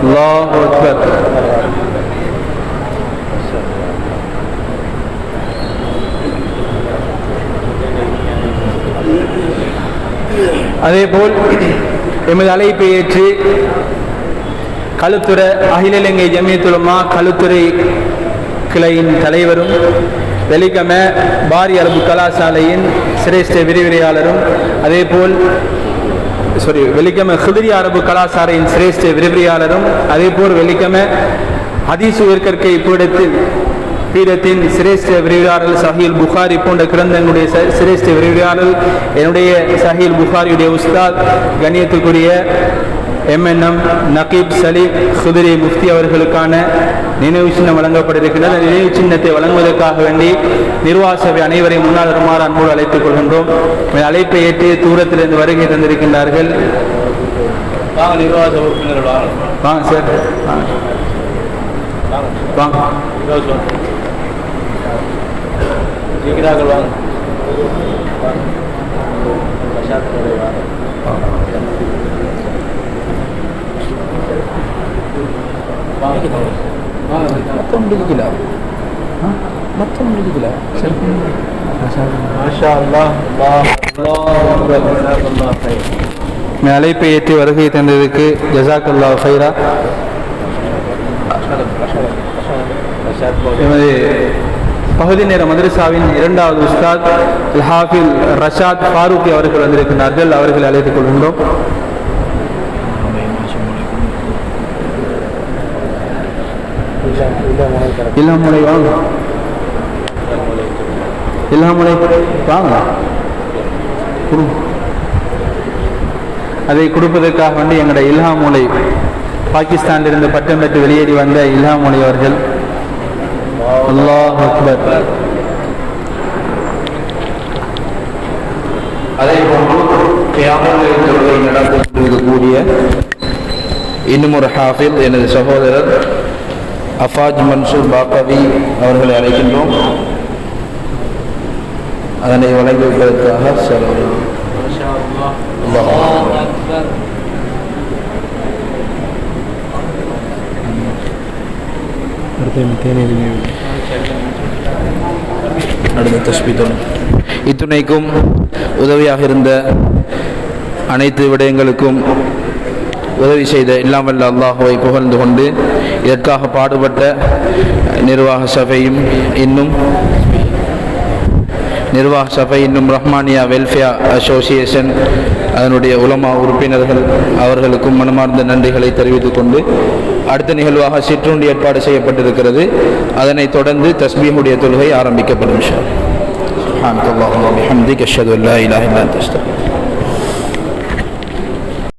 அல்லாஹு அக்பர். அதேபோல் எமது அழைப்பை ஏற்று களுத்துறை அகில இலங்கை ஜமியத்துல் உலமா களுத்துறை கிளையின் தலைவரும் வெலிகம பாரி அரபு கலாசாலையின் சிரேஷ்ட விரிவுரையாளரும் அதேபோல் வெலிகம ஹிதிரி அரபு கலாசாலையின் சிரேஷ்ட விரிவுரையாளரும் அதேபோல் வெலிகம ஹதீஸ் உயர்கற்கை பீடத்தின் சிரேஷ்ட விரிவுரையாளர் சஹீல் புகாரி போன்ற கிரந்தங்களுடைய சிரேஷ்ட விரிவுரையாளர் என்னுடைய சஹீல் புகாரியுடைய உஸ்தாத் கண்ணியத்துக்குரிய எம்என்எம் நகீப் சலீம் ஹுதிரி முஃப்தி அவர்களுக்கான நினைவு சின்னம் வழங்கப்பட்டிருக்கின்றது. நினைவு சின்னத்தை வழங்குவதற்காக வேண்டி நிர்வாக சபை அனைவரையும் முன்னால் வருமாறு அன்போடு அழைத்துக் கொள்கின்றோம். அழைப்பை ஏற்று தூரத்திலிருந்து வருகை தந்திருக்கின்றார்கள். வாங்க சார், வாங்க அழைப்பை ஏற்றி வருகை தந்ததுக்கு ஜஸாக்கல்லாஹு ஹைரா. எமது பகுதி நேர மதரசாவின் இரண்டாவது உஸ்தாத் அல் ஹாஃபில் ரஷாத் ஃபாரூக்கி அவர்கள் வந்திருக்கிறார்கள். அவர்களை அழைத்துக் கொள்கின்றோம். இல்லாமலை வாங்க, இல்லாமலை வாங்க. அதை கொடுப்பதற்காக வேண்டி எங்களுடைய இல்ஹாமுலை பாகிஸ்தானிலிருந்து பட்டம் பெற்று வெளியேறி வந்த இல்ஹாமுலை அவர்கள். அல்லாஹ் அக்பர். அதே போன்று நடக்கக்கூடிய இன்னும் ஒரு ஹாஃபில் எனது சகோதரர் அஃபாஜ் மன்சூர் பாக்கவி அவர்களை அழைக்கின்றோம். அதனை வழங்கி வைப்பதற்காக இத்துணைக்கும் உதவியாக இருந்த அனைத்து விடயங்களுக்கும் உதவி செய்த இல்லாமல் அல்லாஹுவை புகழ்ந்து கொண்டு இதற்காக பாடுபட்ட நிர்வாக சபையும் இன்னும் ரஹ்மானியா வெல்ஃபேர் அசோசியேஷன் அதனுடைய உலமா உறுப்பினர்கள் அவர்களுக்கும் மனமார்ந்த நன்றிகளை தெரிவித்துக் கொண்டு அடுத்த நிகழ்வாக சிற்றுண்டி ஏற்பாடு செய்யப்பட்டிருக்கிறது. அதனைத் தொடர்ந்து தஸ்பீஹுடைய தொழுகை ஆரம்பிக்கப்படும்.